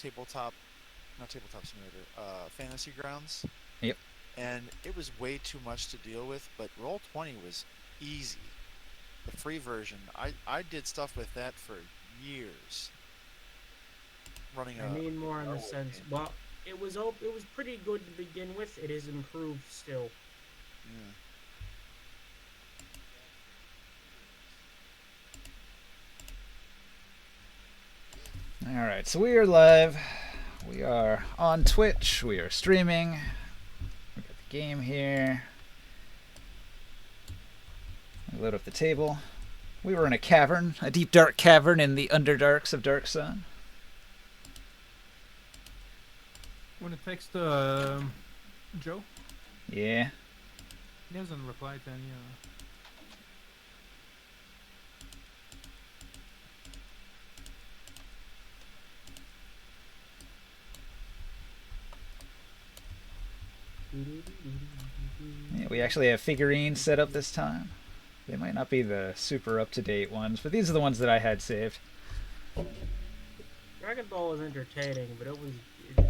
not tabletop simulator, Fantasy Grounds, Yep. and it was way too much to deal with. But Roll 20 was easy. The free version, I did stuff with that for years, running I a mean more in the Darwood sense, game. well, it was pretty good to begin with. It is improved still. Yeah. All right, so we are live. We are on Twitch. We are streaming. We got the game here. We load up the table. We were in a cavern, a deep dark cavern in the Underdarks of Dark Sun. When it takes to Joe, Yeah. he hasn't replied to any. Yeah, we actually have figurines set up this time. They might not be the super up-to-date ones, but these are the ones that I had saved. Dragon Ball was entertaining, but it was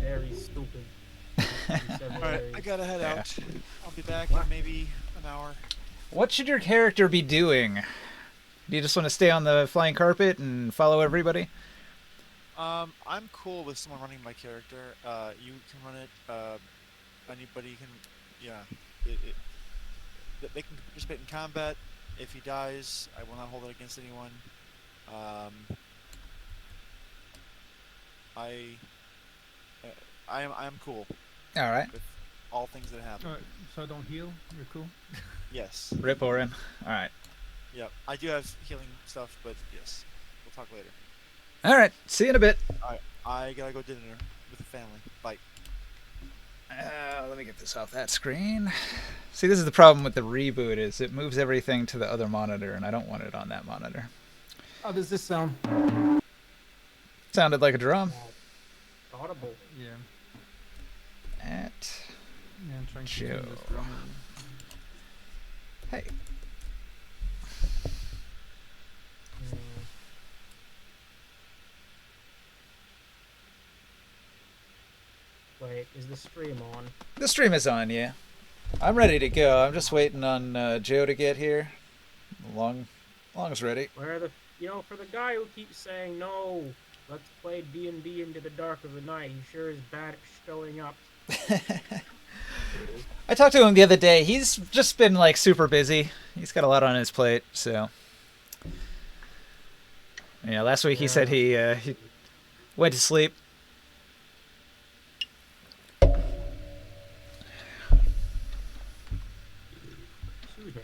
very stupid. All right, I gotta head Yeah. out. I'll be back in maybe an hour. What should your character be doing? Do you just want to stay on the flying carpet and follow everybody? I'm cool with someone running my character. You can run it. Anybody can. Yeah. They can participate in combat. If he dies, I will not hold it against anyone. Um, I. I am cool All right. with all things that happen. Alright, so I don't heal. You're cool. Yes. Rip Orin. All right. Yep. I do have healing stuff, but yes, we'll talk later. All right. See you in a bit. I gotta go dinner with the family. Bye. Let me get this off that screen. See, this is the problem with the reboot is it moves everything to the other monitor, and I don't want it on that monitor. How does this sound? Sounded like a drum. Audible. Yeah. At Yeah, I'm trying to Joe. tune this drum. hey, Mm. Wait, is the stream on? the stream is on. Yeah, I'm ready to go. I'm just waiting on Joe to get here. Long's ready. Where the for the guy who keeps saying no, let's play D&D into the dark of the night. He sure is bad at showing up. I talked to him the other day. He's just been like super busy. He's got a lot on his plate. So yeah, last week he said he went to sleep. Excuse me.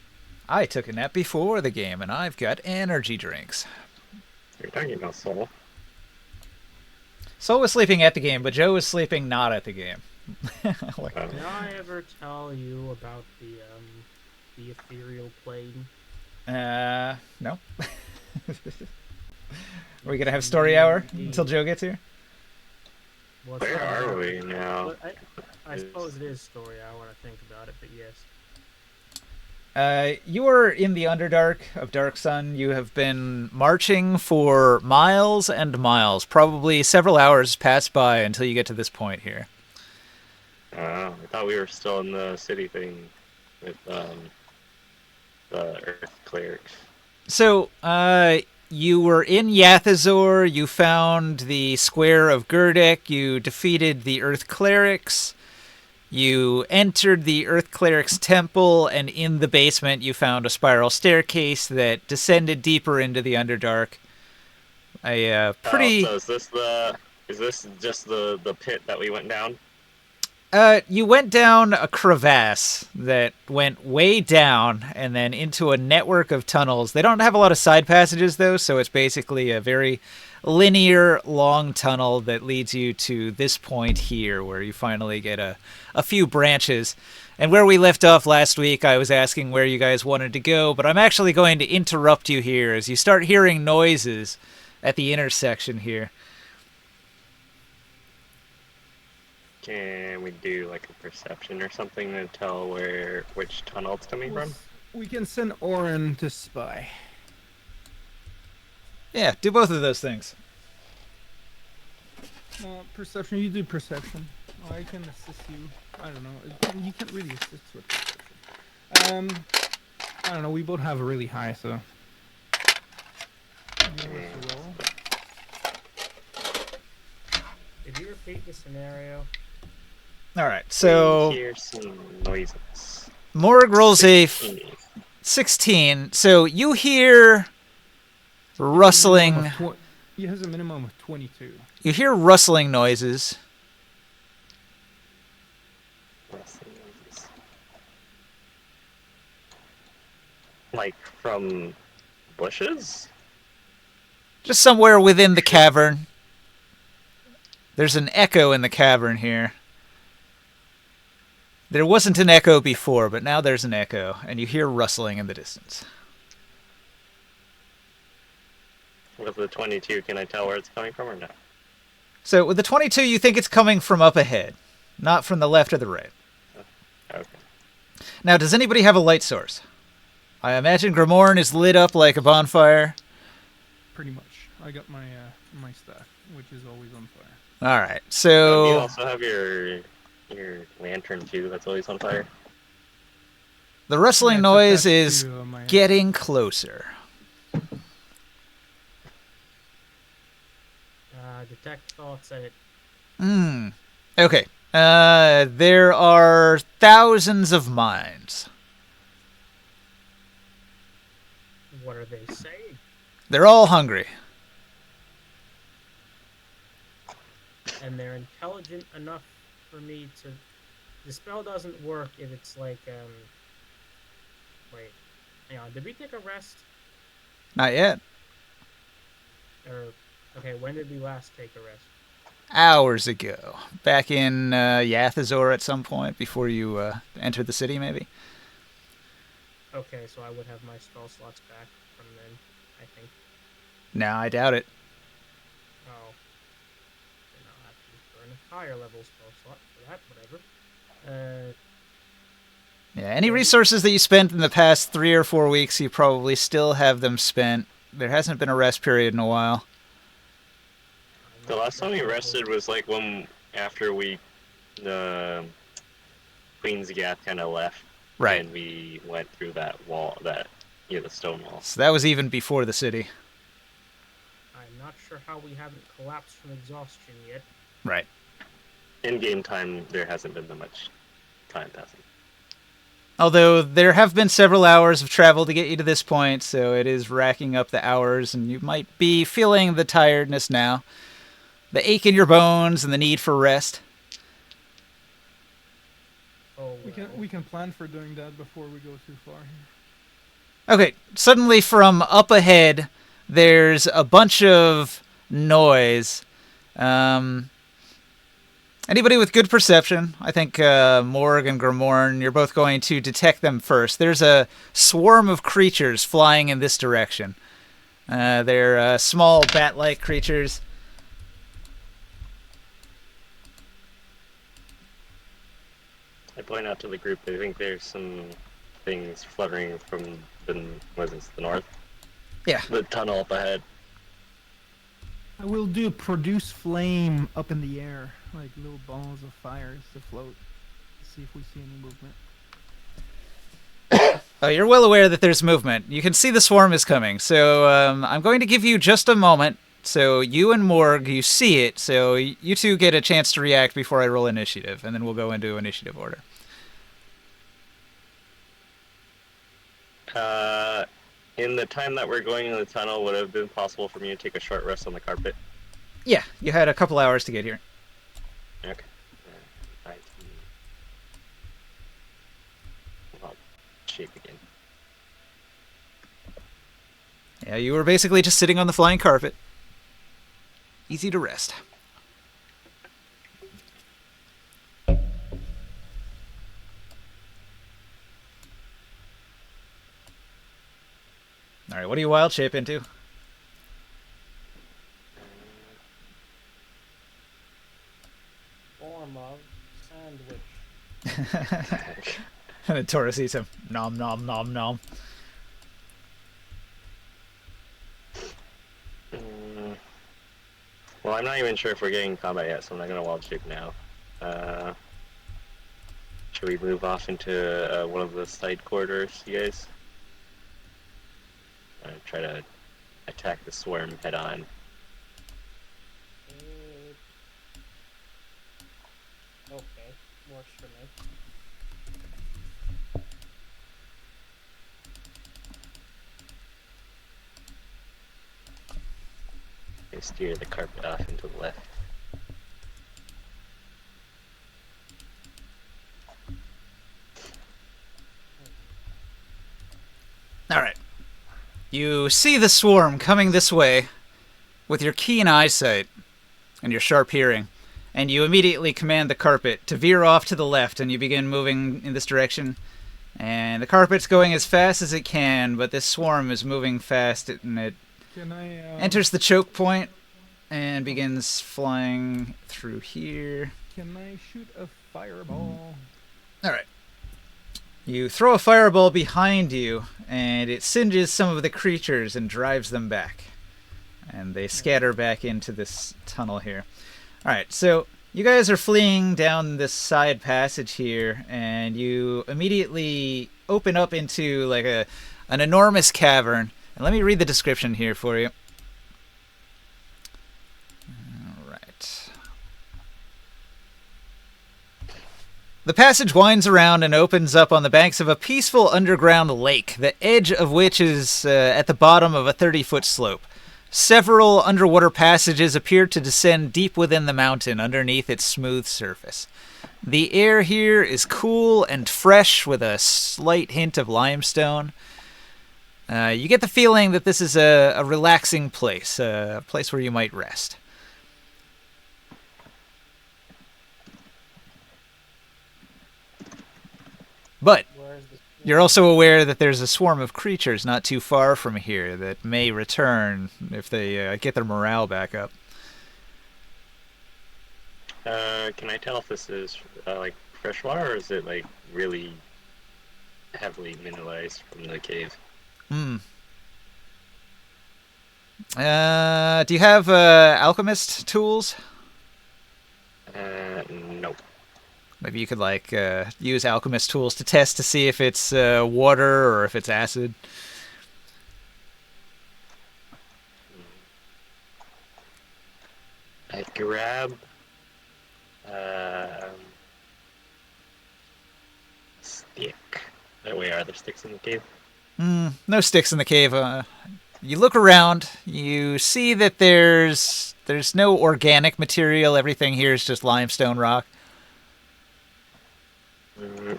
I took a nap before the game, and I've got energy drinks. You're talking about Soul. Soul was sleeping at the game, but Joe was sleeping not at the game. Like, Did I ever tell you about the ethereal plane? no. Are we gonna have story hour until Joe gets here? What's Where that? are we now? But I suppose it is story hour when I think about it, but yes. You are in the Underdark of Dark Sun. You have been marching for miles and miles. Probably several hours pass by until you get to this point here. I thought we were still in the city thing with the Earth Clerics. So, you were in Yathazor. You found the Square of Gurdik. You defeated the Earth Clerics. You entered the Earth Cleric's temple, and in the basement you found a spiral staircase that descended deeper into the Underdark. A pretty... So is this just the pit that we went down? You went down a crevasse that went way down and then into a network of tunnels. They don't have a lot of side passages, though, so it's basically a very linear, long tunnel that leads you to this point here where you finally get a few branches. And where we left off last week, I was asking where you guys wanted to go, but I'm actually going to interrupt you here as you start hearing noises at the intersection here. Can we do like a perception or something to tell which tunnel it's coming from? We can send Orin to spy. Yeah, do both of those things. Well, perception. You do perception. I can assist you. I don't know. You can't really assist with perception. I don't know. We both have a really high, so. You want us to roll? Did you repeat the scenario? All right, so Hear some noises. Morg rolls a 16. 16. So you hear rustling. He has a minimum of 22. You hear rustling noises. Rustling noises. Like from bushes? Just somewhere within the cavern. There's an echo in the cavern here. There wasn't an echo before, but now there's an echo, and you hear rustling in the distance. With the 22, can I tell where it's coming from or no? So with the 22, you think it's coming from up ahead, not from the left or the right. Okay. Now, does anybody have a light source? I imagine Grimorn is lit up like a bonfire. Pretty much. I got my my staff, which is always on fire. All right, You so also have your lantern too, that's always on fire. the rustling Yeah, noise attached is to, my- getting closer. Detect thoughts at it. Okay. There are thousands of minds. What are they saying? They're all hungry. And they're intelligent enough for me to. The spell doesn't work if it's like Wait, hang on. Did we take a rest? Not yet. Or okay, when did we last take a rest? Hours ago. Back in Yathazor at some point before you entered the city, maybe? Okay, so I would have my spell slots back from then, I think. No, I doubt it. Oh. Then I'll have to for an higher level spell slot for that, whatever. Yeah, any resources that you spent in the past 3 or 4 weeks, you probably still have them spent. There hasn't been a rest period in a while. The last time we rested was like after we, Queen's Gap kind of left. Right. And we went through that wall, the stone wall. So that was even before the city. I'm not sure how we haven't collapsed from exhaustion yet. Right. In game time, there hasn't been that much time passing. Although there have been several hours of travel to get you to this point, so it is racking up the hours, and you might be feeling the tiredness now. The ache in your bones and the need for rest. Oh, We can plan for doing that before we go too far here. Okay, suddenly from up ahead, there's a bunch of noise. Anybody with good perception, I think Morg and Grimorn, you're both going to detect them first. There's a swarm of creatures flying in this direction. They're small bat-like creatures. I point out to the group, I think there's some things fluttering from the north. Yeah. The tunnel up ahead. I will do produce flame up in the air, like little balls of fires to float. See if we see any movement. Oh, you're well aware that there's movement. You can see the swarm is coming, so I'm going to give you just a moment. So you and Morg, you see it, so you two get a chance to react before I roll initiative, and then we'll go into initiative order. In the time that we're going in the tunnel, would it have been possible for me to take a short rest on the carpet? Yeah, you had a couple hours to get here. Okay. I'll shape again. Yeah, you were basically just sitting on the flying carpet. Easy to rest. All right, what do you wild shape into? Form of sandwich. And then Taurus eats him. Nom, nom, nom, nom. Well, I'm not even sure if we're getting combat yet, so I'm not gonna wall jig now. Should we move off into one of the side corridors, you guys? Try to attack the swarm head on. Okay, works for me. Steer the carpet off into the left. All right. You see the swarm coming this way with your keen eyesight and your sharp hearing, and you immediately command the carpet to veer off to the left, and you begin moving in this direction. And the carpet's going as fast as it can, but this swarm is moving fast, and it Can I? enters the choke point and begins flying through here. Can I shoot a fireball? All right. You throw a fireball behind you, and it singes some of the creatures and drives them back. And they scatter back into this tunnel here. All right, so you guys are fleeing down this side passage here, and you immediately open up into like an enormous cavern. And let me read the description here for you. All right. The passage winds around and opens up on the banks of a peaceful underground lake, the edge of which is at the bottom of a 30-foot slope. Several underwater passages appear to descend deep within the mountain underneath its smooth surface. The air here is cool and fresh with a slight hint of limestone. You get the feeling that this is a relaxing place, a place where you might rest. But Where's the you're also aware that there's a swarm of creatures not too far from here that may return if they get their morale back up. Can I tell if this is like freshwater, or is it like really heavily mineralized from the cave? Do you have alchemist tools? Nope. Maybe you could like use alchemist tools to test to see if it's water or if it's acid. I grab stick. That way, are there sticks in the cave? No sticks in the cave. You look around. You see that there's no organic material. Everything here is just limestone rock.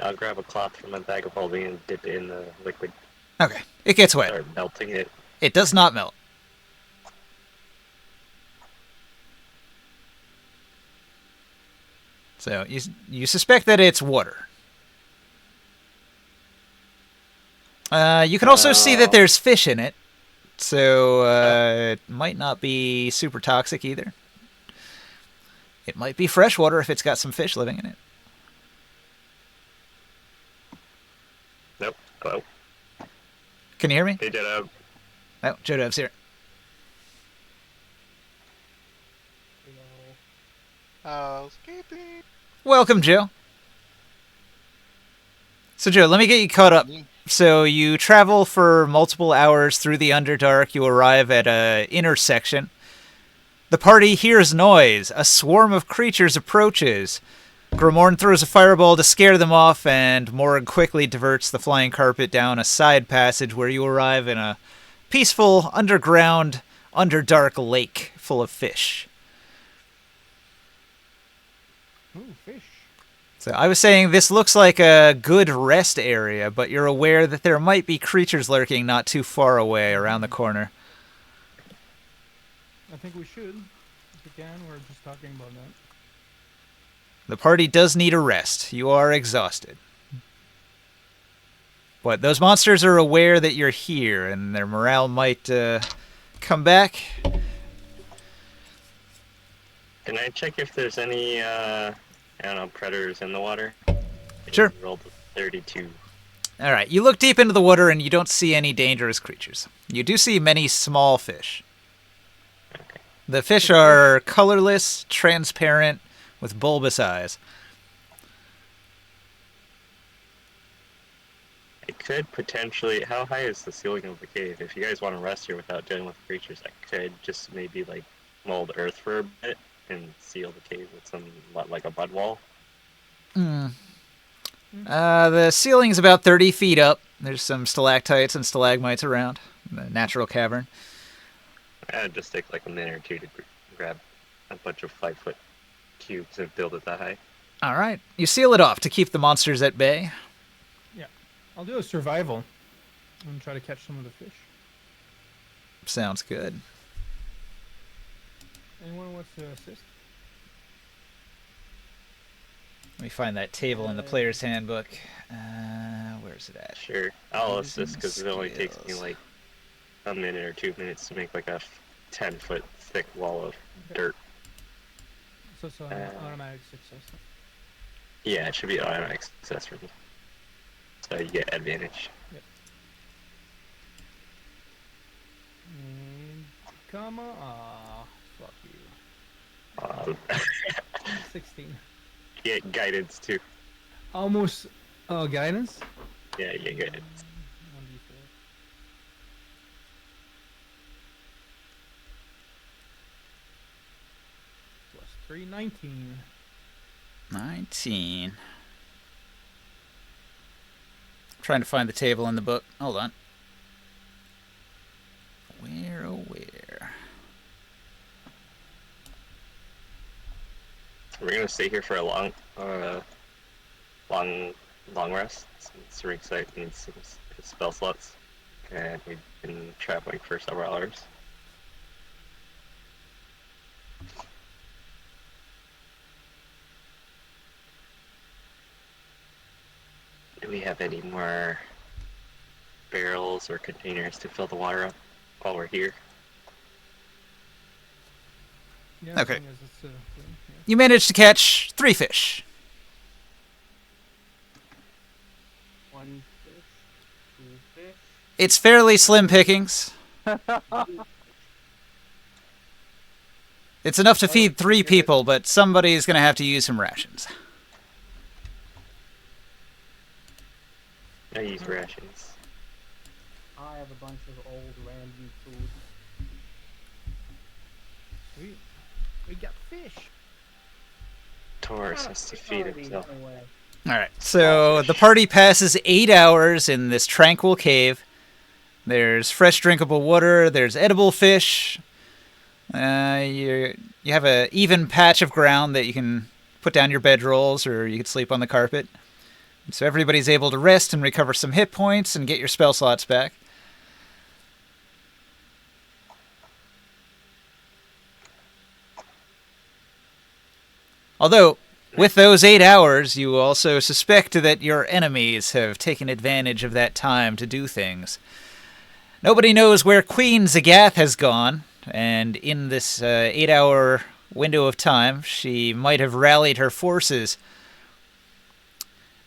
I'll grab a cloth from my bag of holding and dip it in the liquid. Okay, it gets wet. Start melting it. It does not melt. So you suspect that it's water. You can also see that there's fish in it, so it might not be super toxic either. It might be freshwater if it's got some fish living in it. Nope. Hello. Can you hear me? Hey, Joe. Oh, Jodev's here. Housekeeping. Welcome, Joe. So, Joe, let me get you caught up. So you travel for multiple hours through the Underdark. You arrive at an intersection. The party hears noise. A swarm of creatures approaches. Grimorn throws a fireball to scare them off, and Morag quickly diverts the flying carpet down a side passage where you arrive in a peaceful, underground, Underdark lake full of fish. Ooh, fish. So I was saying this looks like a good rest area, but you're aware that there might be creatures lurking not too far away around the corner. I think we should. If we can, we're just talking about that. The party does need a rest. You are exhausted. But those monsters are aware that you're here, and their morale might come back. Can I check if there's any, I don't know, predators in the water? Sure. I rolled a 32. All right, you look deep into the water, and you don't see any dangerous creatures. You do see many small fish. Okay. The fish are colorless, transparent, with bulbous eyes. I could potentially. How high is the ceiling of the cave? If you guys want to rest here without dealing with creatures, I could just maybe like mold earth for a bit and seal the cave with some like a mud wall. The ceiling's about 30 feet up. There's some stalactites and stalagmites around. The natural cavern. I'd just take like a minute or two to grab a bunch of 5-foot cubes and build it that high. All right. You seal it off to keep the monsters at bay. Yeah. I'll do a survival and try to catch some of the fish. Sounds good. Anyone wants to assist? Let me find that table in the player's handbook. Where's it at? Sure, I'll Using assist because it only takes me skills. like a minute or 2 minutes to make like a 10-foot thick wall of dirt. So it's an automatic success. Yeah, it should be automatic success for me. So you get advantage. And come on. Aw, fuck you. 16. Get guidance too. Almost. Oh, guidance? Yeah, you get guidance. 1d4. Plus 3, 19. 19. Trying to find the table in the book. Hold on. Where, oh, where? We're gonna stay here for a long rest. Since ring site needs some spell slots, and we've been traveling for several hours. Do we have any more barrels or containers to fill the water up while we're here? Yeah, as Okay. long as it's, thing, yeah. You managed to catch 3 fish. 1 fish, 2 fish. It's fairly slim pickings. It's enough to feed 3 people, but somebody's going to have to use some rations. I use rations. I have a bunch of old random food. Sweet. We got fish. Taurus has to feed himself. Away. All right, so the party passes 8 hours in this tranquil cave. There's fresh drinkable water. There's edible fish. You have an even patch of ground that you can put down your bedrolls, or you could sleep on the carpet. So everybody's able to rest and recover some hit points and get your spell slots back. Although, with those 8 hours, you also suspect that your enemies have taken advantage of that time to do things. Nobody knows where Queen Zagath has gone, and in this 8-hour window of time, she might have rallied her forces.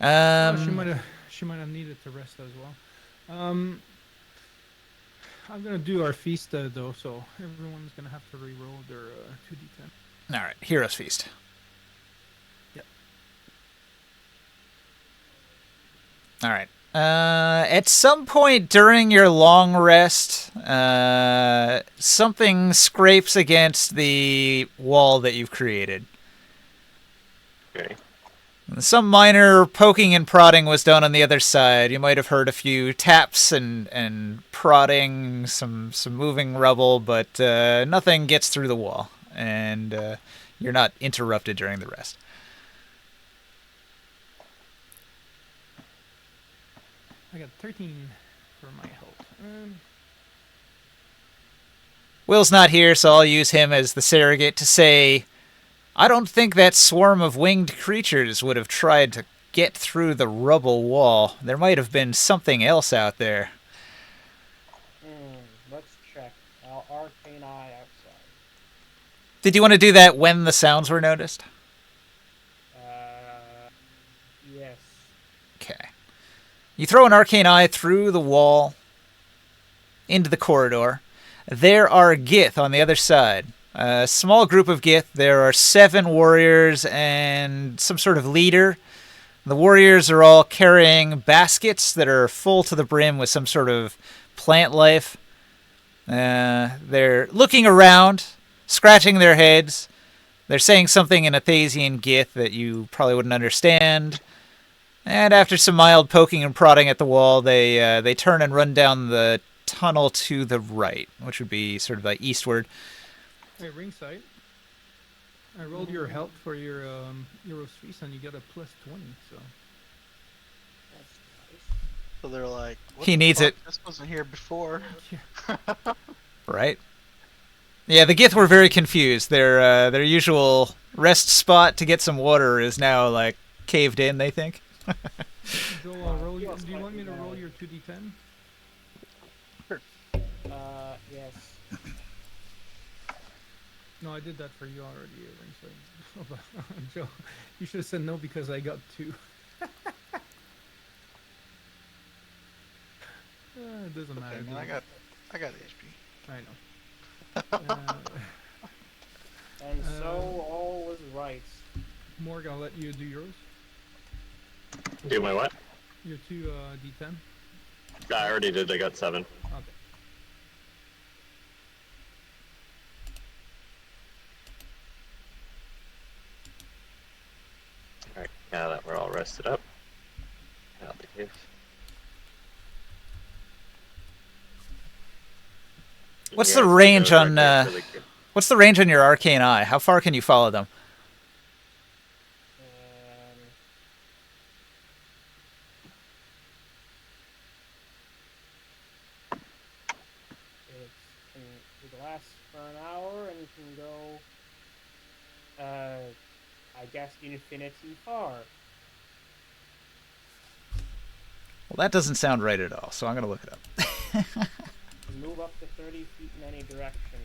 She might have needed to rest as well. I'm gonna do our feast though, so everyone's gonna have to re-roll their 2d10. All right, Heroes Feast. Yep. All right. At some point during your long rest, something scrapes against the wall that you've created. Okay. Some minor poking and prodding was done on the other side. You might have heard a few taps and prodding, some moving rubble, but nothing gets through the wall, and you're not interrupted during the rest. I got 13 for my health. Will's not here, so I'll use him as the surrogate to say, I don't think that swarm of winged creatures would have tried to get through the rubble wall. There might have been something else out there. Let's check. Arcane eye outside. Did you want to do that when the sounds were noticed? Yes. Okay. You throw an arcane eye through the wall into the corridor. There are Gith on the other side. A small group of Gith. There are 7 warriors and some sort of leader. The warriors are all carrying baskets that are full to the brim with some sort of plant life. They're looking around, scratching their heads. They're saying something in Athasian Gith that you probably wouldn't understand. And after some mild poking and prodding at the wall, they turn and run down the tunnel to the right, which would be sort of like eastward. Hey, ringside. I rolled your help for your Euro Suisse and you got a +20, so. That's nice. So they're like, what He the needs fuck? it. This wasn't here before. Right? Yeah, the Gith were very confused. Their usual rest spot to get some water is now like caved in, they think. Joel, I'll roll do you want me to roll your 2d10? Yes. No, I did that for you already, ringside. Joe, you should have said no because I got 2. It doesn't matter. Okay, man, I got HP. I know. And so all was right. Morg, I'll let you do yours. Do my what? Your 2 d10. I already did. I got 7. Okay. Alright, now that we're all rested up, out the cave. What's Yeah, the so range go on right there for the cave. what's the range on your arcane eye? How far can you follow them? It lasts for an hour and can go, I guess, infinity far. Well, that doesn't sound right at all, so I'm going to look it up. Move up to 30 feet in any direction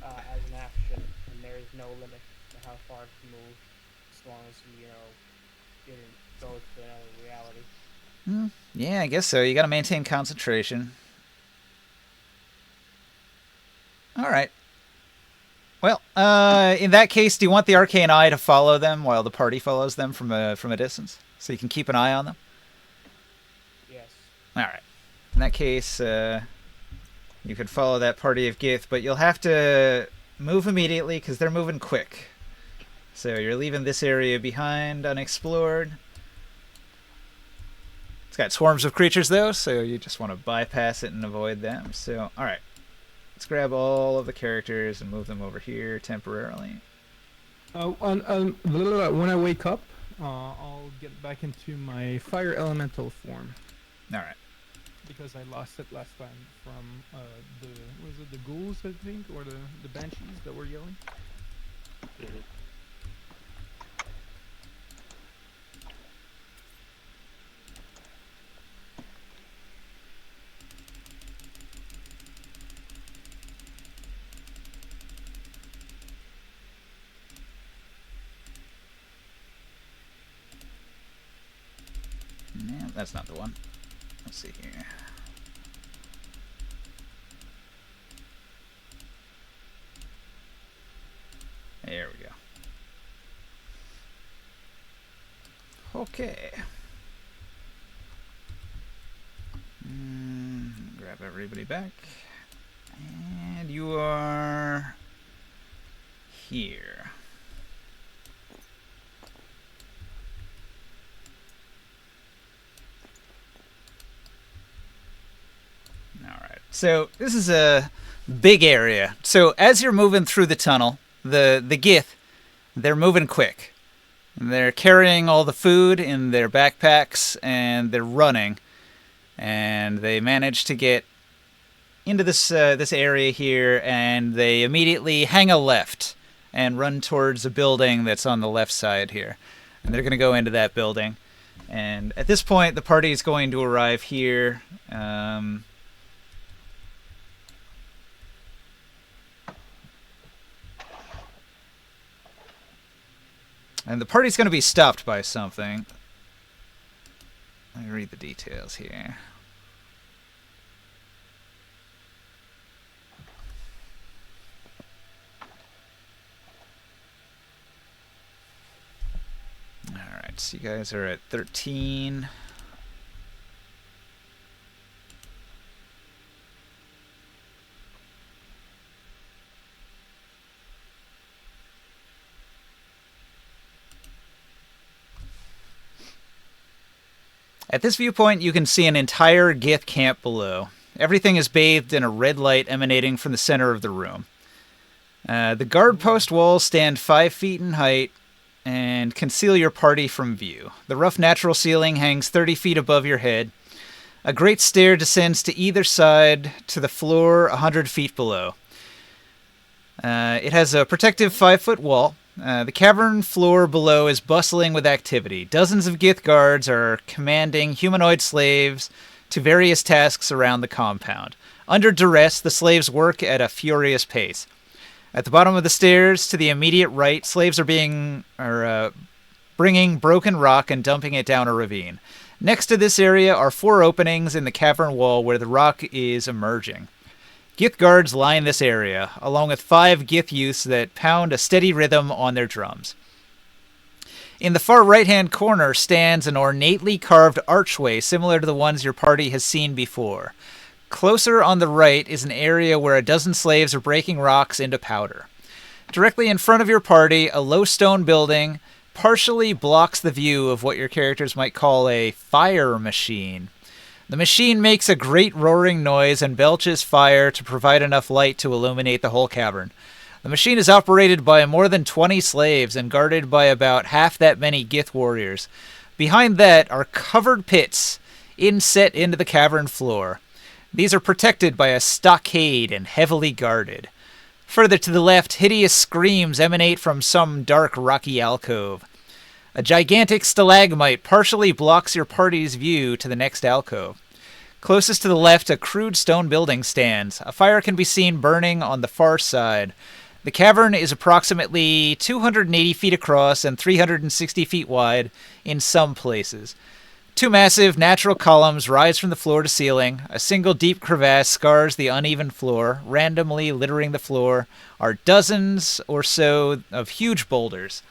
as an action, and there is no limit to how far to move, as long as you didn't go to another reality. Yeah, I guess so. You got to maintain concentration. All right. Well, in that case, do you want the arcane eye to follow them while the party follows them from a distance, so you can keep an eye on them? Yes. All right. In that case, you could follow that party of Gith, but you'll have to move immediately because they're moving quick. So you're leaving this area behind unexplored. It's got swarms of creatures, though, so you just want to bypass it and avoid them. So, all right. Let's grab all of the characters and move them over here temporarily. When I wake up, I'll get back into my fire elemental form. All right. Because I lost it last time from the ghouls, I think, or the banshees that were yelling. Mhm. No, that's not the one. Let's see here. There we go. Okay. Grab everybody back. And you are here. Alright, so this is a big area. So as you're moving through the tunnel, the Gith, they're moving quick. They're carrying all the food in their backpacks, and they're running. And they manage to get into this area here, and they immediately hang a left and run towards a building that's on the left side here. And they're going to go into that building. And at this point, the party is going to arrive here. And the party's going to be stopped by something. Let me read the details here. Alright, so you guys are at 13. At this viewpoint, you can see an entire Gith camp below. Everything is bathed in a red light emanating from the center of the room. The guard post walls stand 5 feet in height and conceal your party from view. The rough natural ceiling hangs 30 feet above your head. A great stair descends to either side to the floor 100 feet below. It has a protective 5-foot wall. The cavern floor below is bustling with activity. Dozens of Gith guards are commanding humanoid slaves to various tasks around the compound. Under duress, the slaves work at a furious pace. At the bottom of the stairs, to the immediate right, slaves are bringing broken rock and dumping it down a ravine. Next to this area are 4 openings in the cavern wall where the rock is emerging. Gith guards line this area, along with 5 Gith youths that pound a steady rhythm on their drums. In the far right-hand corner stands an ornately carved archway similar to the ones your party has seen before. Closer on the right is an area where a dozen slaves are breaking rocks into powder. Directly in front of your party, a low stone building partially blocks the view of what your characters might call a fire machine. The machine makes a great roaring noise and belches fire to provide enough light to illuminate the whole cavern. The machine is operated by more than 20 slaves and guarded by about half that many Gith warriors. Behind that are covered pits inset into the cavern floor. These are protected by a stockade and heavily guarded. Further to the left, hideous screams emanate from some dark rocky alcove. A gigantic stalagmite partially blocks your party's view to the next alcove. Closest to the left, a crude stone building stands. A fire can be seen burning on the far side. The cavern is approximately 280 feet across and 360 feet wide in some places. 2 massive natural columns rise from the floor to ceiling. A single deep crevasse scars the uneven floor. Randomly littering the floor are dozens or so of huge boulders.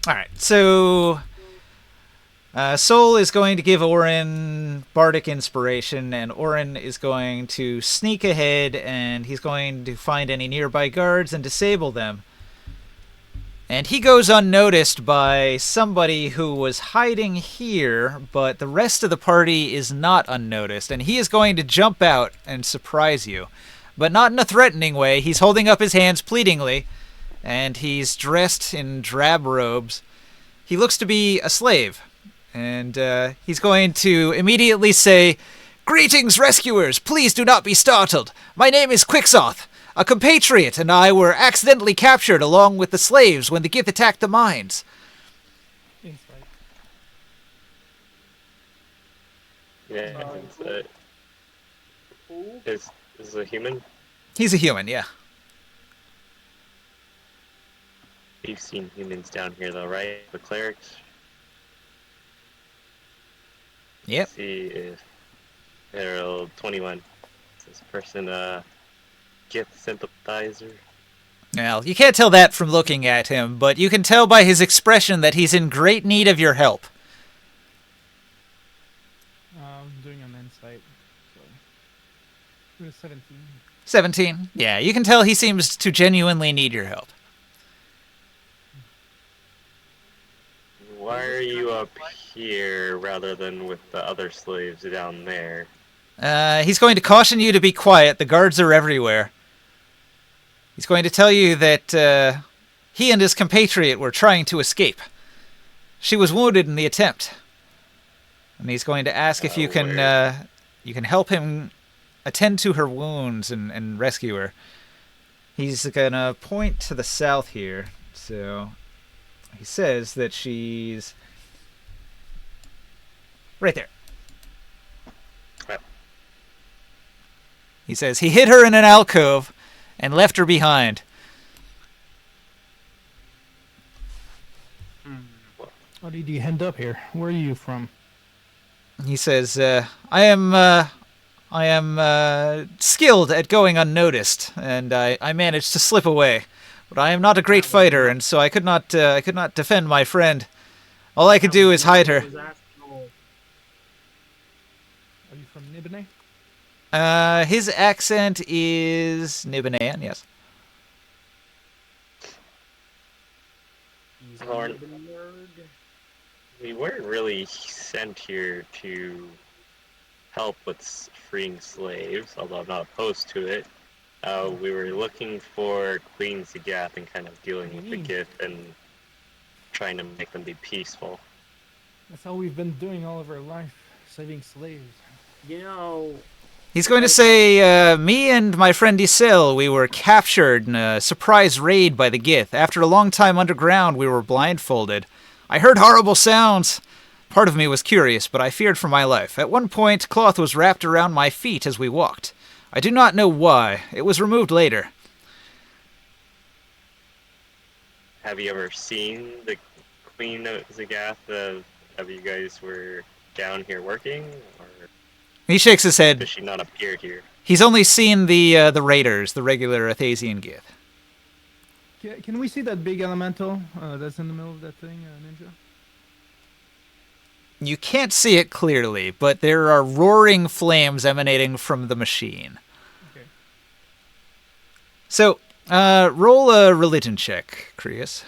Alright, so Sol is going to give Orin bardic inspiration, and Orin is going to sneak ahead, and he's going to find any nearby guards and disable them. And he goes unnoticed by somebody who was hiding here, but the rest of the party is not unnoticed, and he is going to jump out and surprise you. But not in a threatening way. He's holding up his hands pleadingly, and he's dressed in drab robes. He looks to be a slave, and he's going to immediately say, "Greetings, rescuers! Please do not be startled. My name is Quixoth. A compatriot and I were accidentally captured along with the slaves when the Gith attacked the mines." Insight. Yeah, Who? is a human? He's a human, yeah. You've seen humans down here though, right? The clerics? Yep. See if they're 21. Is this person Gith sympathizer? Well, you can't tell that from looking at him, but you can tell by his expression that he's in great need of your help. I'm doing an insight. So. Do a 17. 17. Yeah, you can tell he seems to genuinely need your help. Why are you up here rather than with the other slaves down there? He's going to caution you to be quiet. The guards are everywhere. He's going to tell you that he and his compatriot were trying to escape. She was wounded in the attempt. And he's going to ask if you can help him attend to her wounds and rescue her. He's going to point to the south here. So he says that she's right there. Right. He says he hid her in an alcove and left her behind. How did you end up here? Where are you from? He says, I am skilled at going unnoticed, and I managed to slip away. But I am not a great fighter, and so I could not defend my friend. All I could do is hide her. Are you from Nibene? His accent is Nibanaean, yes. He's a Lorne. nerd. We weren't really sent here to help with freeing slaves, although I'm not opposed to it. We were looking for Queen Zagath and kind of dealing with the gift and trying to make them be peaceful. That's how we've been doing all of our life, saving slaves. You know, He's going to say, me and my friend Isel, we were captured in a surprise raid by the Gith. After a long time underground, we were blindfolded. I heard horrible sounds. Part of me was curious, but I feared for my life. At one point, cloth was wrapped around my feet as we walked. I do not know why. It was removed later. Have you ever seen the Queen of Zagath? Have you guys were down here working, or He shakes his head. does she not appear here? He's only seen the raiders, the regular Athasian Gith. Can we see that big elemental that's in the middle of that thing, Ninja? You can't see it clearly, but there are roaring flames emanating from the machine. Okay. So, roll a religion check, Krius.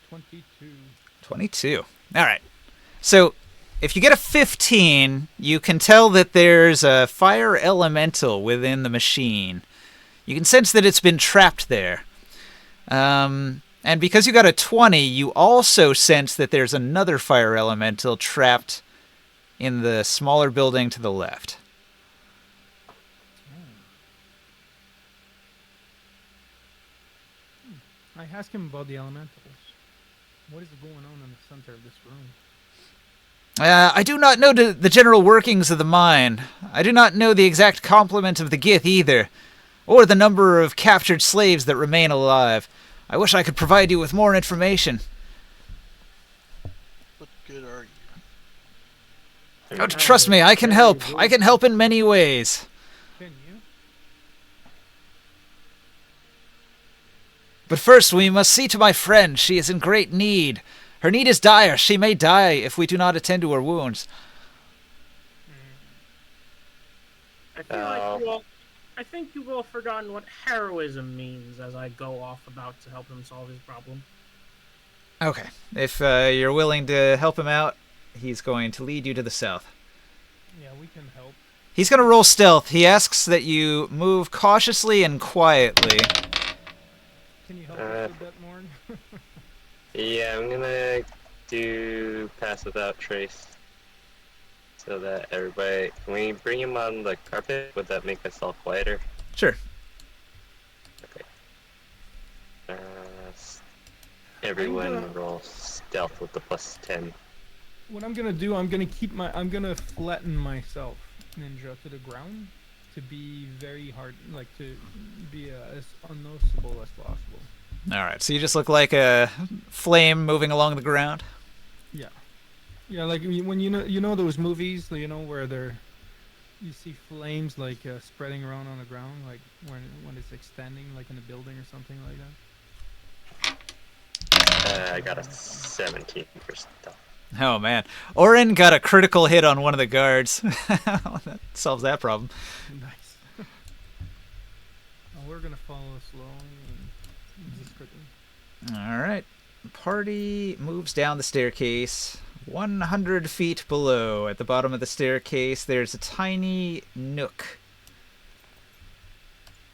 One second. $22. 22. All right. So, if you get a 15, you can tell that there's a fire elemental within the machine. You can sense that it's been trapped there. And because you got a 20, you also sense that there's another fire elemental trapped in the smaller building to the left. I asked him about the elementals. What is going on in the center of this room? I do not know the general workings of the mine. I do not know the exact complement of the Gith either, or the number of captured slaves that remain alive. I wish I could provide you with more information. What good are you? Oh, trust me, I can help. I can help in many ways. Can you? But first, we must see to my friend. She is in great need. Her need is dire. She may die if we do not attend to her wounds. I feel like I think you've all forgotten what heroism means as I go off about to help him solve his problem. Okay. If you're willing to help him out, he's going to lead you to the south. Yeah, we can help. He's going to roll stealth. He asks that you move cautiously and quietly. Can you help us with that, Morn? Yeah, I'm gonna do pass without trace. So that everybody... Can we bring him on the carpet? Would that make us all quieter? Sure. Okay. Everyone gonna- roll stealth with the +10. What I'm gonna do, I'm gonna flatten myself, Ninja, to the ground to be very hard, like to be as unnoticeable as possible. All right. So you just look like a flame moving along the ground? Yeah. Yeah, like when you know those movies, where you see flames like spreading around on the ground, like when it's extending, like in a building or something like that. I got a 17 for stealth. Oh, man. Oren got a critical hit on one of the guards. That solves that problem. Nice. We're gonna follow slowly and discreetly. All right. Party moves down the staircase. 100 feet below, at the bottom of the staircase, there's a tiny nook.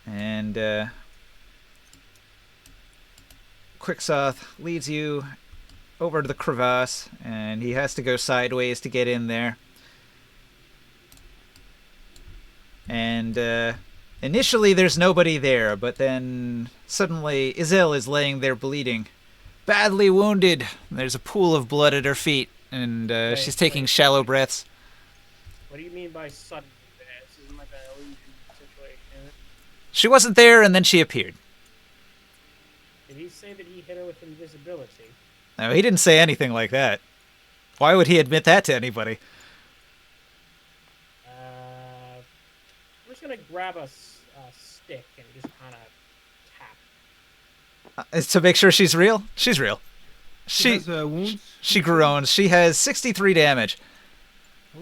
And Quicksoth leads you over to the crevasse, and he has to go sideways to get in there. And initially there's nobody there, but then suddenly Izel is laying there bleeding, badly wounded. There's a pool of blood at her feet, and Wait, she's taking wait. shallow breaths. What do you mean by suddenly? This isn't like an illusion situation, is it? She wasn't there, and then she appeared. Did he say that he hit her with invisibility? No, he didn't say anything like that. Why would he admit that to anybody? I'm just gonna grab a stick and just kind of tap. To make sure she's real? She's real. She She has wounds. she groans. She has 63 damage. Oh.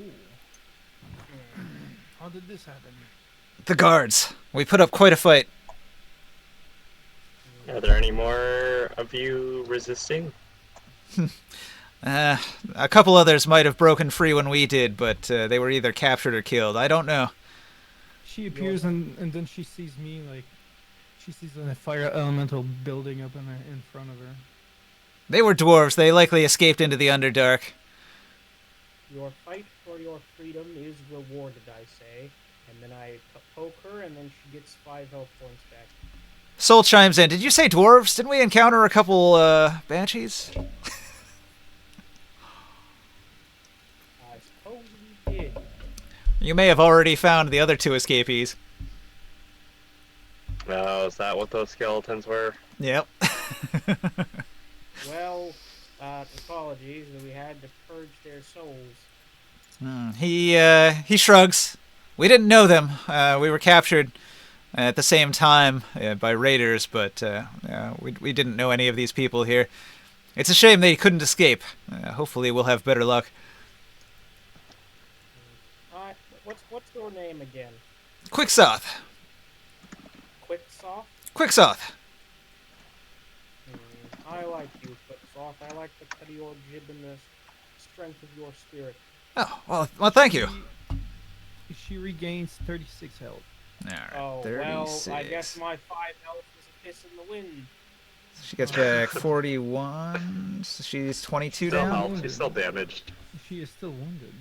How did this happen? The guards. We put up quite a fight. Are there any more of you resisting? A couple others might have broken free when we did, but they were either captured or killed. I don't know. She appears and then she sees me, like, she sees a fire elemental building up in front of her. They were dwarves. They likely escaped into the Underdark. Your fight for your freedom is rewarded, I say. And then I poke her, and then she gets 5 health points back. Soul chimes in. Did you say dwarves? Didn't we encounter a couple banshees? I suppose we did. You may have already found the other 2 escapees. No, is that what those skeletons were? Yep. Well, apologies, we had to purge their souls. He shrugs. We didn't know them. We were captured at the same time by raiders, but we didn't know any of these people here. It's a shame they couldn't escape. Hopefully we'll have better luck. Alright, what's your name again? Quicksoth. Quicksoft? Quicksoth. I like you, Quicksoft. I like the cut of your jib and the strength of your spirit. Oh, well, thank you. She regains 36 health. All right, Oh, 36. well, I guess my 5 health was a piss in the wind. She gets back 41. So she's 22 Still down. help. She's still damaged. She is still wounded.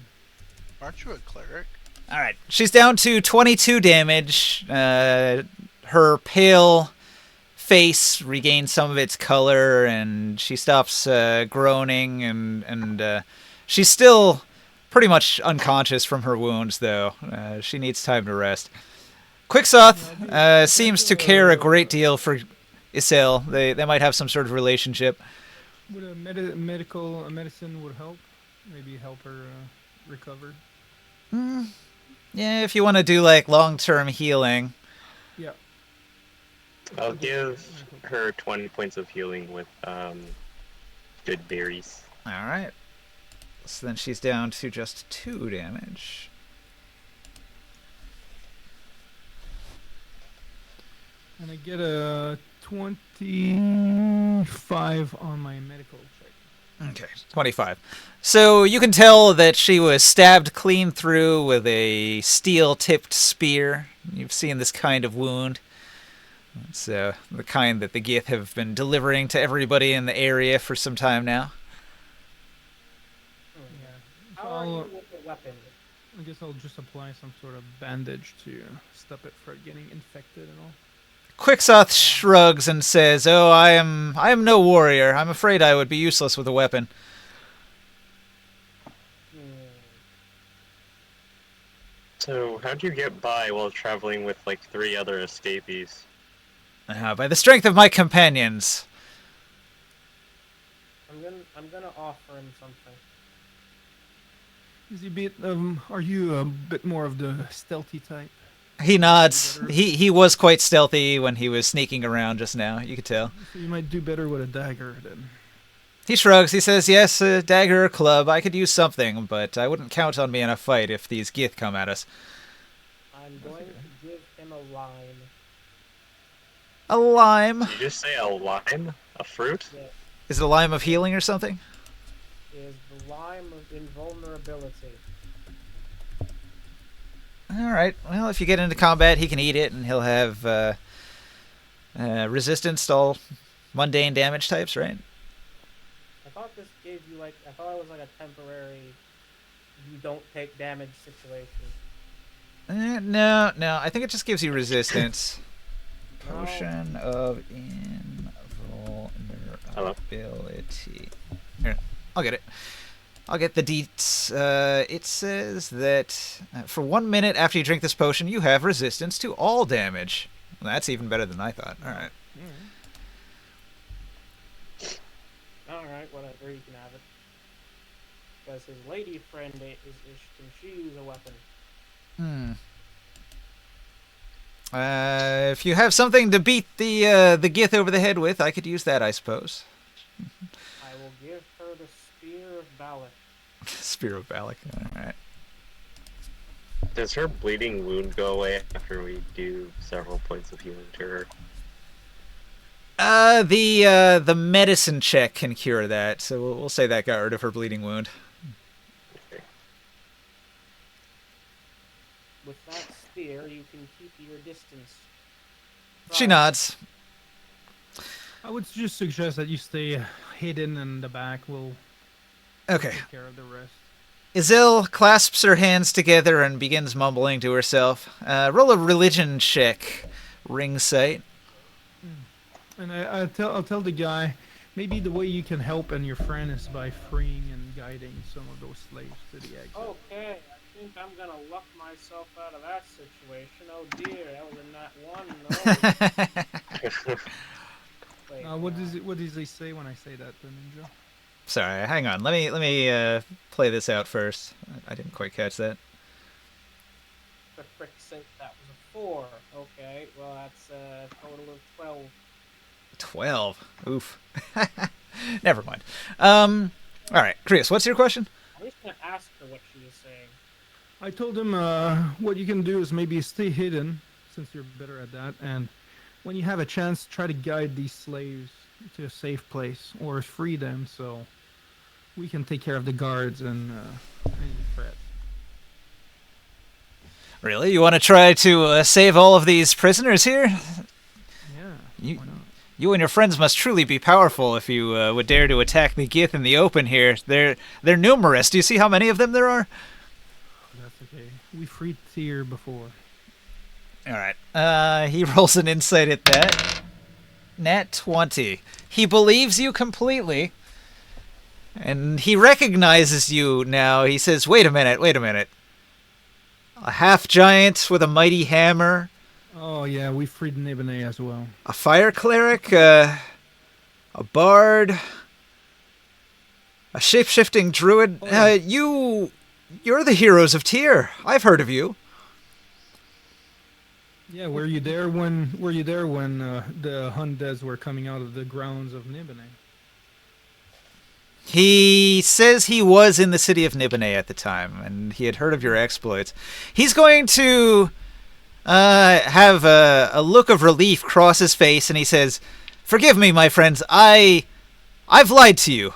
Aren't you a cleric? All right, she's down to 22 damage. Her pale face regains some of its color, and she stops groaning, and she's still pretty much unconscious from her wounds, though. She needs time to rest. Quicksoth seems to care a great deal for Isil. They might have some sort of relationship. Would a medicine would help? Maybe help her recover. Yeah, if you want to do like long-term healing. Yeah. I'll give her 20 points of healing with good berries. All right. So then she's down to just 2 damage. And I get a 25 on my medical check. Okay, 25. So you can tell that she was stabbed clean through with a steel-tipped spear. You've seen this kind of wound. It's the kind that the Gith have been delivering to everybody in the area for some time now. Yeah. How are you with the weapon? I guess I'll just apply some sort of bandage to stop it from getting infected and all. Quicksoth shrugs and says, "Oh, I am no warrior. I'm afraid I would be useless with a weapon." So, how'd you get by while traveling with like 3 other escapees? By the strength of my companions. I'm gonna offer him something. Is he a bit, are you a bit more of the stealthy type? He nods. He was quite stealthy when he was sneaking around just now. You could tell. So you might do better with a dagger then. He shrugs. He says, "Yes, a dagger or club. I could use something, but I wouldn't count on me in a fight if these Gith come at us." I'm going to give him a lime. A lime. Did you just say a lime? A fruit? That Is it a lime of healing or something? is the lime of invulnerability. All right. Well, if you get into combat, he can eat it, and he'll have resistance to all mundane damage types, right? I thought this gave you I thought it was like a temporary, you don't take damage situation. No. I think it just gives you resistance. No. Potion of invulnerability. Here, I'll get it. I'll get the deets. It says that for 1 minute after you drink this potion, you have resistance to all damage. Well, that's even better than I thought. All right. Alright, whatever, you can have it. Because his lady friend can she use a weapon? If you have something to beat the Gith over the head with, I could use that, I suppose. I will give her the Spear of Balak. Spear of Balak. All right. Does her bleeding wound go away after we do several points of healing to her? The medicine check can cure that, so we'll say that got rid of her bleeding wound. Okay. With that spear, you can keep your distance. She Right. nods. I would just suggest that you stay hidden in the back. We'll Okay. take care of the rest. Izil clasps her hands together and begins mumbling to herself. Roll a religion check, ring sight. And I'll tell the guy, maybe the way you can help and your friend is by freeing and guiding some of those slaves to the exit. Okay, I think I'm gonna luck myself out of that situation. Oh dear, that was in that one. No. Wait, What does he say when I say that, the ninja? Sorry, hang on. Let me play this out first. I didn't quite catch that. For frick's sake, that was a 4. Okay, well that's a total of 12. 12. Oof. Never mind. All right, Chris, what's your question? I'm just gonna ask her what she is saying. I told him what you can do is maybe stay hidden, since you're better at that, and when you have a chance, try to guide these slaves to a safe place or free them so we can take care of the guards and any threats. Really? You want to try to save all of these prisoners here? Yeah, why not? You and your friends must truly be powerful if you would dare to attack the Gith in the open here. They're numerous. Do you see how many of them there are? That's okay. We freed Tyr before. All right. He rolls an insight at that. Nat 20. He believes you completely. And he recognizes you now. He says, wait a minute. A half-giant with a mighty hammer. Oh yeah, we freed Nibene as well. A fire cleric. A bard. A shape-shifting druid. You're the heroes of Tyr. I've heard of you. Yeah, were you there when the Hundes were coming out of the grounds of Nibene? He says he was in the city of Nibene at the time, and he had heard of your exploits. He's going to have a look of relief cross his face, and he says, "Forgive me, my friends. I've lied to you.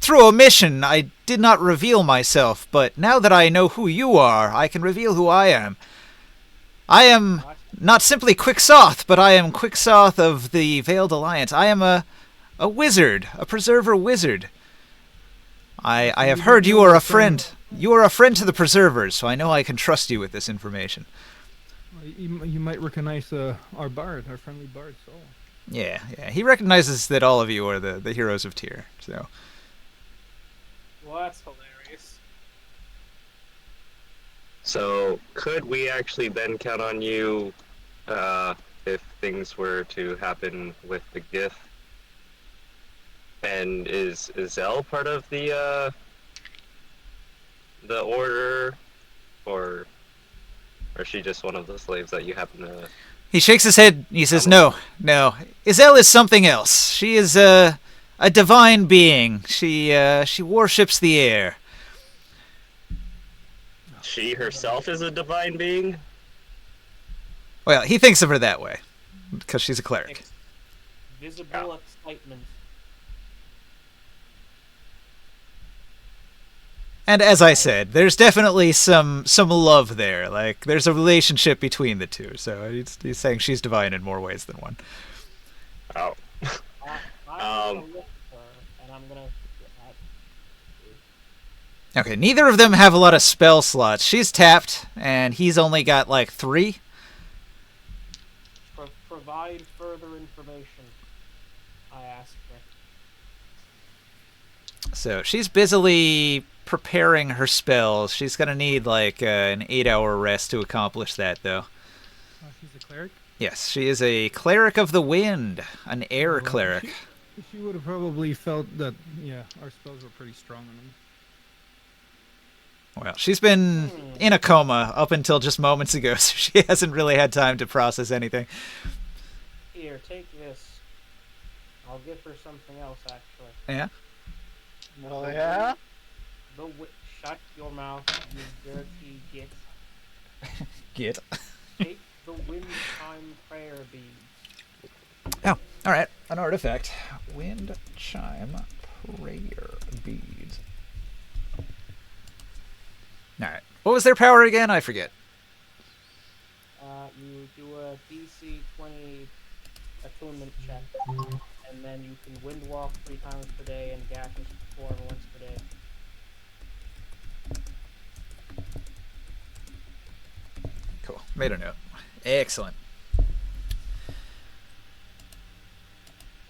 Through omission, I did not reveal myself, but now that I know who you are, I can reveal who I am. I am not simply Quicksoth, but I am Quicksoth of the Veiled Alliance. I am a wizard, a preserver wizard. I have heard you are a friend. You are a friend to the preservers, so I know I can trust you with this information." You might recognize our bard, our friendly bard, Sol. Yeah. He recognizes that all of you are the heroes of Tyr, so... Well, that's hilarious. So, could we actually then count on you if things were to happen with the Gith? And is Zell part of the order, or is she just one of the slaves that you happen to... He shakes his head. He says, No. Izelle is something else. She is a divine being. She worships the air. She herself is a divine being? Well, he thinks of her that way, because she's a cleric. Visible excitement. And as I said, there's definitely some love there. Like, there's a relationship between the two. So he's saying she's divine in more ways than one. Oh. I'm gonna look at her, and I'm gonna... Okay, neither of them have a lot of spell slots. She's tapped, and he's only got like 3. Provide further information, I asked So she's busily preparing her spells. She's gonna need like an 8-hour rest to accomplish that, though. Oh, she's a cleric? Yes, she is a cleric of the wind, an air Well, cleric. She would have probably felt that, yeah, our spells were pretty strong on them. Well, she's been in a coma up until just moments ago, so she hasn't really had time to process anything. Here, take this. I'll give her something else, actually. Yeah? Oh yeah? Shut your mouth, you dirty git. Get. Take the wind chime prayer bead. Oh, alright. An artifact. Wind chime prayer beads. Alright. What was their power again? I forget. You do a DC 20 attunement check, and then you can wind walk 3 times per day and gaseous form once per day. Cool. Made a note. Excellent.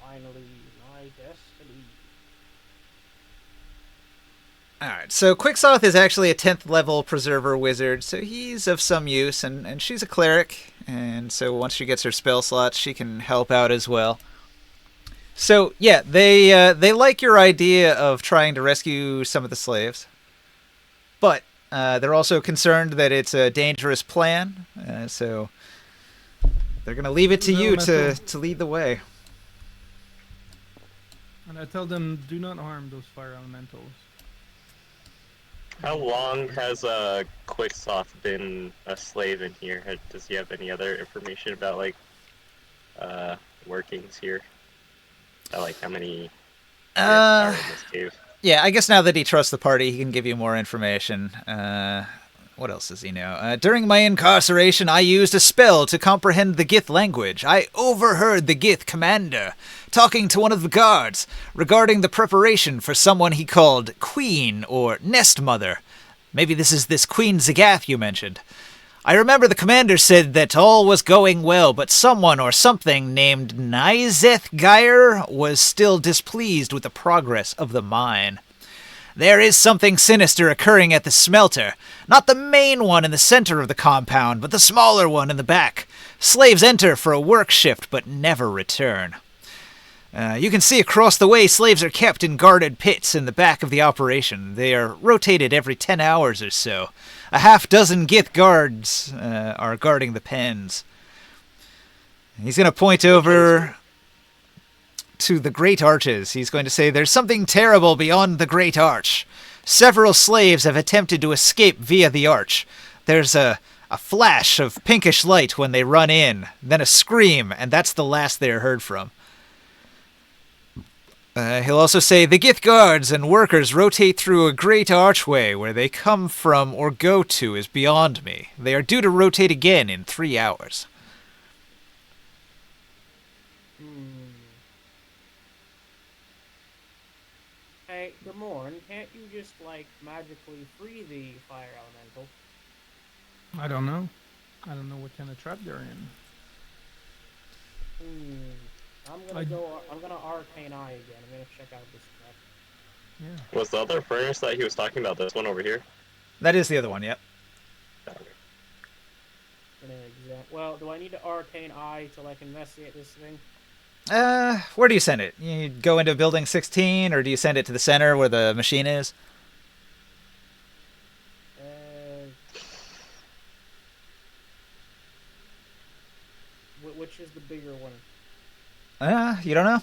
Finally, my destiny. Alright, so Quicksoth is actually a 10th level preserver wizard, so he's of some use, and she's a cleric, and so once she gets her spell slots, she can help out as well. So, yeah, they like your idea of trying to rescue some of the slaves, but they're also concerned that it's a dangerous plan, so they're going to leave it to you to lead the way. And I tell them, do not harm those fire elementals. How long has Quicksoft been a slave in here? Does he have any other information about like workings here? Like how many are in this cave? Yeah, I guess now that he trusts the party, he can give you more information. What else does he know? During my incarceration, I used a spell to comprehend the Gith language. I overheard the Gith commander talking to one of the guards regarding the preparation for someone he called Queen or Nest Mother. Maybe this is this Queen Zagath you mentioned. I remember the commander said that all was going well, but someone or something named Nizeth Geyer was still displeased with the progress of the mine. There is something sinister occurring at the smelter. Not the main one in the center of the compound, but the smaller one in the back. Slaves enter for a work shift, but never return. You can see across the way slaves are kept in guarded pits in the back of the operation. They are rotated every 10 hours or so. A half-dozen Gith guards are guarding the pens. He's going to point over to the Great Arches. He's going to say, there's something terrible beyond the Great Arch. Several slaves have attempted to escape via the arch. There's a flash of pinkish light when they run in, then a scream, and that's the last they're heard from. He'll also say, the Gith guards and workers rotate through a great archway. Where they come from or go to is beyond me. They are due to rotate again in 3 hours. Hey, Gamorn, can't you just, like, magically free the fire elemental? I don't know. I don't know what kind of trap they're in. I'm gonna Arcane Eye again. I'm gonna check out this trap. Yeah. Was the other furnace that he was talking about this one over here? That is the other one, yep. Well, do I need to Arcane Eye to, like, investigate this thing? Where do you send it? You go into building 16, or do you send it to the center where the machine is? Which is the bigger one? You don't know?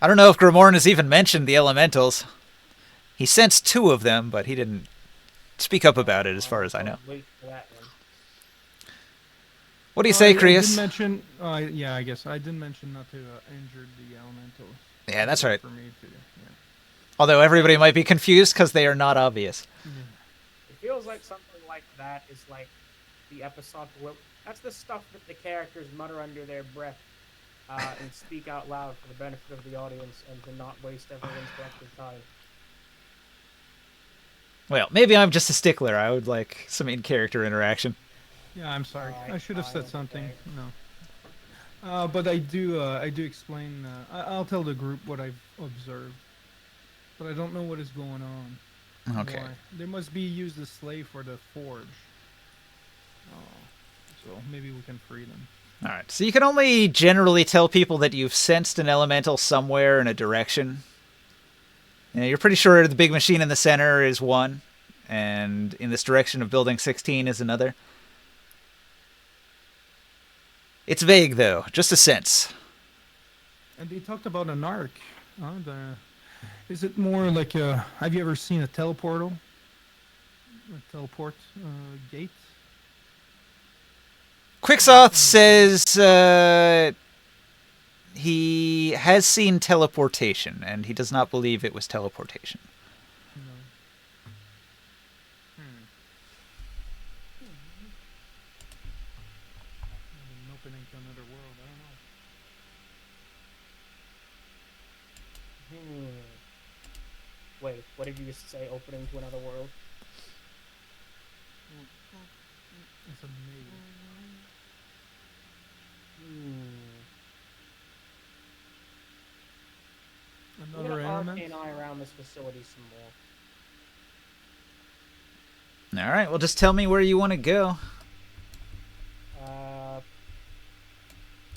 I don't know if Grimoire has even mentioned the elementals. He sensed 2 of them, but he didn't speak up about it as far as I know. Wait for that one. What do you say, I Krius? did mention, yeah, I guess I did mention not to injure the elementals. Yeah, that's right. For me to, yeah. Although everybody might be confused because they are not obvious. It feels like something like that is like the episode where that's the stuff that the characters mutter under their breath and speak out loud for the benefit of the audience and to not waste everyone's collective time. Well, maybe I'm just a stickler. I would like some in-character interaction. Yeah, I'm sorry. I should have said something. Okay. No. But I do explain. I'll tell the group what I've observed. but I don't know what is going on. Okay. Why. They must be used as slave for the forge. Oh, so maybe we can free them. All right. So you can only generally tell people that you've sensed an elemental somewhere in a direction. You know, you're pretty sure the big machine in the center is one, and in this direction of Building 16 is another. It's vague, though. Just a sense. And they talked about an arc. Is it more like a... Have you ever seen a teleportal? A teleport gate? Quicksoth says he has seen teleportation, and he does not believe it was teleportation. No. An opening to another world. I don't know. Wait, what did you just say? Opening to another world? It's a maybe. We're Another gonna element. arcane eye around this facility some more. All right, well, just tell me where you want to go.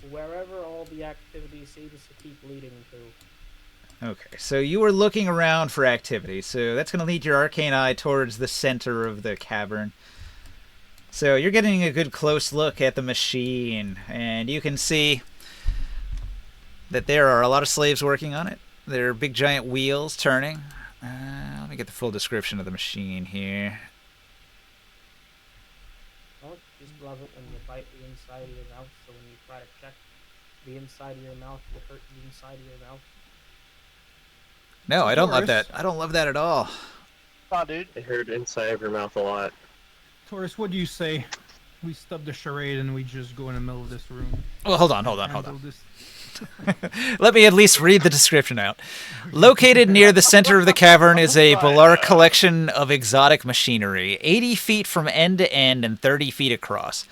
Wherever all the activity seems to keep leading to. Okay, so you were looking around for activity, so that's going to lead your arcane eye towards the center of the cavern. So you're getting a good close look at the machine, and you can see that there are a lot of slaves working on it. There are big giant wheels turning. Let me get the full description of the machine here. Don't you just love it when you bite the inside of your mouth, so when you try to check the inside of your mouth, you hurt the inside of your mouth? No, I don't love Taurus. that. I don't love that at all. Oh, dude. I heard inside of your mouth a lot. Taurus, what do you say? We stub the charade and we just go in the middle of this room. Well, hold on. Handle this. Let me at least read the description out. Located near the center of the cavern is a Balar collection of exotic machinery, 80 feet from end to end and 30 feet across.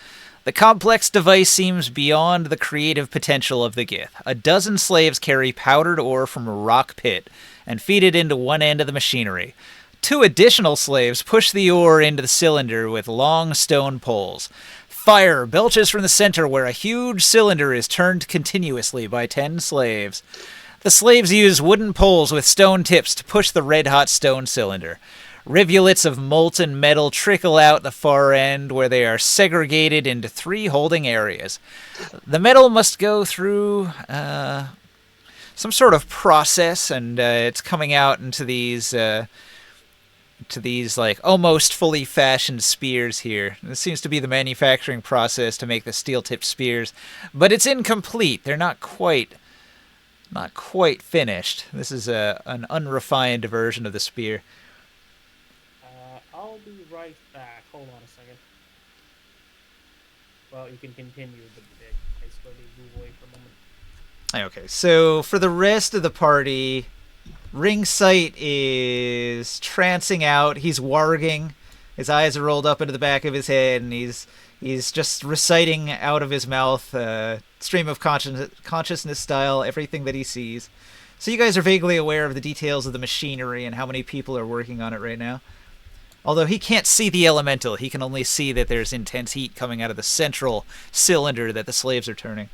The complex device seems beyond the creative potential of the Gith. A dozen slaves carry powdered ore from a rock pit and feed it into one end of the machinery. 2 additional slaves push the ore into the cylinder with long stone poles. Fire belches from the center where a huge cylinder is turned continuously by 10 slaves. The slaves use wooden poles with stone tips to push the red-hot stone cylinder. Rivulets of molten metal trickle out the far end where they are segregated into 3 holding areas. The metal must go through some sort of process, and it's coming out into these like almost fully fashioned spears here. This seems to be the manufacturing process to make the steel-tipped spears, but it's incomplete. They're not quite finished. This is an unrefined version of the spear. I'll be right back. Hold on a second. Well, you can continue the bit. I slowly move away for a moment. Okay, so for the rest of the party, Ring Sight is trancing out. He's warging. His eyes are rolled up into the back of his head, and he's just reciting out of his mouth, stream of consciousness style, everything that he sees. So you guys are vaguely aware of the details of the machinery and how many people are working on it right now. Although he can't see the elemental, he can only see that there's intense heat coming out of the central cylinder that the slaves are turning.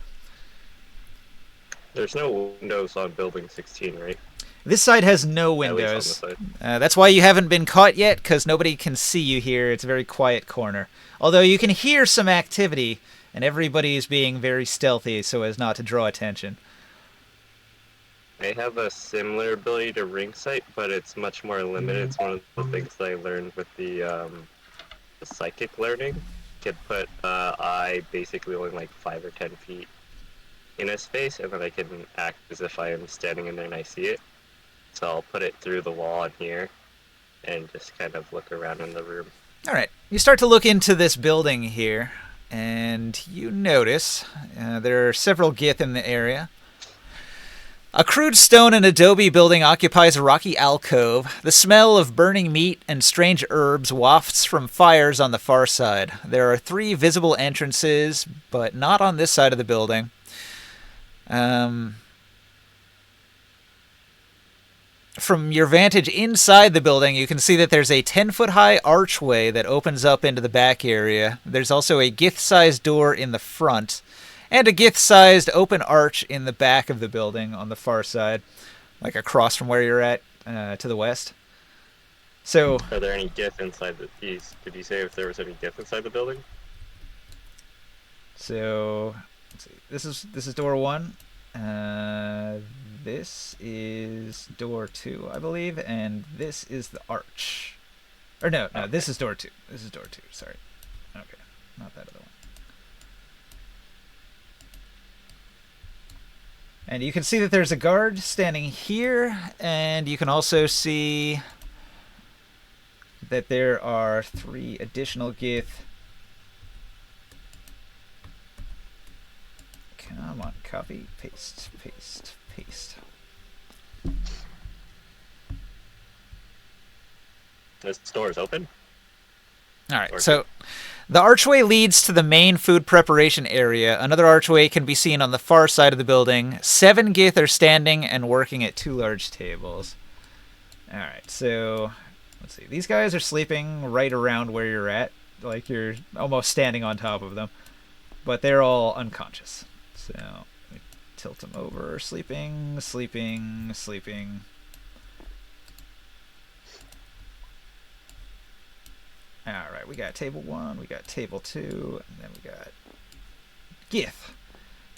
There's no windows on Building 16, right? This side has no At least on windows. this side. That's why you haven't been caught yet, because nobody can see you here. It's a very quiet corner. Although you can hear some activity, and everybody is being very stealthy so as not to draw attention. I have a similar ability to Ring Sight, but it's much more limited. It's one of the things that I learned with the psychic learning. Could put eye basically only like 5 or 10 feet in a space, and then I can act as if I am standing in there and I see it. So I'll put it through the wall in here and just kind of look around in the room. All right. You start to look into this building here, and you notice there are several Gith in the area. A crude stone and adobe building occupies a rocky alcove. The smell of burning meat and strange herbs wafts from fires on the far side. There are 3 visible entrances, but not on this side of the building. from your vantage inside the building, you can see that there's a 10-foot high archway that opens up into the back area. There's also a Gith-sized door in the front, and a Gith-sized open arch in the back of the building on the far side, like across from where you're at to the west. So, Are there any Gith inside the piece? Did you say if there was any Gith inside the building? let's see. This is door 1. This is door 2, I believe, and this is the arch. Or no, Okay. this is door 2. This is door 2. Sorry. Okay, not that other one. And you can see that there's a guard standing here, and you can also see that there are 3 additional Gith. Come on, copy, paste, paste, paste. This door is open? All right, Or- so the archway leads to the main food preparation area. Another archway can be seen on the far side of the building. 7 Gith are standing and working at 2 large tables. All right, so let's see. These guys are sleeping right around where you're at, like you're almost standing on top of them, but they're all unconscious. So let me tilt them over. Sleeping, sleeping, sleeping. All right, we got table 1, we got table 2, and then we got Gith.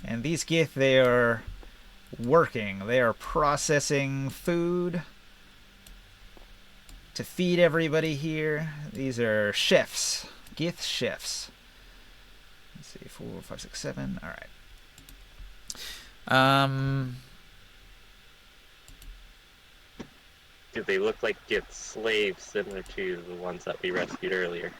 And these Gith, they are working. They are processing food to feed everybody here. These are chefs, Gith chefs. Let's see, 4, 5, 6, 7. All right. Do they look like Gith slaves similar to the ones that we rescued earlier?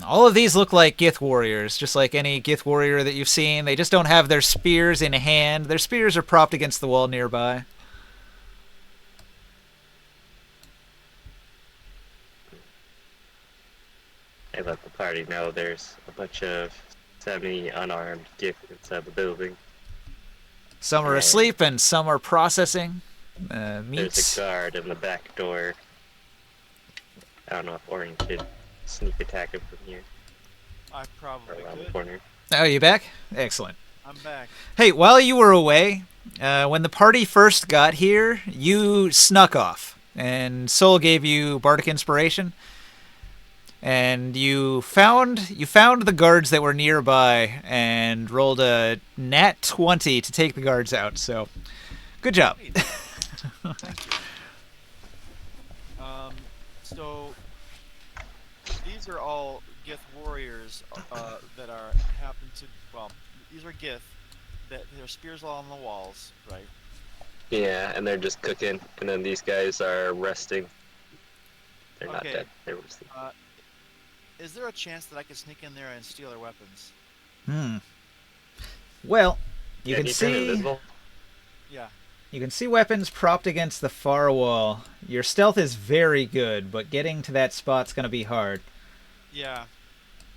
All of these look like Gith warriors, just like any Gith warrior that you've seen. They just don't have their spears in hand. Their spears are propped against the wall nearby. I let the party know there's a bunch of semi-unarmed Gith inside the building. Some are Yeah. asleep and some are processing There's meats. a guard in the back door. I don't know if Orin should sneak attack him from here I or probably around the could. corner. Oh, you back? Excellent. I'm back. Hey, while you were away, when the party first got here, you snuck off, and Soul gave you bardic inspiration, and you found the guards that were nearby and rolled a nat 20 to take the guards out. So, good job. Neat. Thank you. So these are all Gith warriors that are happen to these are Gith that their spears all on the walls, right? Yeah, and they're just cooking, and then these guys are resting. They're not Okay. dead. They're resting. Is there a chance that I could sneak in there and steal their weapons? Well, you Yeah, can you turn see invisible? Yeah. you can see weapons propped against the far wall. Your stealth is very good, but getting to that spot's gonna be hard. Yeah.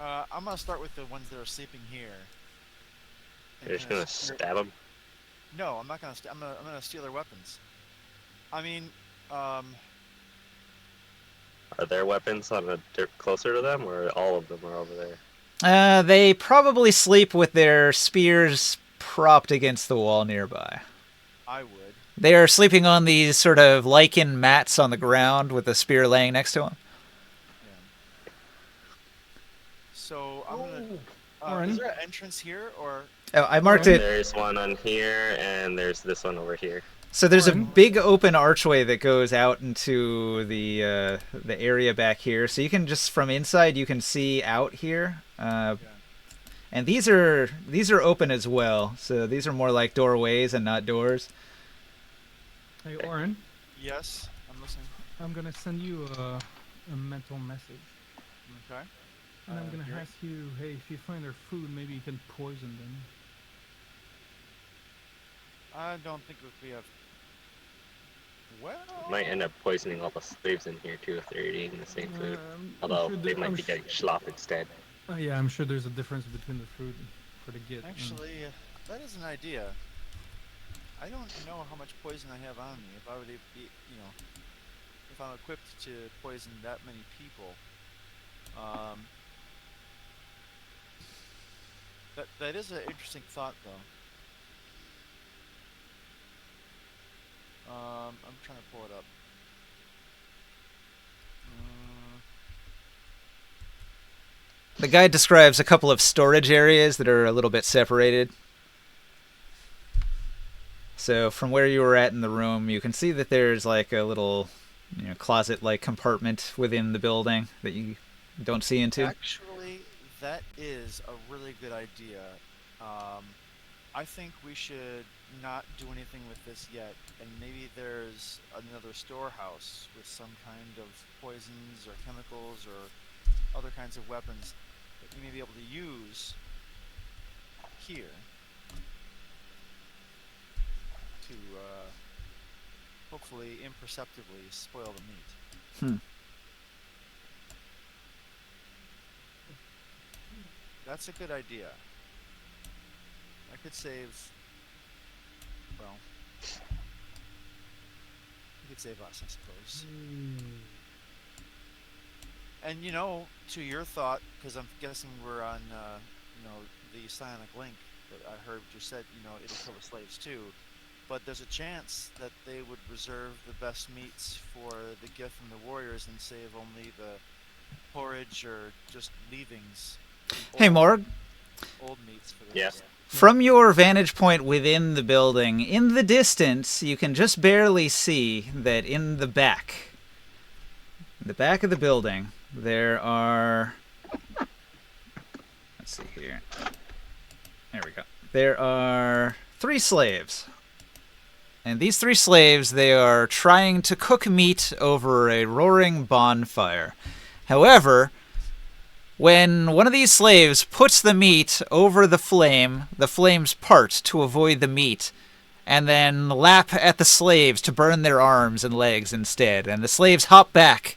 I'm gonna start with the ones that are sleeping here. And You're just kinda gonna steer- stab them? No, I'm not gonna. I'm gonna steal their weapons. I mean, Are there weapons on closer to them, or all of them are over there? They probably sleep with their spears propped against the wall nearby. I would. They are sleeping on these sort of lichen mats on the ground with a spear laying next to them. Yeah. So I'm gonna. Orin. Is there an entrance here, or Oh, I marked it. There's one on here, and there's this one over here. So there's a Orin. big open archway that goes out into the area back here. So you can just from inside you can see out here. And these are open as well. So these are more like doorways and not doors. Hey, Orin, yes? I'm listening. I'm gonna send you a mental message, Okay. and I'm gonna you're- ask you, hey, if you find their food, maybe you can poison them. I don't think we have. Well. Might end up poisoning all the slaves in here too if they're eating the same food. I'm Although sure they there- might I'm be sh- getting schlop instead. Yeah, I'm sure there's a difference between the food for the git. Actually, that is an idea. I don't know how much poison I have on me. If I would be, if I'm equipped to poison that many people, um, that is an interesting thought, though. I'm trying to pull it up. The guide describes a couple of storage areas that are a little bit separated. So from where you were at in the room, you can see that there's like a little, closet-like compartment within the building that you don't see into. Actually, that is a really good idea. Um, I think we should not do anything with this yet, and maybe there's another storehouse with some kind of poisons or chemicals or other kinds of weapons that we may be able to use here to hopefully imperceptibly spoil the meat. Hmm. That's a good idea. I could save. Well, you could save us, I suppose. And to your thought, because I'm guessing we're on, the Psionic Link that I heard you said, it'll kill the slaves too. But there's a chance that they would reserve the best meats for the gift from the warriors and save only the porridge or just leavings. Hey, Morg. Old meats for the Yeah. rest. From your vantage point within the building, in the distance, you can just barely see that in the back of the building, there are... Let's see here. There we go. There are 3 slaves. And these 3 slaves, they are trying to cook meat over a roaring bonfire. However, when one of these slaves puts the meat over the flames part to avoid the meat, and then lap at the slaves to burn their arms and legs instead. And the slaves hop back,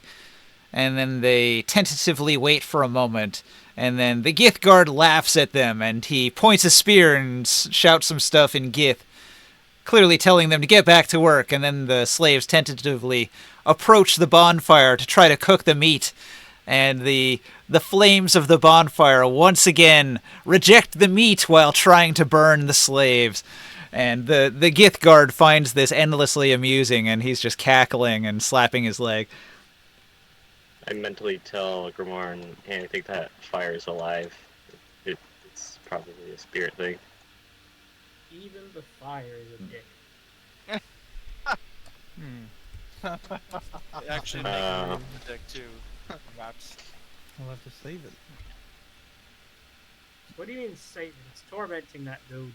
and then they tentatively wait for a moment, and then the Gith guard laughs at them, and he points a spear and shouts some stuff in Gith, clearly telling them to get back to work, and then the slaves tentatively approach the bonfire to try to cook the meat, and the flames of the bonfire once again reject the meat while trying to burn the slaves. And the Gith guard finds this endlessly amusing, and he's just cackling and slapping his leg. I mentally tell Grimoire, hey, I think that fire is alive. It's probably a spirit thing. Even the fire is a dick. Actually, make a deck too. Perhaps. I'll have to save it. What do you mean Satan? It's tormenting that dude.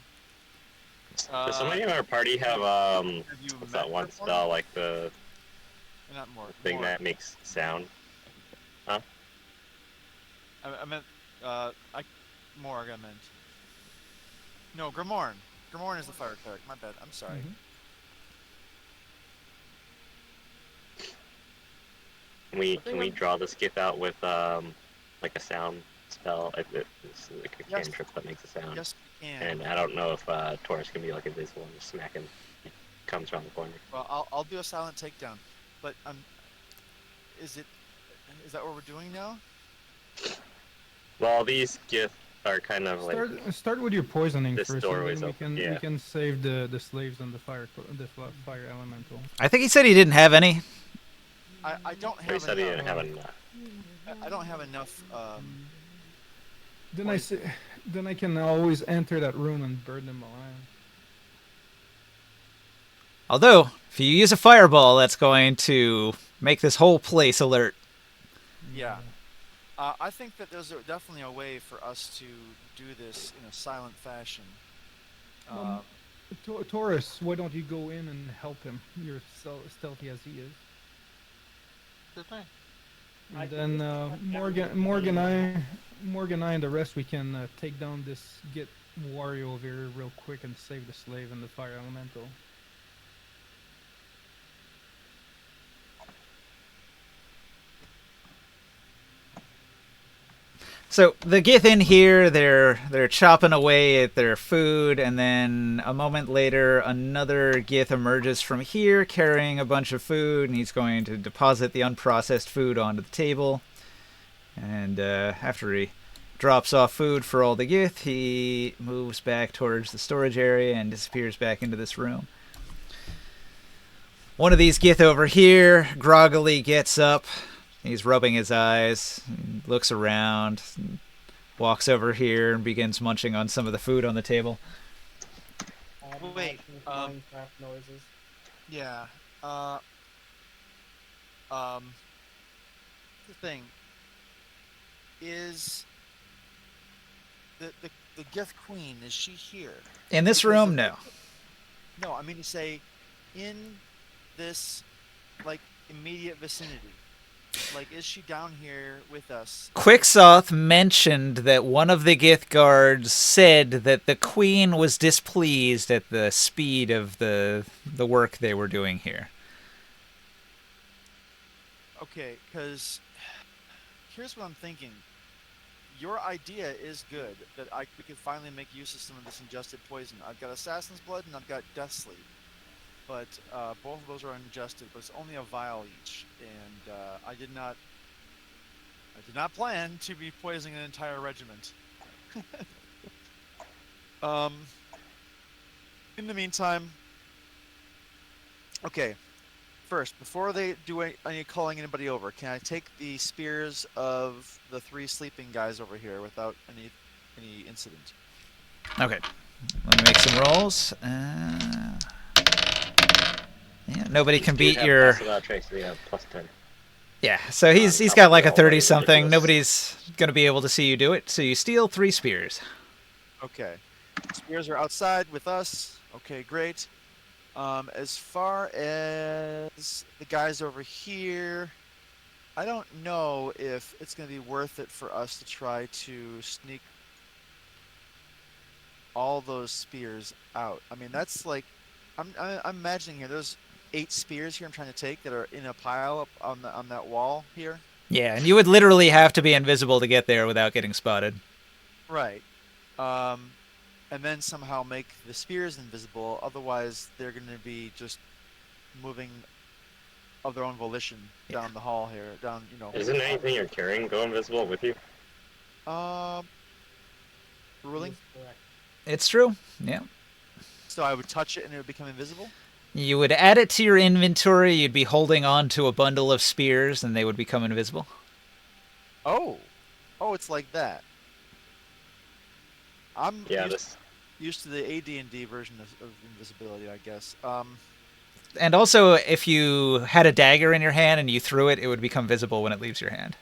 Does somebody in our party have Have you what's met that one before? spell, like the Not more. thing more. that makes sound? I meant. Morg. I meant. No, Grimorn. Grimorn is the fire cleric. My bad. I'm sorry. Can we draw this gift out with like a sound spell? It's like a Yes. cantrip that makes a sound. Yes, we can. And I don't know if Taurus can be like invisible and just smack him. He comes around the corner. Well, I'll do a silent takedown. But is that what we're doing now? Well, these gifts are kind of like Start with your poisoning This first, door and is then open, we yeah. can save the slaves and the fire elemental. I think he said he didn't have any. I don't he have said he enough. didn't have enough. I don't have enough. Then I can always enter that room and burn them alive. Although, if you use a fireball, that's going to make this whole place alert. Yeah. I think that there's definitely a way for us to do this in a silent fashion. Taurus, why don't you go in and help him? You're stealthy as he is. Good thing. I And think then it's Morgan, I, and the rest, we can take down this Git warrior over here real quick and save the slave and the fire elemental. So the Gith in here, they're chopping away at their food, and then a moment later, another Gith emerges from here carrying a bunch of food, and he's going to deposit the unprocessed food onto the table. And after he drops off food for all the Gith, he moves back towards the storage area and disappears back into this room. One of these Gith over here groggily gets up. He's rubbing his eyes, looks around, walks over here and begins munching on some of the food on the table. Wait, Minecraft noises. Yeah. The thing is, the Gith Queen, is she here? In this Because room, of- no. No, I mean to say, in this, like, immediate vicinity. Like, is she down here with us? Quicksoth mentioned that one of the Gith guards said that the Queen was displeased at the speed of the work they were doing here. Okay, because here's what I'm thinking. Your idea is good, that we could finally make use of some of this ingested poison. I've got Assassin's Blood and I've got Death Sleep. But both of those are ingested, but it's only a vial each. And I did not plan to be poisoning an entire regiment. In the meantime, okay. First, before they do any calling anybody over, can I take the spears of the 3 sleeping guys over here without any incident? Okay, let me make some rolls. Yeah, nobody can beat your... Trace, so you have +10. Yeah, so he's got like a 30-something. Nobody's going to be able to see you do it, so you steal 3 spears. Okay. Spears are outside with us. Okay, great. As far as the guys over here, I don't know if it's going to be worth it for us to try to sneak all those spears out. I mean, that's like... I'm imagining here, there's 8 spears here I'm trying to take that are in a pile up on that wall here. Yeah, and you would literally have to be invisible to get there without getting spotted. Right. And then somehow make the spears invisible. Otherwise, they're going to be just moving of their own volition down the hall here. Down, you know. Isn't anything you're carrying go invisible with you? Ruling. Yes, correct. It's true, yeah. So I would touch it and it would become invisible? You would add it to your inventory, you'd be holding on to a bundle of spears, and they would become invisible. Oh. Oh, it's like that. I'm Yeah, used to the AD&D version of invisibility, I guess. And also, if you had a dagger in your hand and you threw it, it would become visible when it leaves your hand.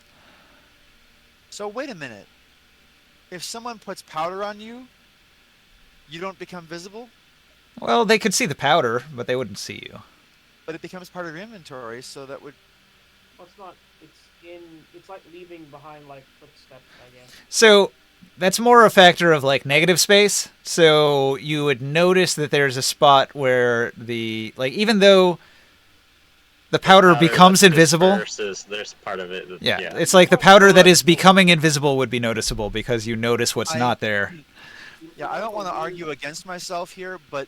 So wait a minute. If someone puts powder on you, you don't become visible? Well, they could see the powder, but they wouldn't see you. But it becomes part of your inventory, so that would... Well, it's not. It's like leaving behind like footsteps, I guess. So that's more a factor of like negative space. So you would notice that there's a spot where even though the powder becomes invisible. There's part of it. Yeah, it's like the powder that is becoming invisible would be noticeable because you notice what's not there. Yeah, I don't want to argue against myself here, but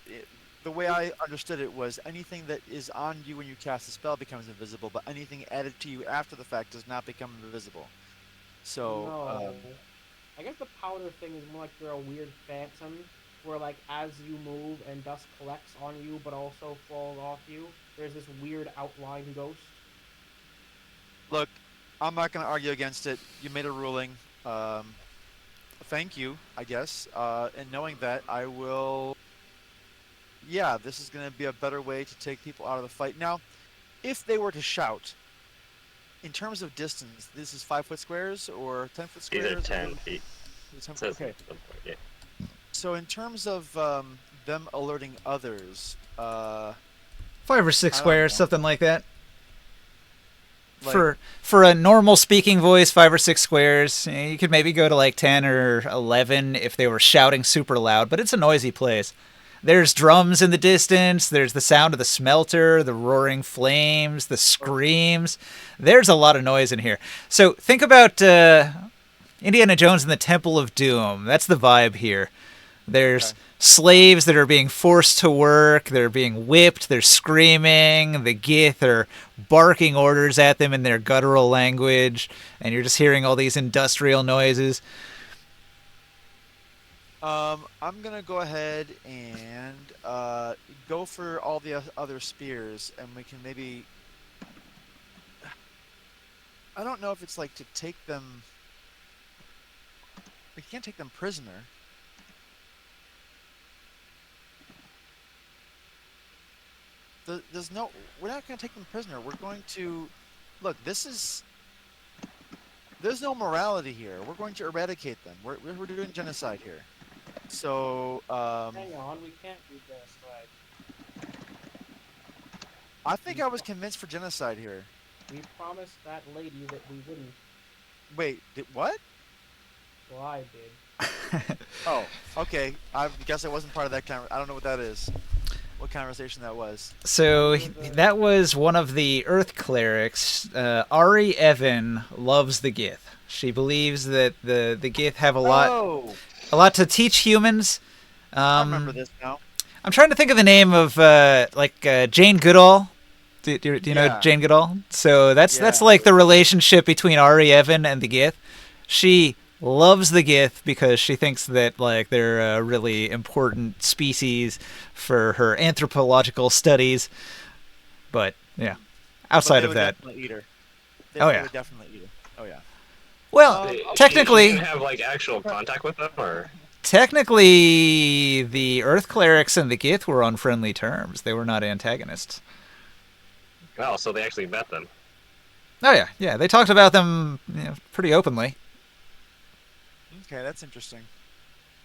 the way I understood it was anything that is on you when you cast a spell becomes invisible, but anything added to you after the fact does not become invisible. So, No. I guess the powder thing is more like you're a weird phantom, where like as you move and dust collects on you, but also falls off you. There's this weird outline ghost. look, I'm not going to argue against it. You made a ruling. Thank you, I guess. And knowing that, I will... Yeah, this is going to be a better way to take people out of the fight. Now, if they were to shout, in terms of distance, this is 5-foot squares or 10-foot squares? These are 10 feet. Okay. Yeah. So in terms of them alerting others, 5 or 6 I don't squares, know. something like that. like, For a normal speaking voice, 5 or 6 squares. You could maybe go to like 10 or 11 if they were shouting super loud, but it's a noisy place. There's drums in the distance, there's the sound of the smelter, the roaring flames, the screams. There's a lot of noise in here. So think about Indiana Jones and the Temple of Doom. That's the vibe here. There's Okay. slaves that are being forced to work. They're being whipped. They're screaming. The Gith are barking orders at them in their guttural language, and you're just hearing all these industrial noises. I'm gonna go ahead and go for all the other spears, and we can maybe. I don't know if it's like to take them. We can't take them prisoner. There's no. We're not gonna take them prisoner. We're going to. Look, this is. There's no morality here. We're going to eradicate them. We're doing genocide here. So, Hang on, we can't do genocide. I think I was convinced for genocide here. We promised that lady that we wouldn't. Wait, what? Well, I did. Oh, okay. I guess I wasn't part of that I don't know what that is. What conversation that was. So that was one of the Earth clerics. Ari Evan loves the Gith. She believes that the Gith have a lot to teach humans. I remember this now. I'm trying to think of the name of Jane Goodall. Do you know Yeah. Jane Goodall? So that's Yeah. like the relationship between Ari Evan and the Gith. She loves the Gith because she thinks that like they're a really important species for her anthropological studies. But yeah, outside of that, Definitely eat her. Oh, They yeah. would definitely eat her. Oh yeah. well, Um, technically, She didn't have like actual contact with them, or technically, the Earth clerics and the Gith were on friendly terms. They were not antagonists. oh, so they actually met them. Oh yeah. They talked about them pretty openly. Okay, that's interesting.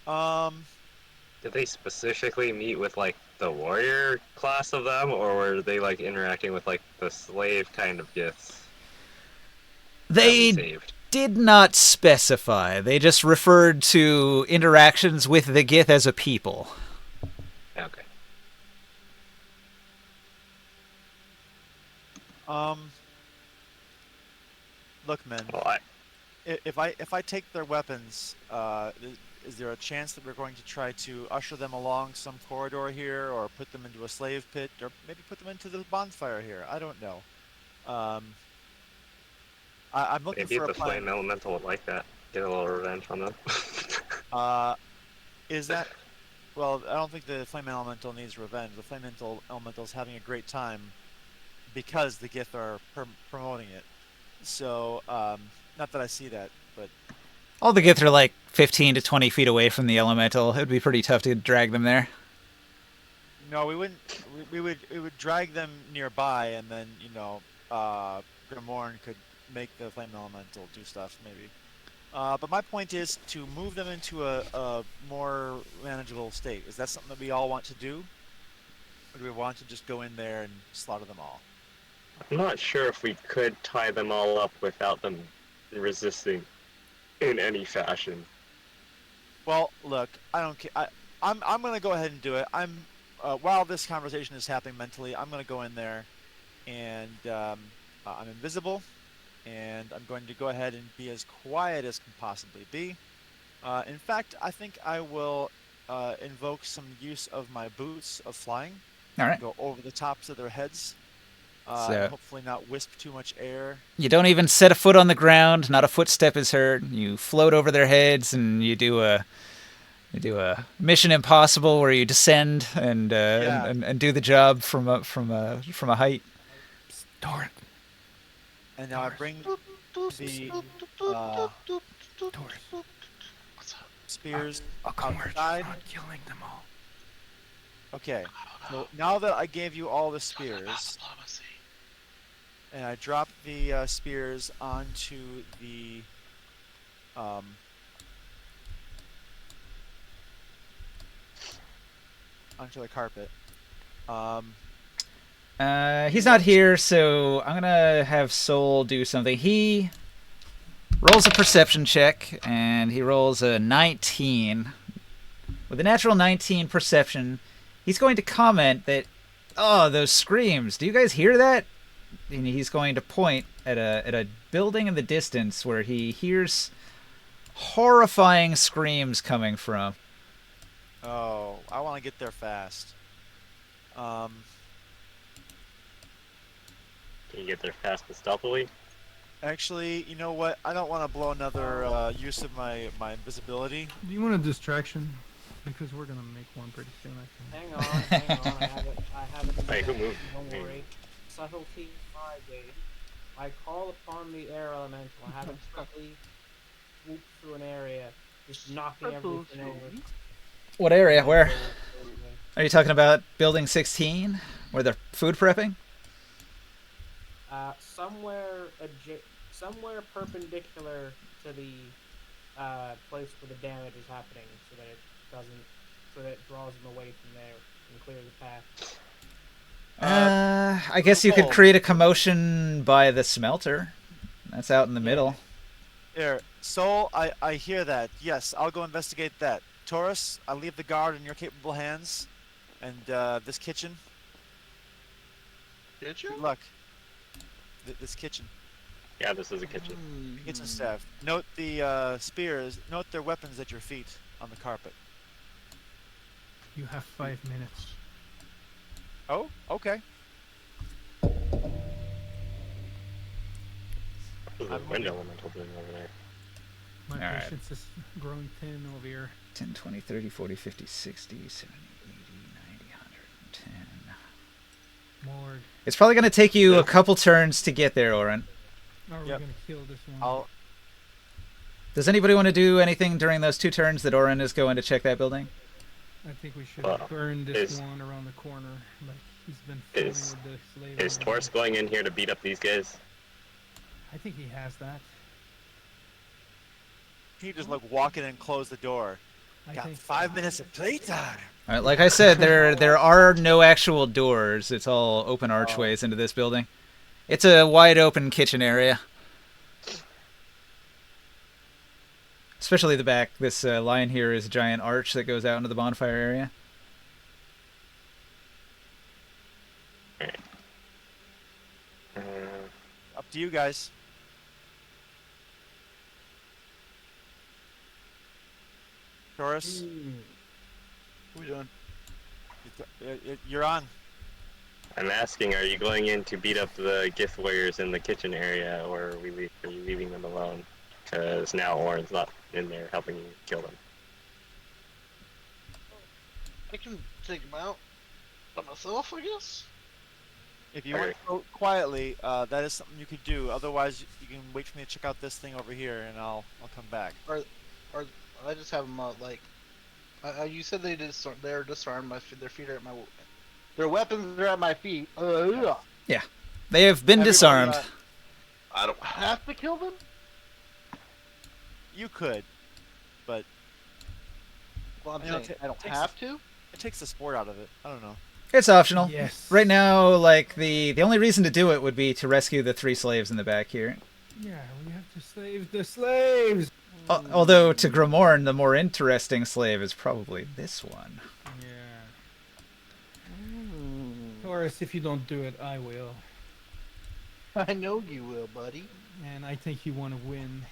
Did they specifically meet with like the warrior class of them, or were they like interacting with like the slave kind of gifts? that we They saved? did not specify. They just referred to interactions with the Gith as a people. Okay. Look, man. Well, If I take their weapons, is there a chance that we're going to try to usher them along some corridor here, or put them into a slave pit, or maybe put them into the bonfire here? I don't know. I'm looking maybe for the a plan. flame elemental would like that. Get a little revenge on them. Is that? Well, I don't think the flame elemental needs revenge. The flame elemental is having a great time because the Gith are promoting it. So, not that I see that, but All the Gith are like 15 to 20 feet away from the elemental. It would be pretty tough to drag them there. no, we wouldn't. We would drag them nearby, and then Grimorn could make the flame elemental do stuff maybe. But my point is to move them into a more manageable state. Is that something that we all want to do, or do we want to just go in there and slaughter them all? I'm not sure if we could tie them all up without them resisting in any fashion. Well, look, I don't care. I'm gonna go ahead and do it. While this conversation is happening mentally, I'm gonna go in there, and I'm invisible, and I'm going to go ahead and be as quiet as can possibly be. In fact, I think I will invoke some use of my boots of flying. All right. Go over the tops of their heads. So- And hopefully not wisp too much air. You don't even set a foot on the ground. Not a footstep is heard. You float over their heads, and you do a Mission Impossible where you descend and Yeah. and do the job from a height. Torrent. And now I bring the Torrent. spears I'll come where it's outside. not killing them all. Okay, so now that I gave you all the spears, and I drop the spears onto the carpet. He's not here, so I'm gonna have Soul do something. He rolls a perception check, and he rolls a 19. With a natural 19 perception, he's going to comment that, "Oh, those screams! Do you guys hear that?" And he's going to point at a building in the distance where he hears horrifying screams coming from. Oh, I want to get there fast. Can you get there fast and stealthily? Actually, you know what? I don't want to blow another use of my invisibility. Do you want a distraction? Because we're gonna make one pretty soon, I think. Hang on. I have it. Hey, who moved? Don't worry. Subtlety 5 days. I call upon the air elemental. I have it quickly swoop through an area, just knocking everything over. What area? Where? Are you talking about building 16? Where they're food prepping? Somewhere perpendicular to the place where the damage is happening, so that it draws them away from there and clears the path. I guess you could Nicole. create a commotion by the smelter. That's out in the middle. Here, Soul, I hear that. Yes, I'll go investigate that. Taurus, I leave the guard in your capable hands. And this kitchen, Did good you? luck. This kitchen. Yeah, this is a kitchen. Kitchen staff. Note the spears. Note their weapons at your feet on the carpet. You have 5 minutes. Oh, okay. What is the I'm wind elemental doing over there? My Alright. patience is growing thin over here. 10, 20, 30, 40, 50, 60, 70, 80, 90, 110. Morg. It's probably going to take you a couple turns to get there, Oren. Are we Yep. gonna kill this one? I'll. Does anybody want to do anything during those 2 turns that Oren is going to check that building? I think we should Well, burn this is- one around the corner. Like he's been fooling is- with the slave. Is over Taurus there. going in here to beat up these guys? I think he has that. He just like walk in and close the door. I Got think 5 minutes of playtime. All right, like I said, there are no actual doors. It's all open archways into this building. It's a wide open kitchen area. Especially the back. This line here is a giant arch that goes out into the bonfire area. Uh, Up to you guys. Taurus, What are we doing? you're on. I'm asking, are you going in to beat up the gift warriors in the kitchen area, or are you leaving them alone? Because now Oren's not in there helping you kill them. I can take him out by myself, I guess. If you want to go quietly, that is something you could do. Otherwise, you can wait for me to check out this thing over here, and I'll come back. Or I just have them like. You said they're disarmed. Their feet are at my. Their weapons are at my feet. They have been Everybody, disarmed. I don't have to kill them. You could, but Well, I'm I know, saying ta- I don't takes have to. it takes the sport out of it. I don't know. It's optional. Yes. Right now, like the only reason to do it would be to rescue the 3 slaves in the back here. Yeah, we have to save the slaves. Although to Gromorn, the more interesting slave is probably this one. Yeah. Taurus, if you don't do it, I will. I know you will, buddy. And I think you want to win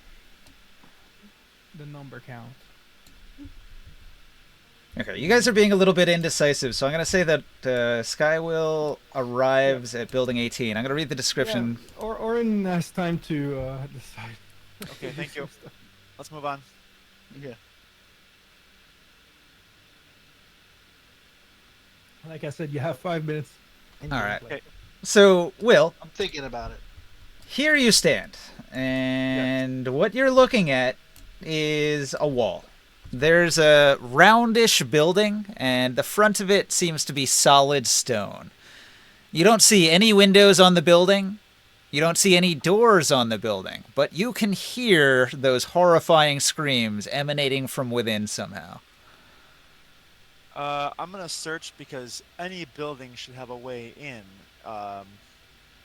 the number count. Okay, you guys are being a little bit indecisive, so I'm going to say that Skywill arrives at Building 18. I'm going to read the description. Yeah, or in last time to decide. Okay, thank you. Let's move on. Yeah. Like I said, you have 5 minutes. All right. Okay. So, Will, I'm thinking about it. here you stand, and what you're looking at is a wall. There's a roundish building, and the front of it seems to be solid stone. You don't see any windows on the building. You don't see any doors on the building, but you can hear those horrifying screams emanating from within somehow. I'm gonna search because any building should have a way in.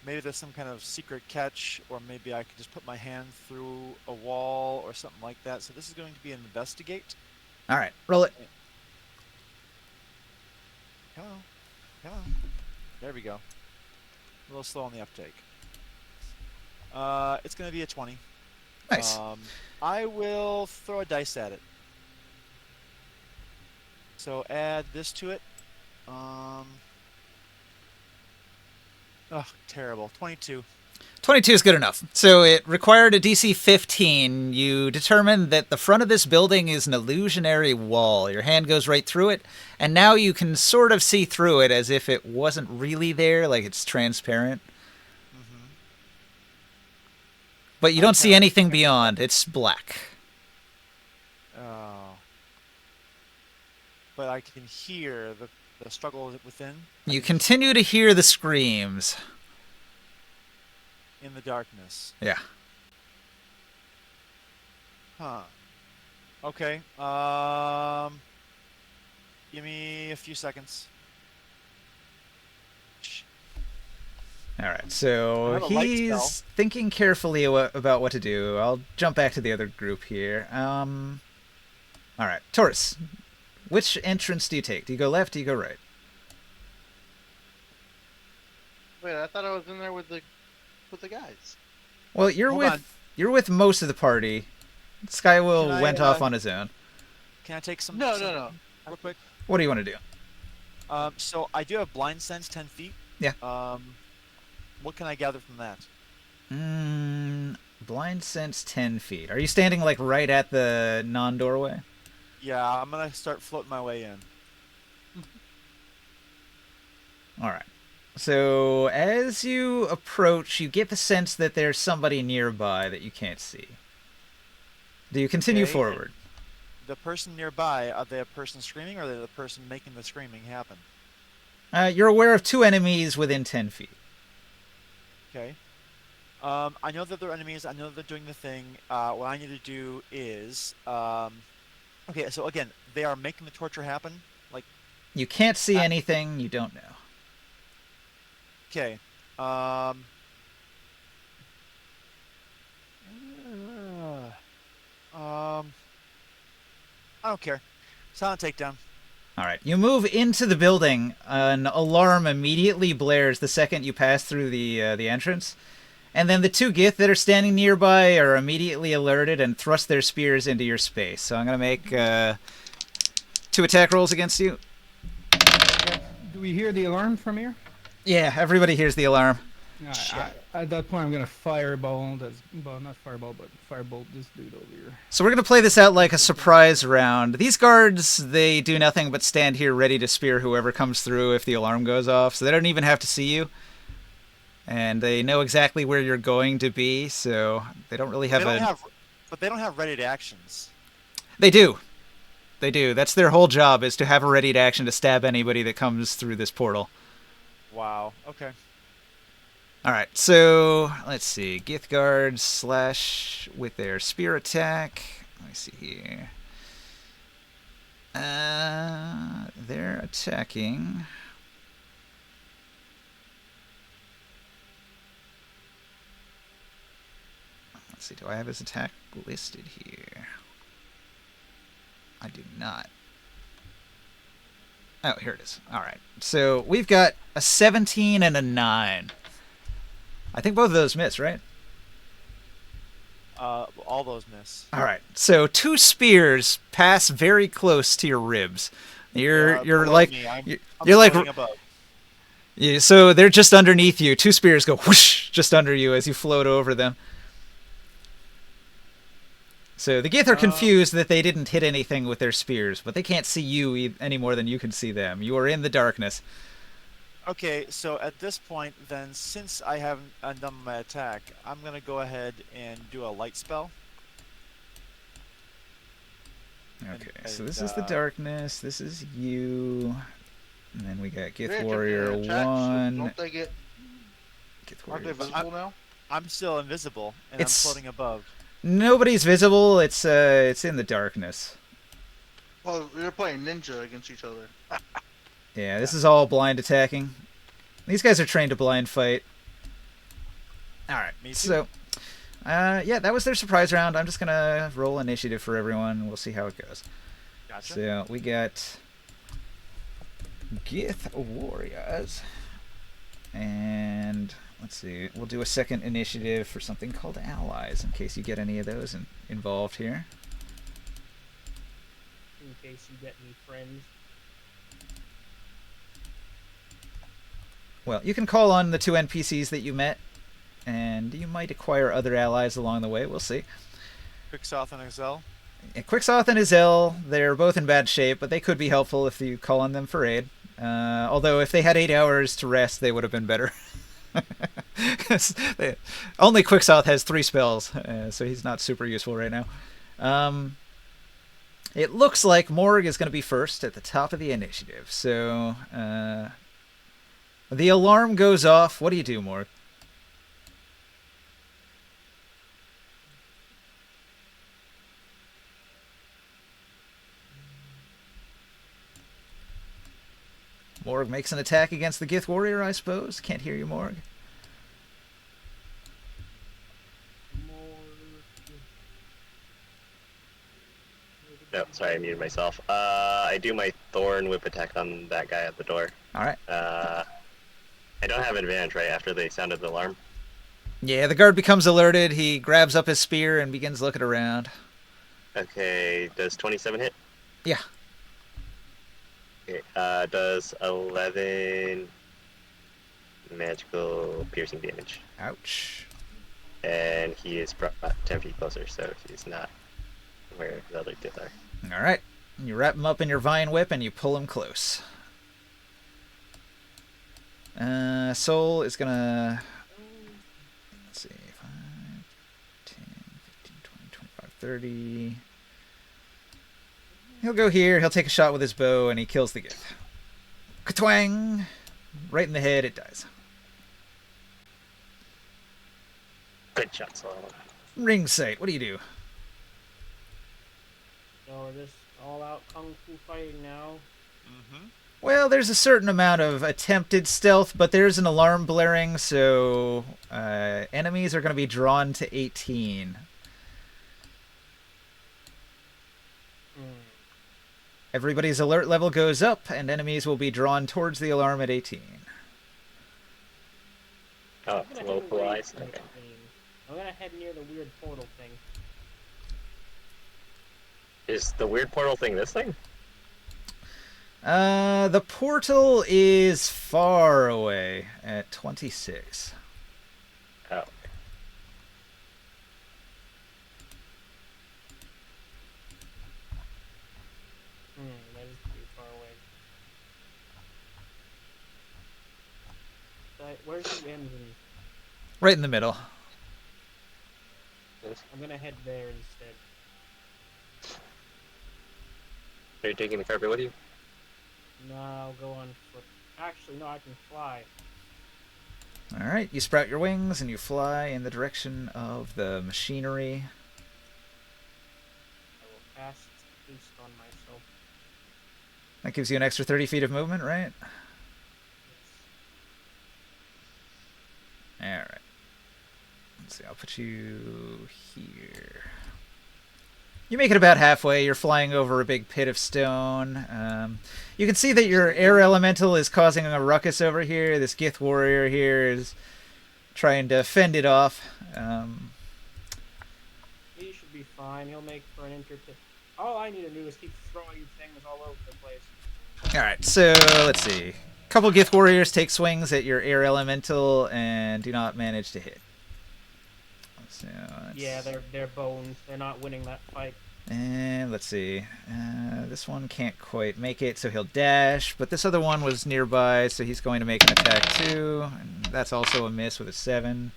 Maybe there's some kind of secret catch, or maybe I could just put my hand through a wall or something like that. So this is going to be an investigate. All right, roll it. Come on, come on. There we go. A little slow on the uptake. It's gonna be a 20. Nice. I will throw a dice at it. So add this to it. Oh, terrible. 22. 22 is good enough. So it required a DC 15. You determine that the front of this building is an illusionary wall. Your hand goes right through it, and now you can sort of see through it as if it wasn't really there, like it's transparent. Mm-hmm. But you don't see Okay. anything beyond. It's black. Oh. But I can hear the struggle within. You continue to hear the screams. In the darkness. Yeah. Huh. Okay. Give me a few seconds. All right, I so have a light he's spell. thinking carefully about what to do. I'll jump back to the other group here. All right, Taurus, which entrance do you take? Do you go left? Do you go right? Wait, I thought I was in there with the guys. Well, you're Hold with on. you're with most of the party. Skywill Can I, went off on his own. Can I take some? No, some- no, no. Real quick. What do you want to do? So I do have blind sense 10 feet. Yeah. What can I gather from that? Blind sense 10 feet. Are you standing like right at the non-doorway? Yeah, I'm gonna start floating my way in. All right. So as you approach, you get the sense that there's somebody nearby that you can't see. Do you continue Okay. forward? The person nearby, are they a person screaming, or are they the person making the screaming happen? You're aware of 2 enemies within 10 feet. Okay. I know that they're enemies. I know they're doing the thing. What I need to do is, okay. So again, they are making the torture happen. Like, You can't see anything. You don't know. okay. I don't care. Silent takedown. All right. You move into the building. An alarm immediately blares the second you pass through the entrance. And then the 2 Gith that are standing nearby are immediately alerted and thrust their spears into your space. So I'm going to make 2 attack rolls against you. Do we hear the alarm from here? Yeah, everybody hears the alarm. At that point, I'm gonna fireball. Not fireball, but firebolt this dude over here. So we're going to play this out like a surprise round. These guards, they do nothing but stand here ready to spear whoever comes through if the alarm goes off. So they don't even have to see you. And they know exactly where you're going to be, so they don't really have But they don't have ready actions. They do. They do. That's their whole job, is to have a ready to action to stab anybody that comes through this portal. Wow. Okay. All right, so let's see. Gith guards slash with their spear attack. Let me see here. They're attacking. Let's see. Do I have his attack listed here? I do not. Oh, here it is. All right. So we've got a 17 and a 9. I think both of those miss, right? All those miss. All right. So 2 spears pass very close to your ribs. You're Below like me. I'm you're like floating above. yeah, so they're just underneath you. 2 spears go whoosh just under you as you float over them. So the Gith are confused that they didn't hit anything with their spears, but they can't see you any more than you can see them. You are in the darkness. Okay, so at this point, then, since I haven't undone my attack, I'm gonna go ahead and do a light spell. Okay, And- so this is the darkness. This is you. And then we got Gith They're Warrior taking an attack, so 1. Don't they get? Gith Aren't they Warrior. visible now? I'm still invisible, and It's- I'm floating above. Nobody's visible. It's in the darkness. Well, you're playing ninja against each other. Yeah, this is all blind attacking. These guys are trained to blind fight. All right. Me too. So, yeah, that was their surprise round. I'm just gonna roll initiative for everyone. We'll see how it goes. Gotcha. So we got Gith Warriors, and let's see. We'll do a second initiative for something called allies, in case you get any of those involved here. In case you get any friends. Well, you can call on the 2 NPCs that you met, and you might acquire other allies along the way. We'll see. Quicksoth and Excel. Quicksoth and Izel, they're both in bad shape, but they could be helpful if you call on them for aid. Although if they had 8 hours to rest, they would have been better. Only Quicksoth has 3 spells, so he's not super useful right now. It looks like Morg is going to be first at the top of the initiative. So the alarm goes off. What do you do, Morg? Morg makes an attack against the Gith Warrior, I suppose. Can't hear you, Morg. No, sorry, I muted myself. I do my Thorn Whip attack on that guy at the door. Alright. I don't have advantage, right, after they sounded the alarm? Yeah, the guard becomes alerted. He grabs up his spear and begins looking around. Okay, does 27 hit? Yeah. Okay, does 11 magical piercing damage. Ouch. And he is brought 10 feet closer, so he's not where the other Gith are. Alright. You wrap him up in your vine whip and you pull him close. Soul is gonna... Let's see. 5, 10, 15, 20, 25, 30... He'll go here, he'll take a shot with his bow, and he kills the Gith. Ka-twang! Right in the head, it dies. Good shot, Soul. Ring sight, what do you do? So we're just all out kung fu fighting now. Mm-hmm. Well, there's a certain amount of attempted stealth, but there's an alarm blaring, so enemies are going to be drawn to 18. Everybody's alert level goes up, and enemies will be drawn towards the alarm at 18. Oh, I'm it's gonna head localized? away from Okay. the screen. I'm gonna head near the weird portal thing. Is the weird portal thing this thing? The portal is far away at 26. Oh. That is pretty far away. Where's the engine? Right in the middle. I'm gonna head there instead. Are you taking the carpet with you? No, I'll go on foot. Actually, no, I can fly. Alright, you sprout your wings and you fly in the direction of the machinery. I will cast haste on myself. That gives you an extra 30 feet of movement, right? Yes. Alright. Let's see, I'll put you here. You make it about halfway. You're flying over a big pit of stone. You can see that your air elemental is causing a ruckus over here. This Gith warrior here is trying to fend it off. He should be fine. He'll make for an intercept. All I need to do is keep throwing things all over the place. Alright, so let's see. A couple Gith warriors take swings at your air elemental and do not manage to hit. So Yeah, they're bones. They're not winning that fight. and let's see. This one can't quite make it, so he'll dash. But this other one was nearby, so he's going to make an attack too. And that's also a miss with a 7.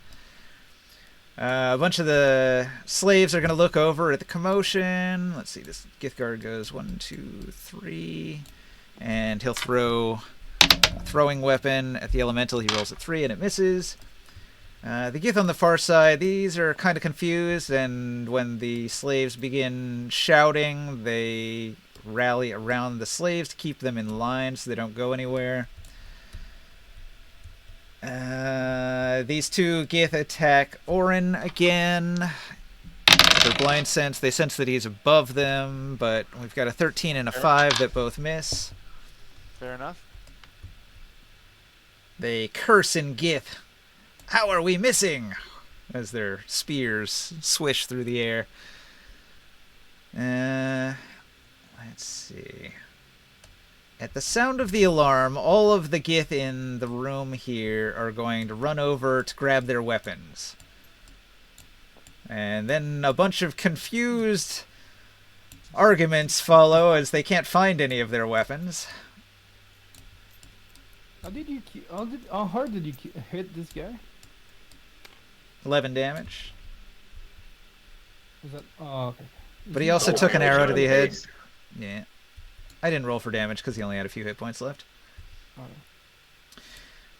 A bunch of the slaves are going to look over at the commotion. Let's see. This Githguard goes 1, 2, 3, and he'll throw a throwing weapon at the elemental. He rolls a 3 and it misses. The Gith on the far side, these are kind of confused, and when the slaves begin shouting, they rally around the slaves to keep them in line so they don't go anywhere. These two Gith attack Orin again. With their blind sense, they sense that he's above them, but we've got a 13 and a 5 that both miss. Fair enough. They curse in Gith. How are we missing? As their spears swish through the air. Let's see. At the sound of the alarm, all of the Gith in the room here are going to run over to grab their weapons. And then a bunch of confused arguments follow as they can't find any of their weapons. How hard did you hit this guy? 11 damage. Was that? Oh, okay. But he also Oh, took an damage arrow on to the his head. face. Yeah. I didn't roll for damage because he only had a few hit points left. Alright.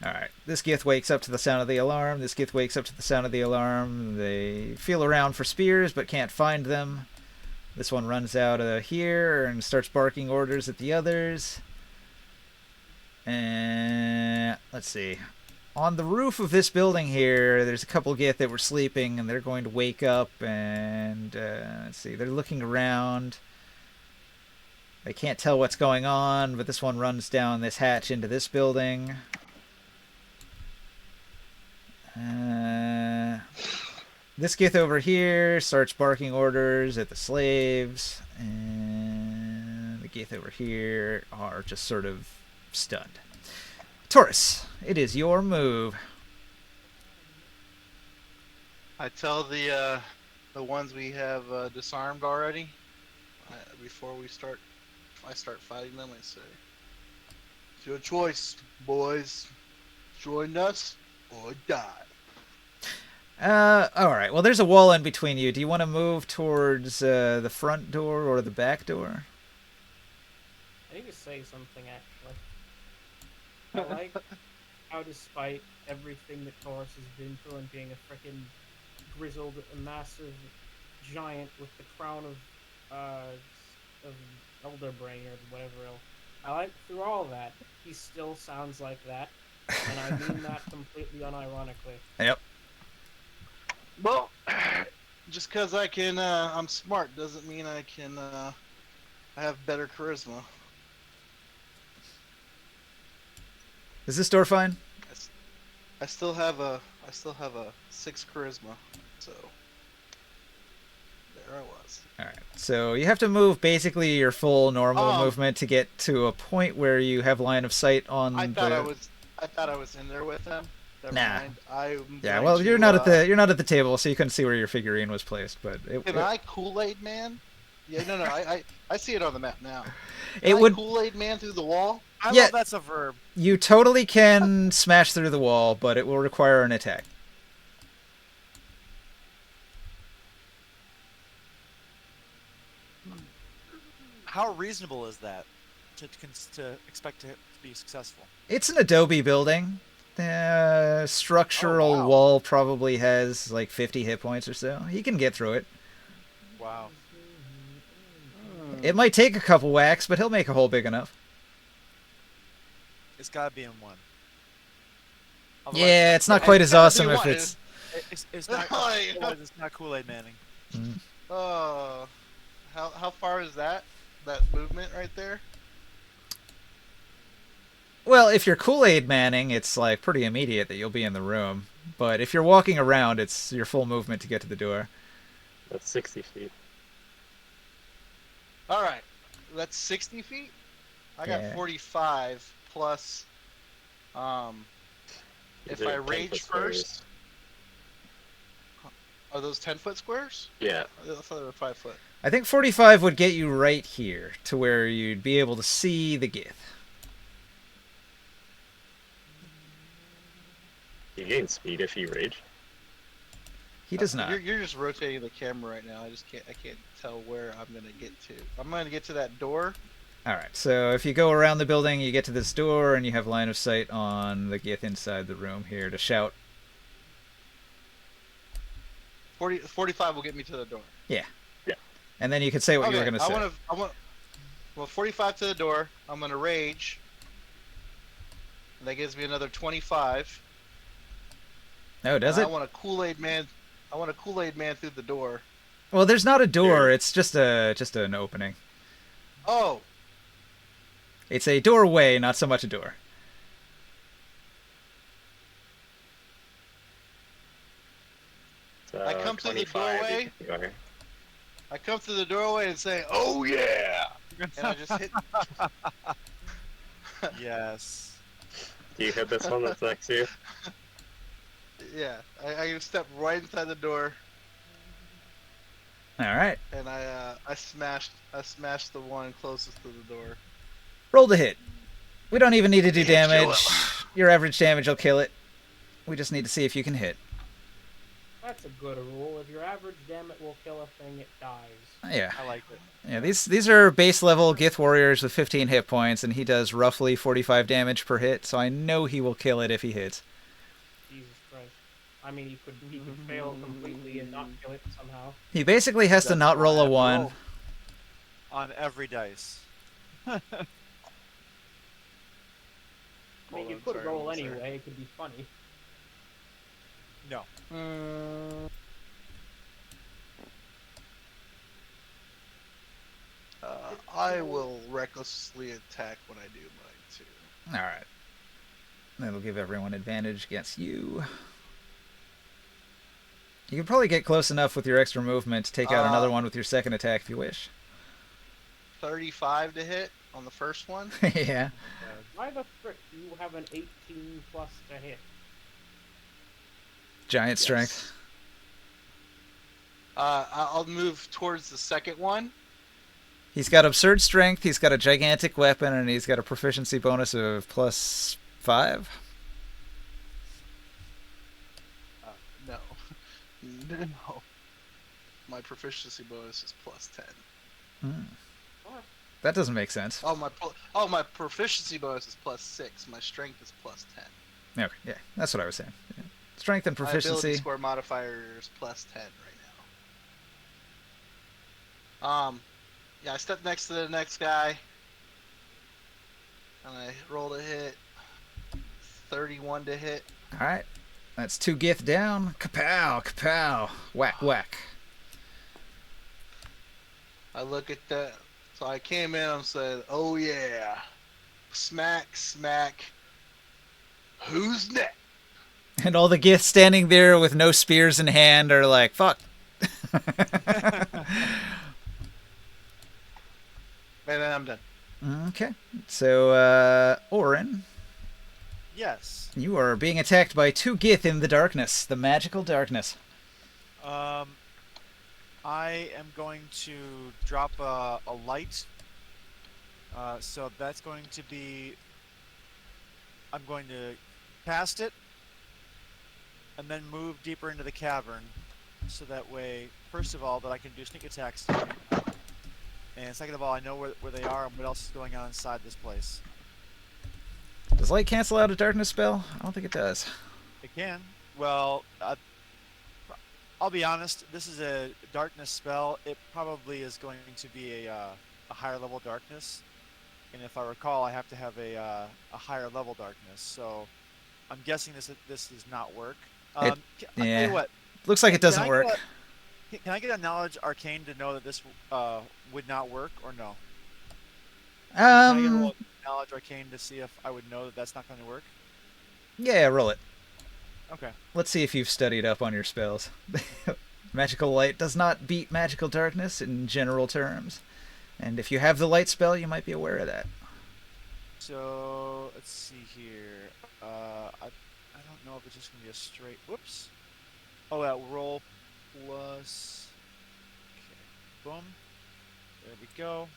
Alright, this Gith wakes up to the sound of the alarm. This Gith wakes up to the sound of the alarm. They feel around for spears but can't find them. This one runs out of here and starts barking orders at the others. And let's see. On the roof of this building here, there's a couple Gith that were sleeping, and they're going to wake up and, let's see, they're looking around. They can't tell what's going on, but this one runs down this hatch into this building. This Gith over here starts barking orders at the slaves, and the Gith over here are just sort of stunned. Taurus, it is your move. I tell the ones we have disarmed already. Before I start fighting them. I say, "It's your choice, boys. Join us or die." Alright, well there's a wall in between you. Do you want to move towards the front door or the back door? I need to say something actually. I like how, despite everything that Taurus has been through and being a freaking grizzled, massive giant with the crown of Elderbrain or whatever else, I like through all that, he still sounds like that, and I mean that completely unironically. Yep. Well, just because I'm smart doesn't mean I have better charisma. Is this door fine? I still have a 6 charisma, so there I was. Alright, so you have to move basically your full normal Oh. movement to get to a point where you have line of sight on I the... thought I was in there with them. Never Nah. mind. Yeah, well, you're not at the table, so you couldn't see where your figurine was placed, but Can I Kool-Aid Man? Yeah, no, I see it on the map now. it Can I would... Kool-Aid Man through the wall? I Yeah. love that's a verb. You totally can smash through the wall, but it will require an attack. How reasonable is that to expect to be successful? It's an adobe building. The structural Oh, wow. wall probably has like 50 hit points or so. He can get through it. Wow. It might take a couple whacks, but he'll make a hole big enough. It's gotta be in one. Yeah, it's not it's quite as gotta be awesome if one. it's... It's not. It's not Kool-Aid Manning. How far is that movement right there? Well, if you're Kool-Aid Manning, it's like pretty immediate that you'll be in the room. But if you're walking around, it's your full movement to get to the door. That's 60 feet. All right, that's 60 feet. I got Yeah. 45 plus. These If I are 10 rage foot squares. first, are those 10-foot squares? Yeah. I thought they were 5 foot. I think 45 would get you right here to where you'd be able to see the Gith. You gain speed if you rage. He does not. You're just rotating the camera right now. I can't tell where I'm gonna get to. I'm gonna get to that door. Alright, so if you go around the building, you get to this door, and you have line of sight on the Gith inside the room here to shout. 45 will get me to the door. And then you can say what you were going to say. Well, 45 to the door. I'm gonna rage. That gives me another 25. Oh, does And it? I want a Kool-Aid Man. I want a Kool-Aid Man through the door. Well, there's not a door. There. It's just an opening. Oh, It's a doorway, not so much a door. through the 25 doorway. you are. I come through the doorway and say, "Oh yeah!" And I just hit. Yes. Do you hit this one that's next to you? Yeah, I step right inside the door, All right. and I smashed the one closest to the door. Roll the hit. We don't even need to do Yeah, kill damage. Your average damage will kill it. We just need to see if you can hit. That's a good rule. If your average damage will kill a thing, it dies. Yeah. I like it. Yeah, these are base level Gith warriors with 15 hit points, and he does roughly 45 damage per hit, so I know he will kill it if he hits. Jesus Christ. I mean, he could fail completely and not kill it somehow. He basically has to That's not roll why a I 1. roll on every dice. I mean, Hold you on, could sorry, roll one sec. anyway. It could be funny. No. I will recklessly attack when I do mine too. All right. That'll give everyone advantage against you. You can probably get close enough with your extra movement to take out another one with your second attack if you wish. 35 to hit on the first one. Yeah. Why the frick do you have an 18 plus to hit? Giant strength. I'll move towards the second one. He's got absurd strength, he's got a gigantic weapon, and he's got a proficiency bonus of +5. No. No. My proficiency bonus is +10. That doesn't make sense. My proficiency bonus is +6. My strength is +10. Okay, yeah, that's what I was saying. Yeah. Strength and My ability proficiency. score modifier is +10 right now. Yeah, I stepped next to the next guy, and I rolled a hit. 31 to hit. All right. That's 2 Gith down. Kapow, kapow. Whack, whack. I look at that. So I came in and said, "Oh yeah, smack, smack. Who's next?" And all the Giths standing there with no spears in hand are like, fuck. And then I'm done. Okay. So, Orin, Yes. you are being attacked by 2 Gith in the darkness, the magical darkness. I am going to drop a light. So that's going to be. I'm going to cast it, and then move deeper into the cavern, so that way, first of all, that I can do sneak attacks. And second of all, I know where they are and what else is going on inside this place. Does light cancel out a darkness spell? I don't think it does. It can. Well, I'll be honest. This is a darkness spell. It probably is going to be a higher level darkness, and if I recall, I have to have a higher level darkness. So, I'm guessing this does not work. It- I'll tell yeah. you what. Looks like it doesn't work. Can I get a knowledge arcane to know that this would not work, or no? Can I get a roll of knowledge arcane to see if I would know that that's not going to work? Yeah, roll it. Okay. Let's see if you've studied up on your spells. Magical light does not beat magical darkness in general terms. And if you have the light spell, you might be aware of that. So let's see here. I don't know if it's just gonna be a straight. Whoops. Oh, that roll plus. Okay. Boom. There we go.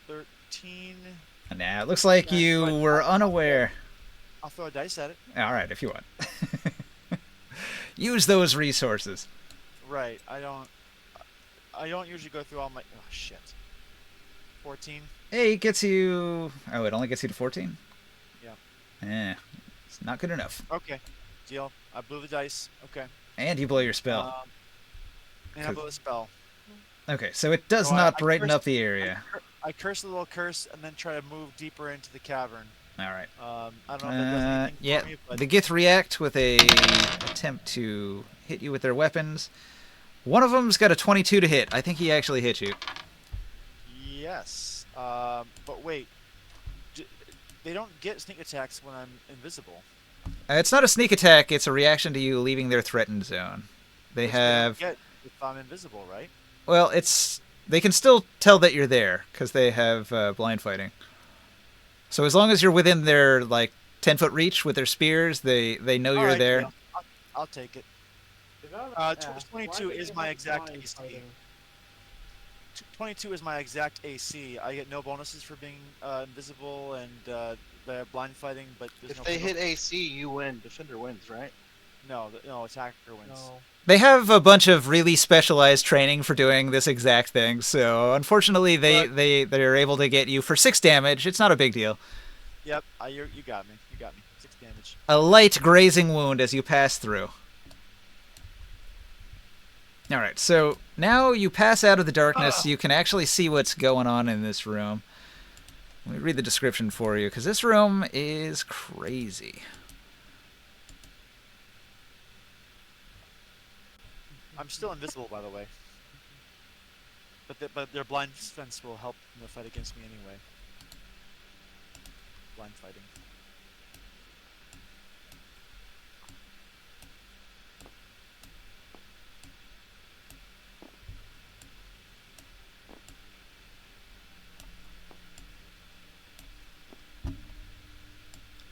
13. Nah, it looks like Yeah, you but- were unaware. I'll throw a dice at it. All right, if you want. Use those resources. Right. I don't usually go through all my. Oh shit. 14. Hey, it gets you. Oh, it only gets you to 14? Yeah. It's not good enough. Okay. Deal. I blew the dice. Okay. And you blow your spell. And I blew the spell. Okay, so it does So not I brighten cursed- up the area. I curse a little curse and then try to move deeper into the cavern. All right. I don't know if that does anything Yeah, for me, but the Gith react with a attempt to hit you with their weapons. One of them's got a 22 to hit. I think he actually hit you. yes. But wait, they don't get sneak attacks when I'm invisible. It's not a sneak attack. It's a reaction to you leaving their threatened zone. They Which they don't have... get if I'm invisible, right? Well, it's... They can still tell that you're there, because they have blind fighting. So as long as you're within their, like, 10-foot reach with their spears, they know you're Alright, there. yeah, I'll take it. Develop- Uh, yeah, 22 why do is they my have exact blind AC. fighting? 22 is my exact AC. I get no bonuses for being invisible and the blind fighting, but there's If no they hit penalty. AC, you win. Defender wins, right? No, attacker wins. No. They have a bunch of really specialized training for doing this exact thing, so unfortunately they're able to get you for 6 damage. It's not a big deal. Yep, you got me. You got me. 6 damage. A light grazing wound as you pass through. Alright, so now you pass out of the darkness. You can actually see what's going on in this room. Let me read the description for you, because this room is crazy. I'm still invisible, by the way. But their blind fence will help in the fight against me anyway. Blind fighting.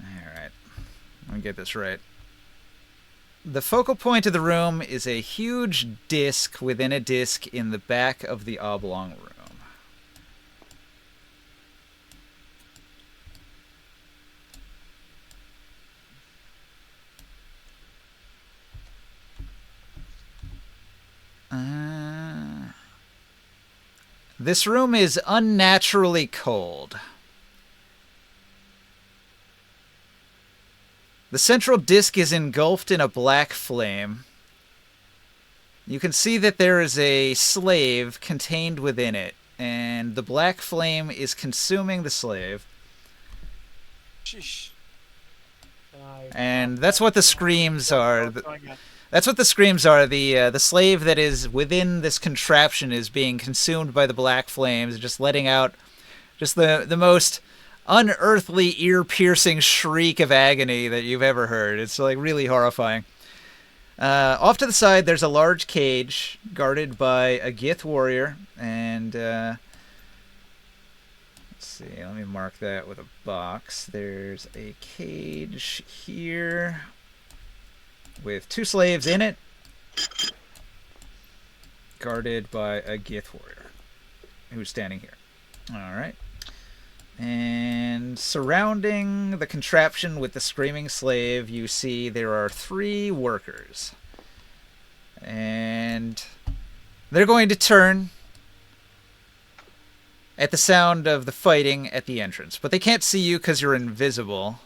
Alright, let me get this right. The focal point of the room is a huge disc within a disc in the back of the oblong room. This room is unnaturally cold. The central disc is engulfed in a black flame. You can see that there is a slave contained within it, and the black flame is consuming the slave. Sheesh. Can I And that's what the screams are. What's going on? That's what the screams are. The slave that is within this contraption is being consumed by the black flames, just letting out just the most unearthly, ear-piercing shriek of agony that you've ever heard. It's like really horrifying. Off to the side, there's a large cage guarded by a Gith warrior, and let's see. Let me mark that with a box. There's a cage here with 2 slaves in it, guarded by a Gith warrior who's standing here. All right. And surrounding the contraption with the screaming slave, you see there are 3 workers. And they're going to turn at the sound of the fighting at the entrance. But they can't see you because you're invisible.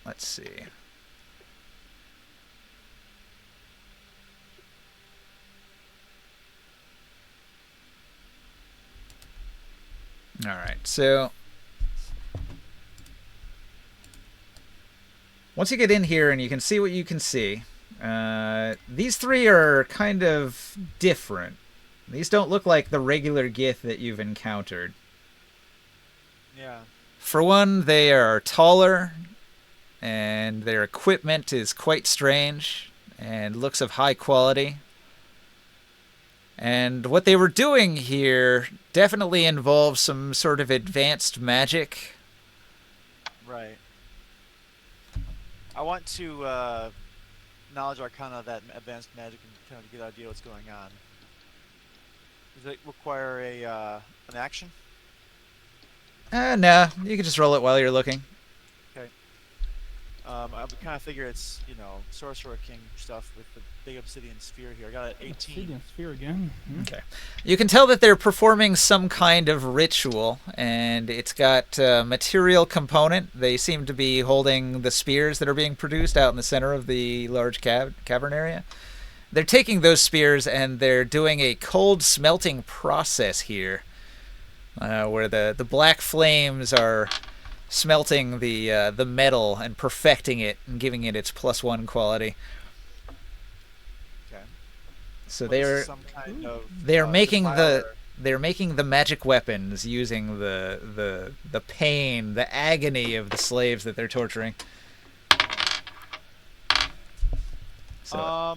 Let's see. All right, so once you get in here and you can see what you can see, these 3 are kind of different. These don't look like the regular Gith that you've encountered. Yeah. For one, they are taller, and their equipment is quite strange and looks of high quality. And what they were doing here definitely involves some sort of advanced magic. Right. I want to knowledge arcana that advanced magic and kind of get an idea what's going on. Does it require an action? No, you can just roll it while you're looking. I would kind of figure it's, Sorcerer King stuff with the big obsidian sphere here. I got an 18. Obsidian sphere again. Okay. You can tell that they're performing some kind of ritual, and it's got a material component. They seem to be holding the spears that are being produced out in the center of the large cavern area. They're taking those spears and they're doing a cold smelting process here, where the black flames are smelting the metal and perfecting it and giving it its +1 quality. Okay. So What is they're some kind of they're making the defiler? they're making the magic weapons using the pain, the agony of the slaves that they're torturing. So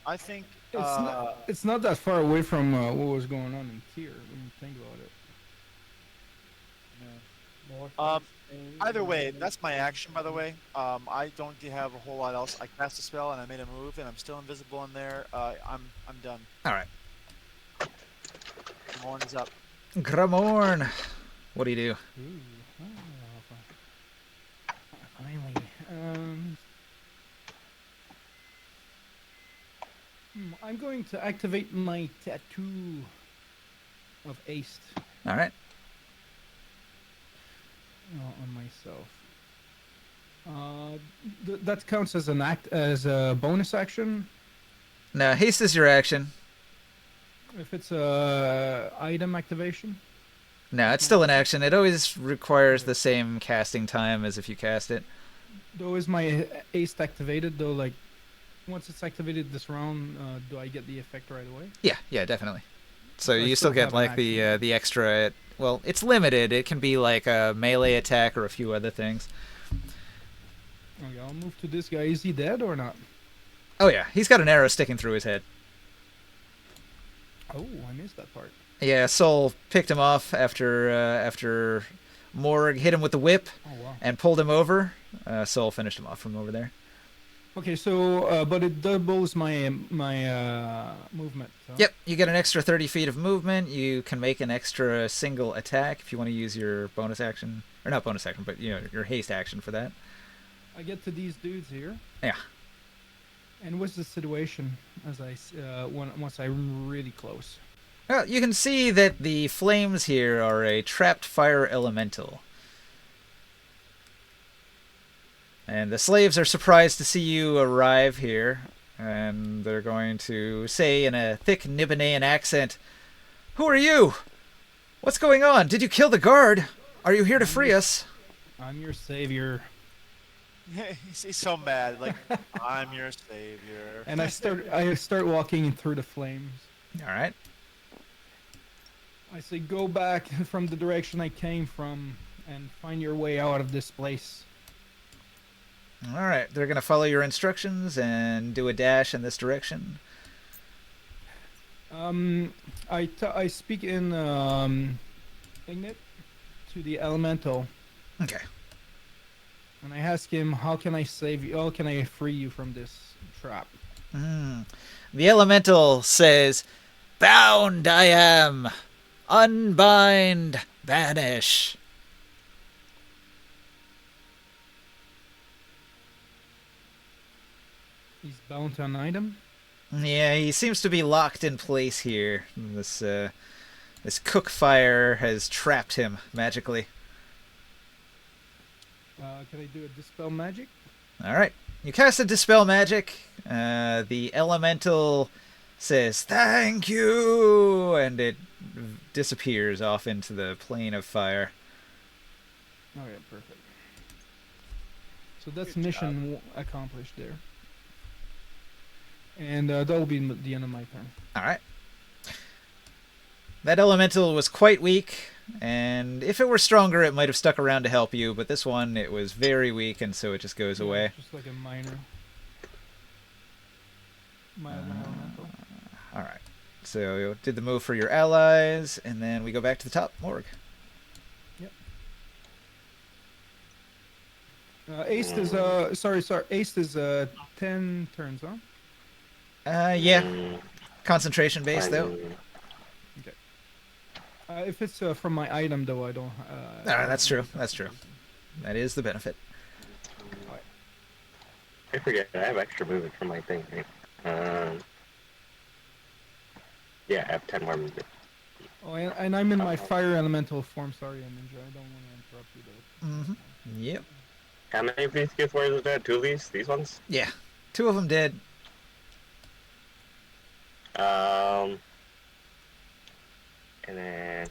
I think It's not that far away from what was going on in Tyr when you think about it. North Um, Spain, either way, and that's my action. By the way, I don't have a whole lot else. I cast a spell and I made a move, and I'm still invisible in there. I'm done. all right, The morning is up. Gramorn, what do you do? Ooh, finally. I'm going to activate my tattoo of Ace All right. on myself. That counts as as a bonus action. Now haste is your action. If it's a item activation. No, it's still an action. It always requires the same casting time as if you cast it. Though is my Ace activated though? Like once it's activated this round, do I get the effect right away? Yeah, definitely. So I you still still get have an like the extra. Well, it's limited. It can be like a melee attack or a few other things. Okay, I'll move to this guy. Is he dead or not? Oh yeah, he's got an arrow sticking through his head. Oh, I missed that part. Yeah, Sol picked him off after Morg hit him with the whip Oh wow. and pulled him over. Sol finished him off from over there. Okay, so but it doubles my movement. So. Yep, you get an extra 30 feet of movement. You can make an extra single attack if you want to use your bonus action, or not bonus action, but your haste action for that. I get to these dudes here. Yeah. And what's the situation as once I'm really close? Well, you can see that the flames here are a trapped fire elemental. And the slaves are surprised to see you arrive here, and they're going to say in a thick Nibanaean accent, "Who are you? What's going on? Did you kill the guard? Are you here to free us?" I'm your savior. He's so mad. Like I'm your savior. And I start walking through the flames. All right. I say, go back from the direction I came from and find your way out of this place. All right. They're going to follow your instructions and do a dash in this direction. I speak in Ignit to the elemental, Okay. and I ask him, how can I save you? How can I free you from this trap? The elemental says, "Bound I am. Unbind, banish." He's bound to an item. Yeah, he seems to be locked in place here. This cook fire has trapped him magically. Can I do a dispel magic? All right. You cast a dispel magic. The elemental says, "Thank you," and it disappears off into the plane of fire. Okay, perfect. So that's mission accomplished there. And that will be the end of my turn. All right. That elemental was quite weak, and if it were stronger, it might have stuck around to help you, but this one, it was very weak, and so it just goes away. Just like a minor. Elemental. All right. So you did the move for your allies, and then we go back to the top. Morg. Yep. Ace is sorry. Ace is 10 turns, huh? Yeah. Concentration base, though. Okay. If it's from my item, though, I don't. That's true. That's true. That is the benefit. I forget. I have extra movement from my thing, right? Yeah, I have 10 more movement. Oh, and I'm in my fire elemental form. Sorry, Ninja. I don't want to interrupt you, though. Mm-hmm. Yep. How many of these gift warriors is that? 2 of these? These ones? Yeah. 2 of them did. And then...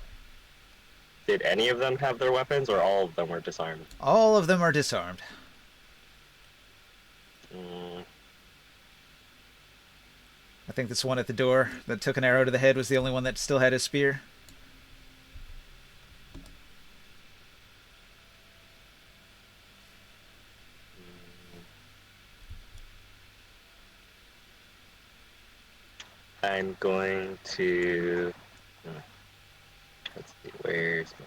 Did any of them have their weapons, or all of them were disarmed? All of them are disarmed. I think this one at the door that took an arrow to the head was the only one that still had his spear. I'm going to. Let's see, where's my.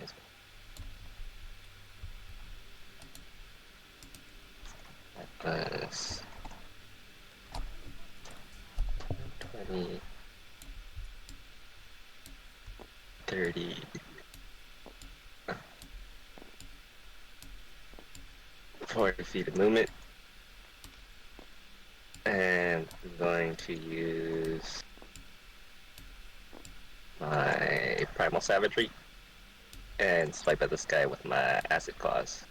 That was 20, 30. 40 feet of movement. And I'm going to use my Primal Savagery and swipe at this guy with my Acid Claws.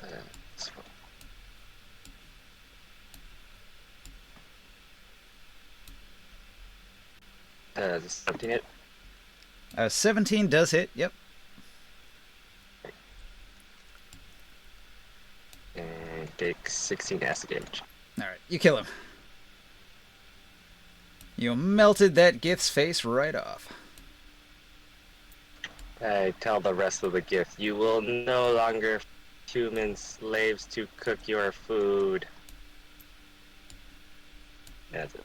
This one. Is this 17 hit? 17 does hit. Yep. And takes 16 acid damage. All right, you kill him. You melted that Gith's face right off. I tell the rest of the gift, you will no longer human slaves to cook your food. That's it.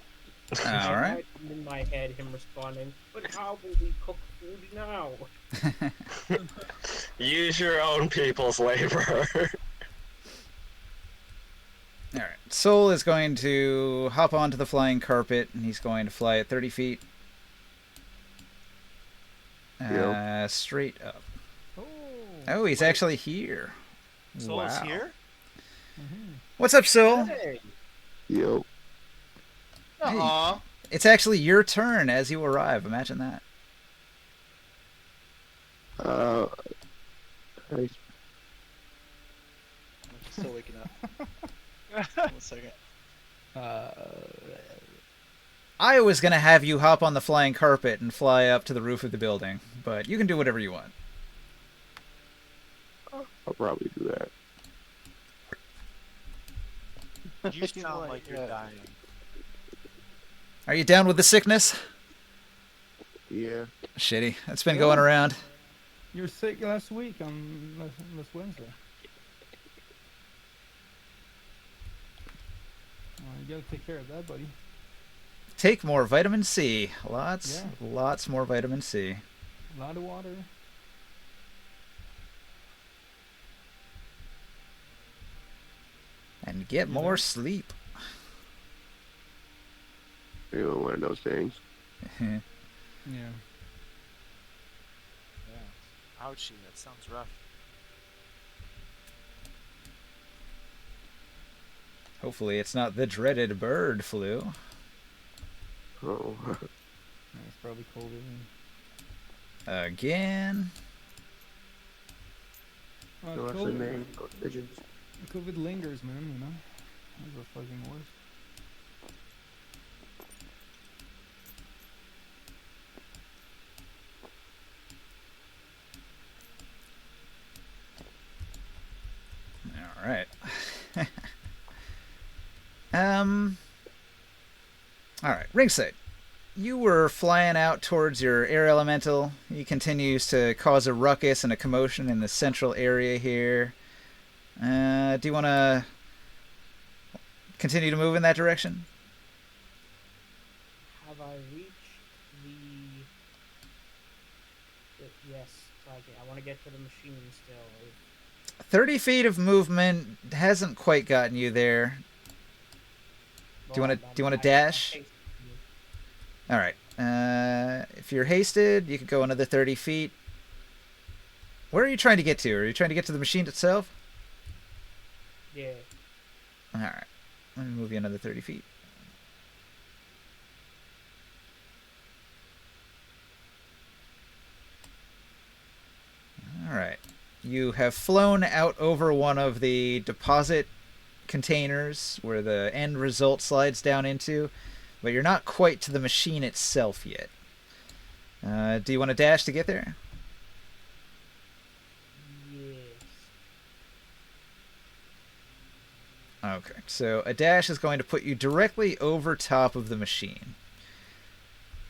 All right. In my head, him responding, but how will we cook food now? Use your own people's labor. All right. Soul is going to hop onto the flying carpet, and he's going to fly at 30 feet. Straight up. Oh, he's actually here. Soul's Wow. here? What's up, Soul? Hey. Yo. Aw. It's actually your turn as you arrive. Imagine that. I, I'm still waking up. 1 second. I was going to have you hop on the flying carpet and fly up to the roof of the building, but you can do whatever you want. I'll probably do that. You sound like you're dying. Are you down with the sickness? Yeah. Shitty. It's been going around. You were sick last week on last Wednesday. You gotta take care of that, buddy. Take more vitamin C. Lots Yeah. more vitamin C. A lot of water. And get more sleep. You know, one of those things. Yeah. Yeah. Ouchie, that sounds rough. Hopefully it's not the dreaded bird flu. Oh. Yeah, it's probably colder. Again. No, that's the name. Those pigeons. COVID lingers, man, you know? That's the fucking worst. All right. All right, ringside. You were flying out towards your air elemental. He continues to cause a ruckus and a commotion in the central area here. Do you want to continue to move in that direction? Have I reached yes, like I want to get to the machine still. 30 feet of movement hasn't quite gotten you there. Do you want to dash? All right. If you're hasted, you could go another 30 feet. Where are you trying to get to? Are you trying to get to the machine itself? Yeah. All right. Let me move you another 30 feet. All right. You have flown out over one of the deposit containers where the end result slides down into, but you're not quite to the machine itself yet. Do you want to dash to get there? Yes. Okay, so a dash is going to put you directly over top of the machine.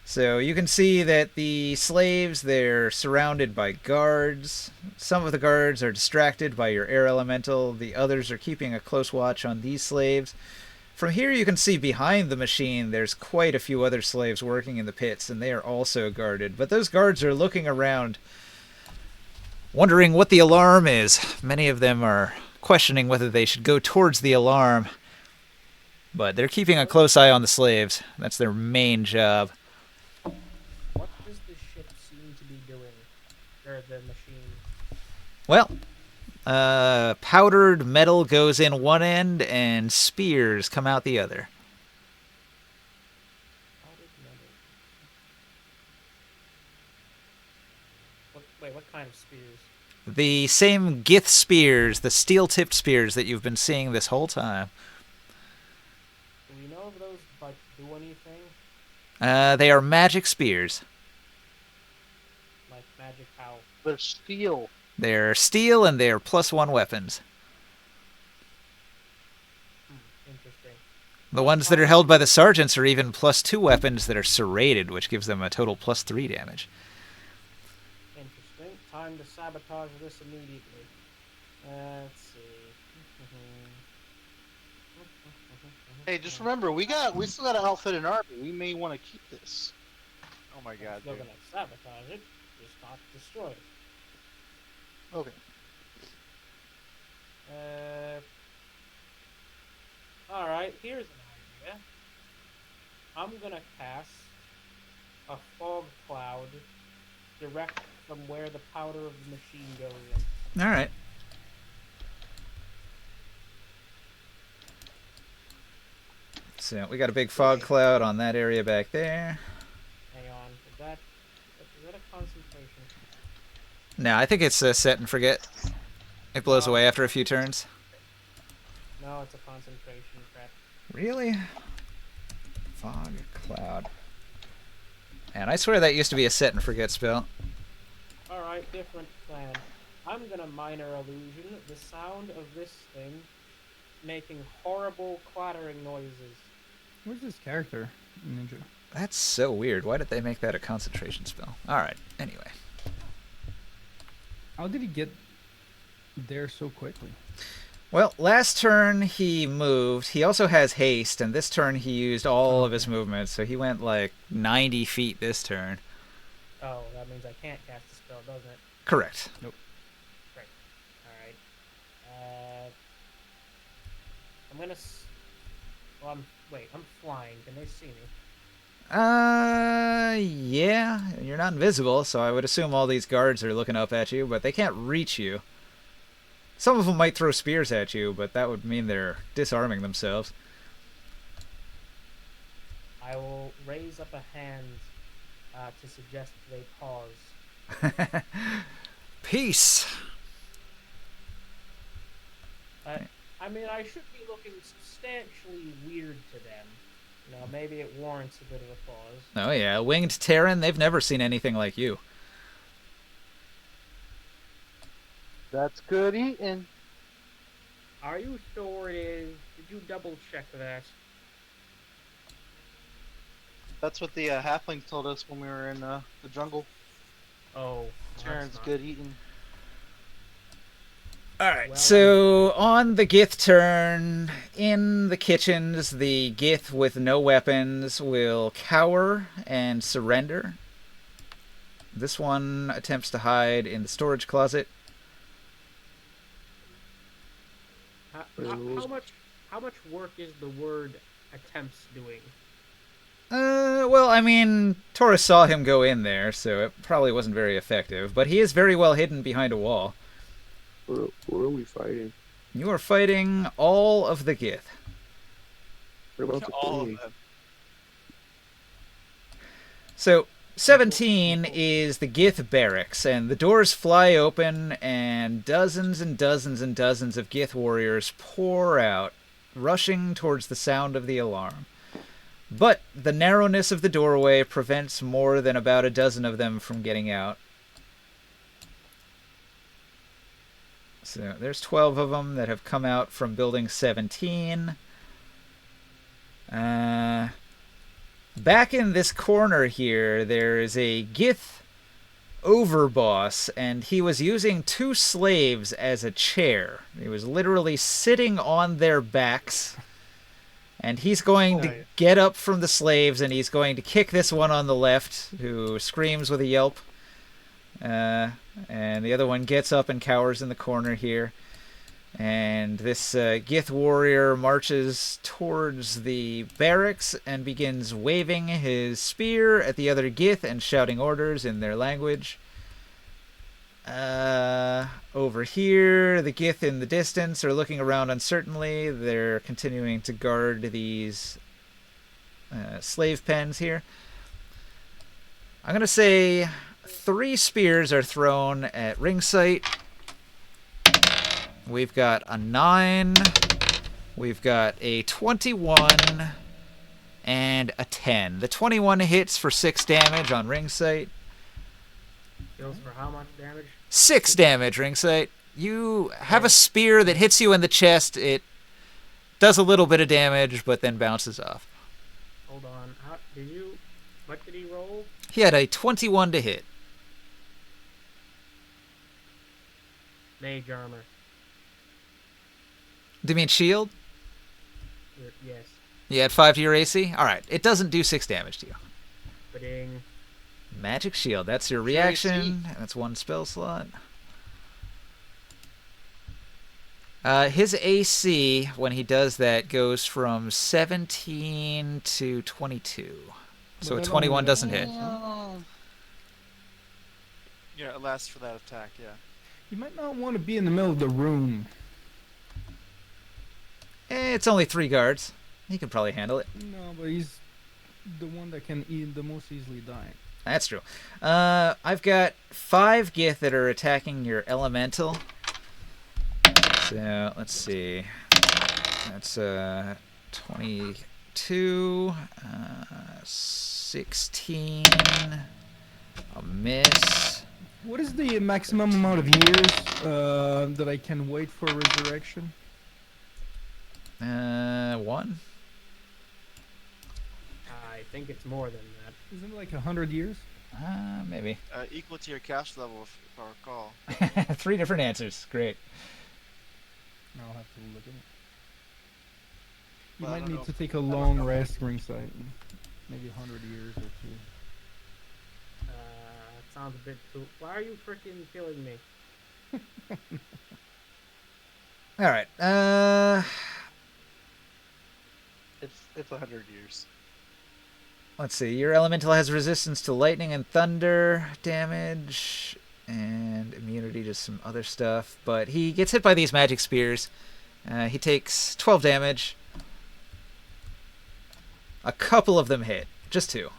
So you can see that the slaves, they're surrounded by guards. Some of the guards are distracted by your air elemental. The others are keeping a close watch on these slaves. From here you can see behind the machine there's quite a few other slaves working in the pits, and they are also guarded. But those guards are looking around, wondering what the alarm is. Many of them are questioning whether they should go towards the alarm. But they're keeping a close eye on the slaves. That's their main job. What does the ship seem to be doing? Or the machine? Well, powdered metal goes in one end and spears come out the other. What kind of spears? The same Gith spears, the steel-tipped spears that you've been seeing this whole time. Do we know if those like do anything? They are magic spears. Like magic how? They're steel. They're steel and they're +1 weapons. Interesting. The ones that are held by the sergeants are even +2 weapons that are serrated, which gives them a total +3 damage. Interesting. Time to sabotage this immediately. Let's see. Hey, just remember, we still got an outfit and army. We may want to keep this. Oh my god, Still dude. gonna sabotage it, just not destroy it. Okay. Alright, here's an idea. I'm gonna cast a fog cloud direct from where the powder of the machine goes in. Alright. So we got a big fog cloud on that area back there. Hang on, is that a concentration? No, I think it's a set and forget. It blows away after a few turns. No, it's a concentration trap. Really? Fog cloud. And I swear that used to be a set and forget spell. Alright, different plan. I'm gonna minor illusion the sound of this thing making horrible clattering noises. Where's this character, Ninja? That's so weird. Why did they make that a concentration spell? Alright, anyway. How did he get there so quickly? Well, last turn he moved. He also has haste, and this turn he used all of his movement, so he went like 90 feet this turn. Oh, that means I can't cast the spell, doesn't it? Correct. Nope. Great. Alright. I'm gonna... Well, I'm flying. Can they see me? Yeah. You're not invisible, so I would assume all these guards are looking up at you, but they can't reach you. Some of them might throw spears at you, but that would mean they're disarming themselves. I will raise up a hand to suggest they pause. Peace. I mean, I should be looking substantially weird to them. You know, maybe it warrants a bit of a pause. Oh yeah, winged Terran, they've never seen anything like you. That's good eating. Are you sure it is? Did you double check that? That's what the halfling told us when we were in the jungle. Oh, Terran's good eating. Alright, Well, so on the Gith turn, in the kitchens, the Gith with no weapons will cower and surrender. This one attempts to hide in the storage closet. How much work is the word attempts doing? Well, I mean, Taurus saw him go in there, so it probably wasn't very effective, but he is very well hidden behind a wall. Where are we fighting? You are fighting all of the Gith. What about the All of queen? them. So, 17 is the Gith barracks, and the doors fly open, and dozens and dozens and dozens of Gith warriors pour out, rushing towards the sound of the alarm. But the narrowness of the doorway prevents more than about a dozen of them from getting out. So there's 12 of them that have come out from building 17. Back in this corner here, there is a Gith overboss, and he was using 2 slaves as a chair. He was literally sitting on their backs, and he's going to get up from the slaves, and he's going to kick this one on the left, who screams with a yelp. And the other one gets up and cowers in the corner here. And this Gith warrior marches towards the barracks and begins waving his spear at the other Gith and shouting orders in their language. Over here, the Gith in the distance are looking around uncertainly. They're continuing to guard these slave pens here. I'm going to say 3 spears are thrown at ring sight. We've got a 9, we've got a 21, and a 10. The 21 hits for 6 damage on ring sight. Kills for how much damage? 6 damage, ring sight. You have a spear that hits you in the chest. It does a little bit of damage, but then bounces off. Hold on. What did he roll? He had a 21 to hit. Mage armor. Do you mean shield? Yes. You had 5 to your AC? Alright, it doesn't do 6 damage to you. Ba-ding. Magic shield, that's your reaction. That's 1 spell slot. His AC, when he does that, goes from 17 to 22. So a 21 doesn't hit. Yeah, it lasts for that attack, yeah. You might not want to be in the middle of the room. It's only 3 guards. He can probably handle it. No, but he's the one that can the most easily die. That's true. I've got 5 Gith that are attacking your elemental. So, let's see. That's 22, 16, a miss. What is the maximum amount of years that I can wait for resurrection? 1. I think it's more than that. Isn't it like 100 years? Maybe. Equal to your cash level, if I recall. 3 different answers. Great. I'll have to look at it. You Well, I might don't need know to if- take a I don't long know. rest ringside. Maybe 100 years or 2. It sounds a bit too... Why are you freaking killing me? Alright. It's 100 years. Let's see. Your elemental has resistance to lightning and thunder damage and immunity to some other stuff, but he gets hit by these magic spears. He takes 12 damage. A couple of them hit. Just 2.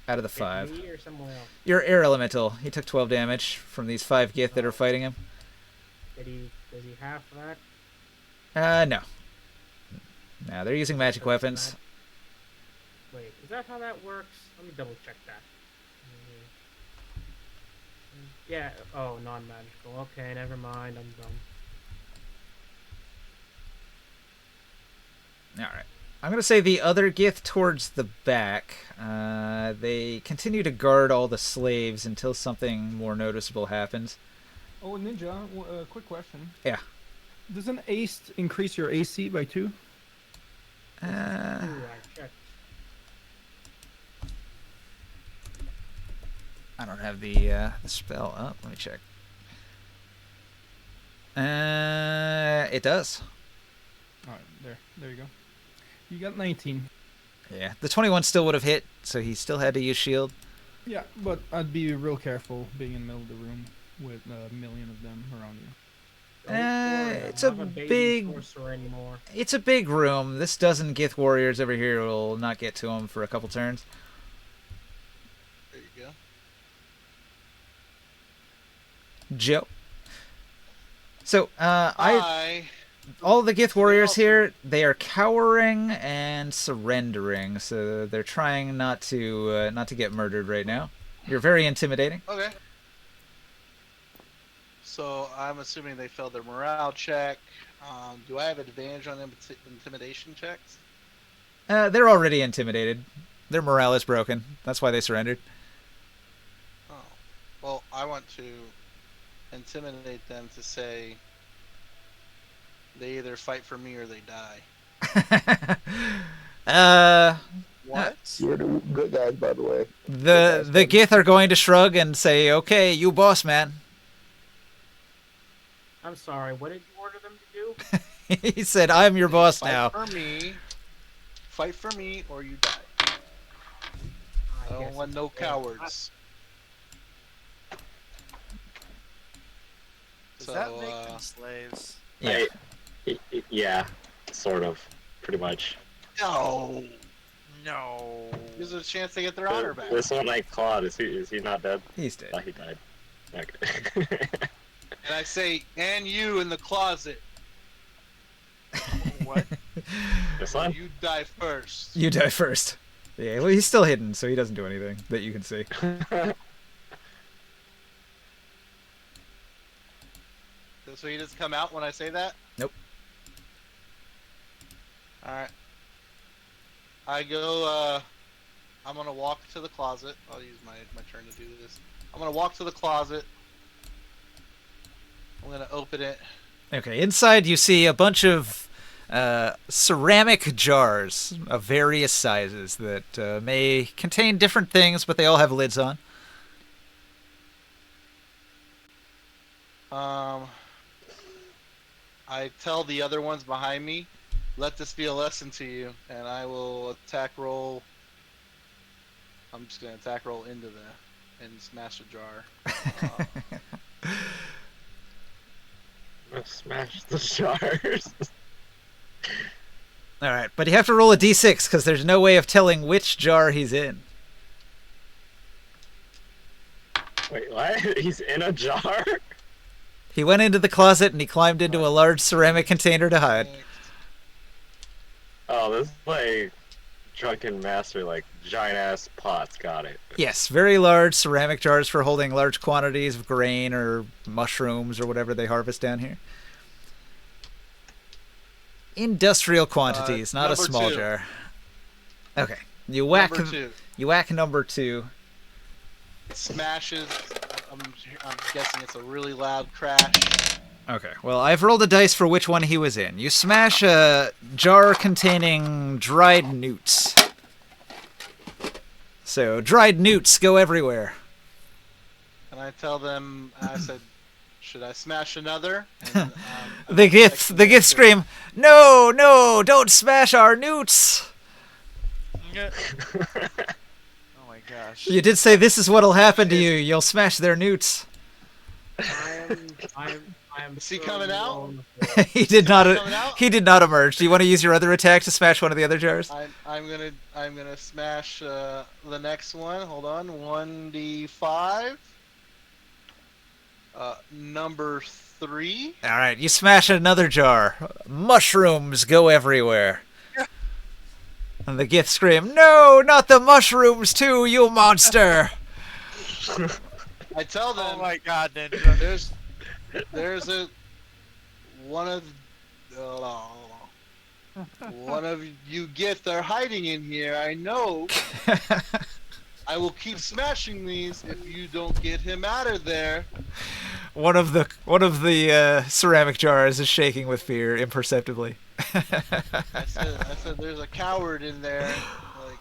Out of the 5. Me or someone else? Your air elemental. He took 12 damage from these 5 Gith that are fighting him. Does he half that? No. No, they're using magic weapons. Wait, is that how that works? Let me double check that. Yeah, oh, non-magical. Okay, never mind, I'm dumb. Alright. I'm going to say the other Gith towards the back. They continue to guard all the slaves until something more noticeable happens. Oh, Ninja, quick question. Yeah. Doesn't ace increase your AC by 2? Ooh, I checked. I don't have the spell up. Let me check. It does. Alright, there you go. You got 19. Yeah, the 21 still would have hit, so he still had to use shield. Yeah, but I'd be real careful being in the middle of the room with a million of them around you. It's a big... sorcerer anymore. It's a big room. This dozen Gith warriors over here will not get to him for a couple turns. There you go. Joe. So, all the Gith warriors here, they are cowering and surrendering, so they're trying not to get murdered right now. You're very intimidating. Okay. So I'm assuming they failed their morale check. Do I have advantage on intimidation checks? They're already intimidated. Their morale is broken. That's why they surrendered. Oh. Well, I want to intimidate them to say they either fight for me or they die. What? You're the good guys, by the way. The Gith are going to shrug and say, "Okay, you boss man." I'm sorry. What did you order them to do? He said, "I'm your boss Fight now." Fight for me or you die. I don't guess want it's no okay. cowards. Does So, that make them slaves? Yeah. Yeah, sort of, pretty much. No. No. Gives a chance to get their honor back. This one I clawed. Is he not dead? He's dead. Oh, he died. Okay. And I say, and you in the closet. What? This one? You die first. You die first. Yeah, well, he's still hidden, so he doesn't do anything that you can see. So he doesn't come out when I say that? Nope. Alright. I go, I'm gonna walk to the closet. I'll use my turn to do this. I'm gonna walk to the closet. I'm gonna open it. Okay, inside you see a bunch of ceramic jars of various sizes that may contain different things, but they all have lids on. I tell the other ones behind me, let this be a lesson to you, and I will attack roll. I'm just gonna attack roll into and smash a jar. Smash the jars. All right, but you have to roll a d6 because there's no way of telling which jar he's in. Wait, what? He's in a jar? He went into the closet and he climbed into a large ceramic container to hide. Oh, this is like Drunken Master, like giant ass pots. Got it. Yes, very large ceramic jars for holding large quantities of grain or mushrooms or whatever they harvest down here. Industrial quantities, not a number small 2. jar. Okay, you whack Number 2. you whack number 2. It smashes. I'm guessing it's a really loud crash. Okay, well, I've rolled a dice for which one he was in. You smash a jar containing dried newts. So, dried newts go everywhere. And I tell them, I said, should I smash another? And, The Gith scream, "No, no, don't smash our newts!" Oh my gosh. You did say this is what'll happen to you. You'll smash their newts. I am. Is he coming out? He did not. Coming out? He did not emerge. Do you want to use your other attack to smash one of the other jars? I'm gonna smash the next one. Hold on, 1d5. Number 3. All right, you smash another jar. Mushrooms go everywhere. And the Gith scream, "No, not the mushrooms too, you monster!" I tell them, Oh my god, Ninja. there's one of you Gith are hiding in here. I know. I will keep smashing these if you don't get him out of there. One of the ceramic jars is shaking with fear imperceptibly. I said, there's a coward in there. Like,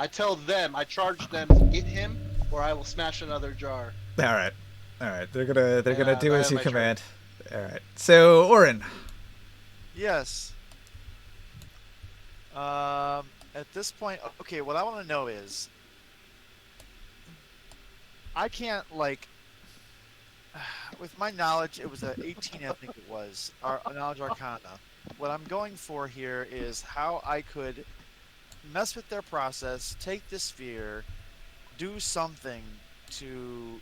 I tell them, I charge them to get him, or I will smash another jar. All right. They're gonna Yeah, do I as have you my command. All right. So, Orin. Yes. At this point, okay, what I want to know is, I can't, like, with my knowledge, it was a 18, I think it was, knowledge arcana. What I'm going for here is how I could mess with their process, take the sphere, do something to,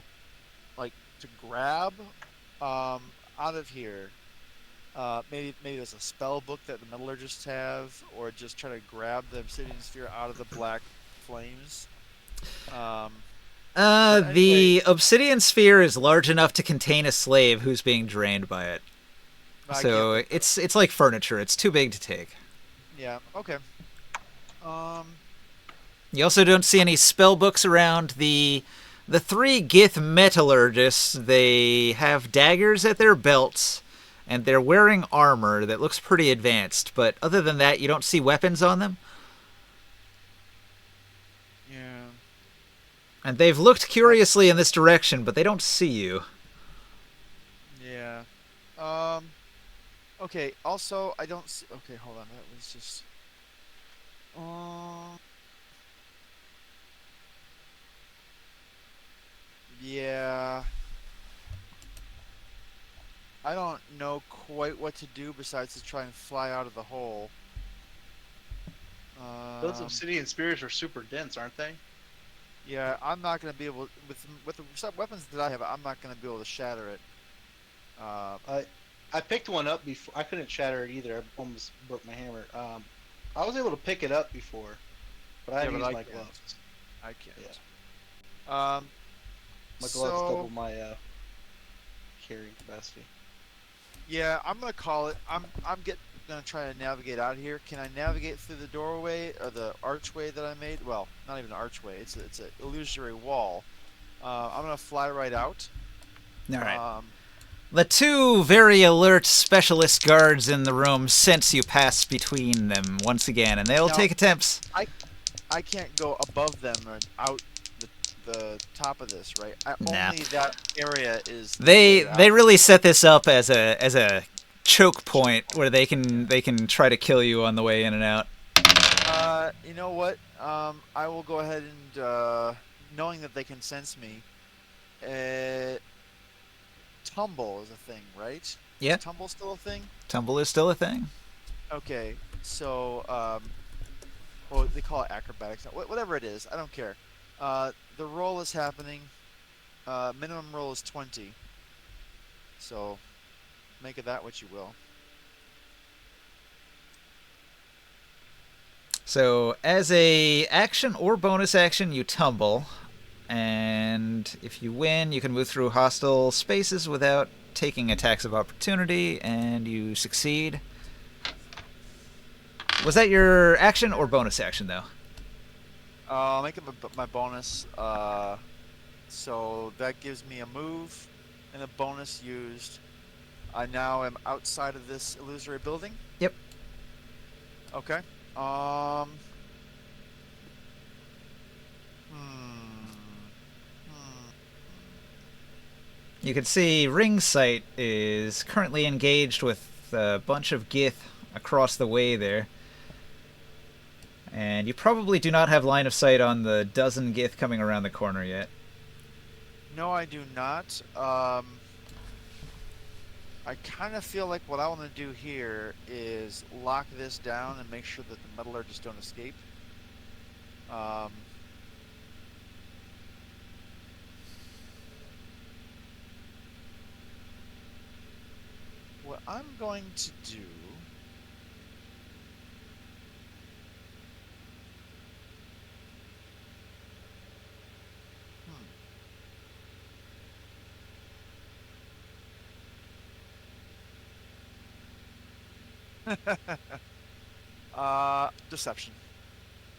like, to grab out of here. Maybe there's a spell book that the metallurgists have, or just try to grab the obsidian sphere out of the black flames. But The obsidian sphere is large enough to contain a slave who's being drained by it. I So can't- it's like furniture. It's too big to take. yeah. Okay. You also don't see any spell books around. The three Gith metallurgists, they have daggers at their belts, and they're wearing armor that looks pretty advanced. But other than that, you don't see weapons on them. Yeah. And they've looked curiously in this direction, but they don't see you. Yeah. Okay. Also, I don't see. Okay, hold on. That was just. Yeah. I don't know quite what to do besides to try and fly out of the hole. Those obsidian spears are super dense, aren't they? Yeah, I'm not gonna be able with the weapons that I have. I'm not gonna be able to shatter it. I picked one up before. I couldn't shatter it either. I almost broke my hammer. I was able to pick it up before, but I had to use my can't. gloves. I can't. Yeah. My gloves so, double my carrying capacity. Yeah, I'm gonna call it. I'm gonna try to navigate out here. Can I navigate through the doorway or the archway that I made? Well, not even an archway. It's an illusory wall. I'm gonna fly right out. All right. The two very alert specialist guards in the room sense you pass between them once again, and they'll Now- take attempts. I can't go above them or out the top of this, right? Nah. Only that area is. They out. really set this up as a choke point where they can try to kill you on the way in and out. You know what? I will go ahead and knowing that they can sense me. Tumble is a thing, right? Yeah. Is tumble still a thing? Tumble is still a thing. Okay, so well, they call it acrobatics. Whatever it is, I don't care. The roll is happening. Minimum roll is 20. So make of that what you will. So as a action or bonus action, you tumble, and if you win, you can move through hostile spaces without taking attacks of opportunity, and you succeed. Was that your action or bonus action, though? I'll make it my bonus. So that gives me a move and a bonus used. I now am outside of this illusory building. Yep. Okay. You can see Ring Sight is currently engaged with a bunch of Gith across the way there. And you probably do not have line of sight on the dozen Gith coming around the corner yet. No, I do not. I kind of feel like what I want to do here is lock this down and make sure that the metallurgists don't escape. What I'm going to do... Deception.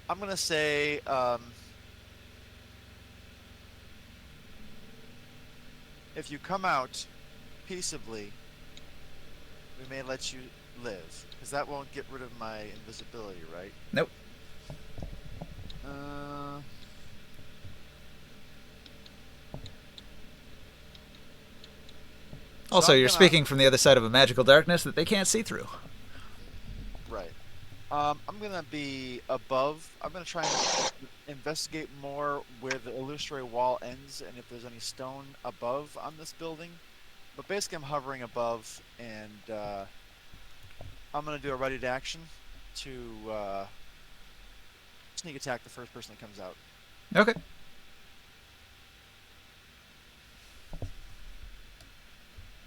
I'm gonna say, if you come out peaceably, we may let you live, because that won't get rid of my invisibility, right? Nope. Also, I'm you're gonna- speaking from the other side of a magical darkness that they can't see through. Right. I'm gonna be above. I'm gonna try and investigate more where the illusory wall ends and if there's any stone above on this building. But basically, I'm hovering above, and I'm gonna do a ready to action to sneak attack the first person that comes out. Okay.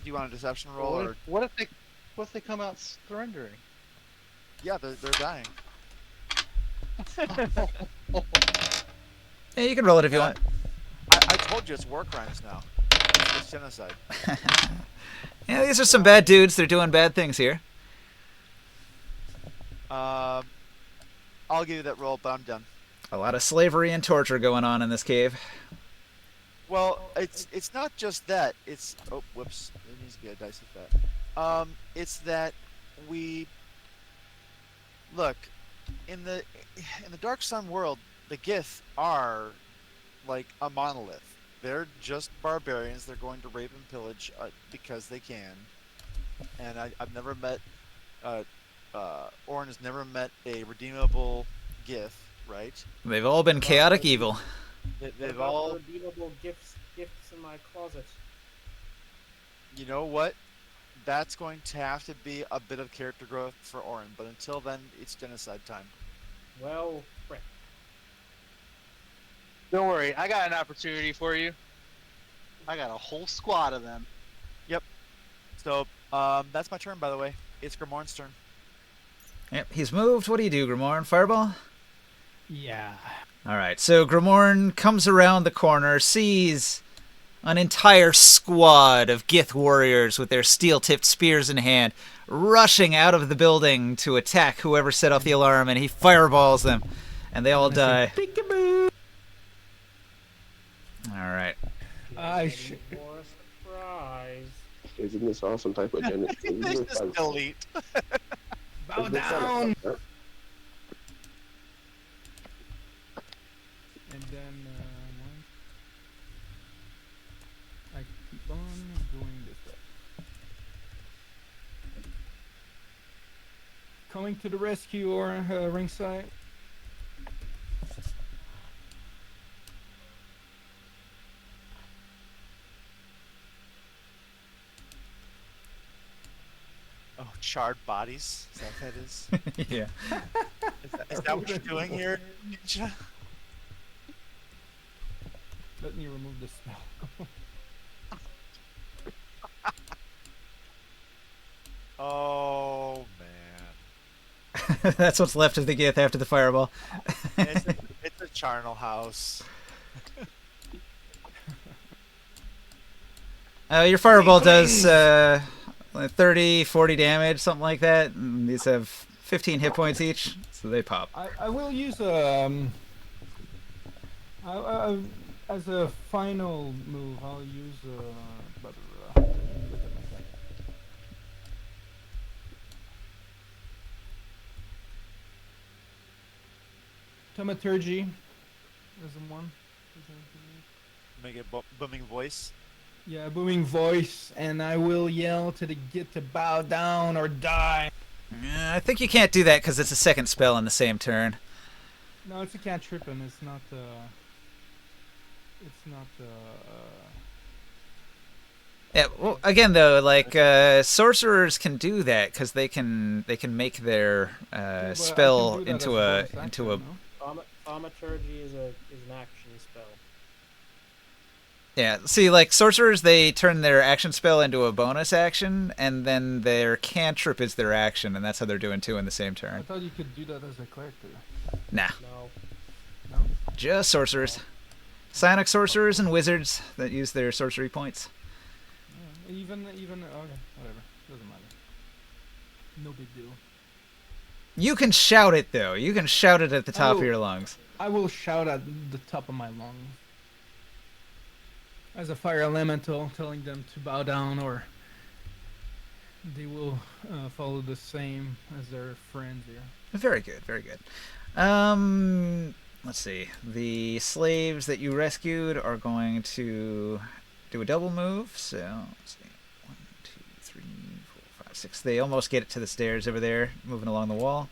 Do you want a deception roll or? What if they come out surrendering? Yeah, they're dying. Yeah, you can roll it if you want. I told you it's war crimes now. It's genocide. Yeah, these are some bad dudes. They're doing bad things here. I'll give you that roll, but I'm done. A lot of slavery and torture going on in this cave. Well, it's not just that. It's whoops. There needs to be a dice with that. It's that we look in the Dark Sun world. The Gith are like a monolith. They're just barbarians. They're going to rape and pillage because they can. And I've never met. Orin has never met a redeemable Gith, right? They've all been chaotic evil. They've What about all. the redeemable gifts in my closet. You know what? That's going to have to be a bit of character growth for Orin, but until then, it's genocide time. Well, frick. Don't worry, I got an opportunity for you. I got a whole squad of them. So, that's my turn, by the way. It's Grimoire's turn. Yep, he's moved. What do you do, Grimorn? Fireball? Yeah. All right, so Grimorn comes around the corner, sees an entire squad of Gith warriors with their steel-tipped spears in hand, rushing out of the building to attack whoever set off the alarm, and he fireballs them, and they all die. Peekaboo. All right. I Ready for a surprise. Isn't this awesome type of gen? This is delete. Bow down. And then I keep on going this way. Coming to the rescue or ringside. Oh, charred bodies. Is that what that is? Yeah. Is that what you're doing here, Ninja? Let me remove the spell. Oh man, That's what's left of the Gith after the fireball. it's a charnel house. Your fireball does 30, 40 damage, something like that. And these have 15 hit points each, so they pop. I will use as a final move. I'll use blah, blah, blah. Look at my thing. Thaumaturgy is the one. Make it booming voice. Yeah, booming voice, and I will yell to the Git to bow down or die. I think you can't do that because it's a second spell in the same turn. No, it's a cantrip, and it's not. It's not. Yeah. Well, again, though, like sorcerers can do that because they can make their But I can spell do that into as a bonus into a. action, no? Thaumaturgy is an action spell. Yeah. See, like sorcerers, they turn their action spell into a bonus action, and then their cantrip is their action, and that's how they're doing two in the same I turn. thought you could do that as a character. Nah, No. No? just sorcerers. Psionic sorcerers and wizards that use their sorcery points. Even okay, whatever. Doesn't matter. No big deal. You can shout it though. You can shout it at the top of Oh. your lungs. I will shout at the top of my lungs. As a fire elemental, telling them to bow down or they will follow the same as their friends here. Very good, very good. Let's see. The slaves that you rescued are going to do a double move. So, let's see. 1, 2, 3, 4, 5, 6. They almost get it to the stairs over there, moving along the wall.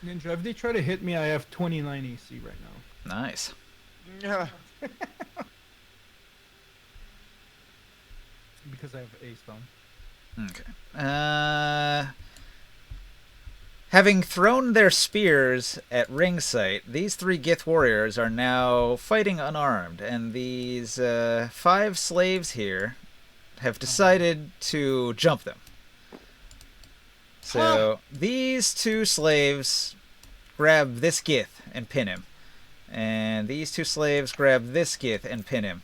Ninja, if they try to hit me, I have 29 AC right now. Nice. Yeah. Because I have A stone. Okay. Having thrown their spears at ring sight, these 3 Gith warriors are now fighting unarmed, and these 5 slaves here have decided to jump them. So these 2 slaves grab this Gith and pin him, And these two slaves grab this Gith and pin him.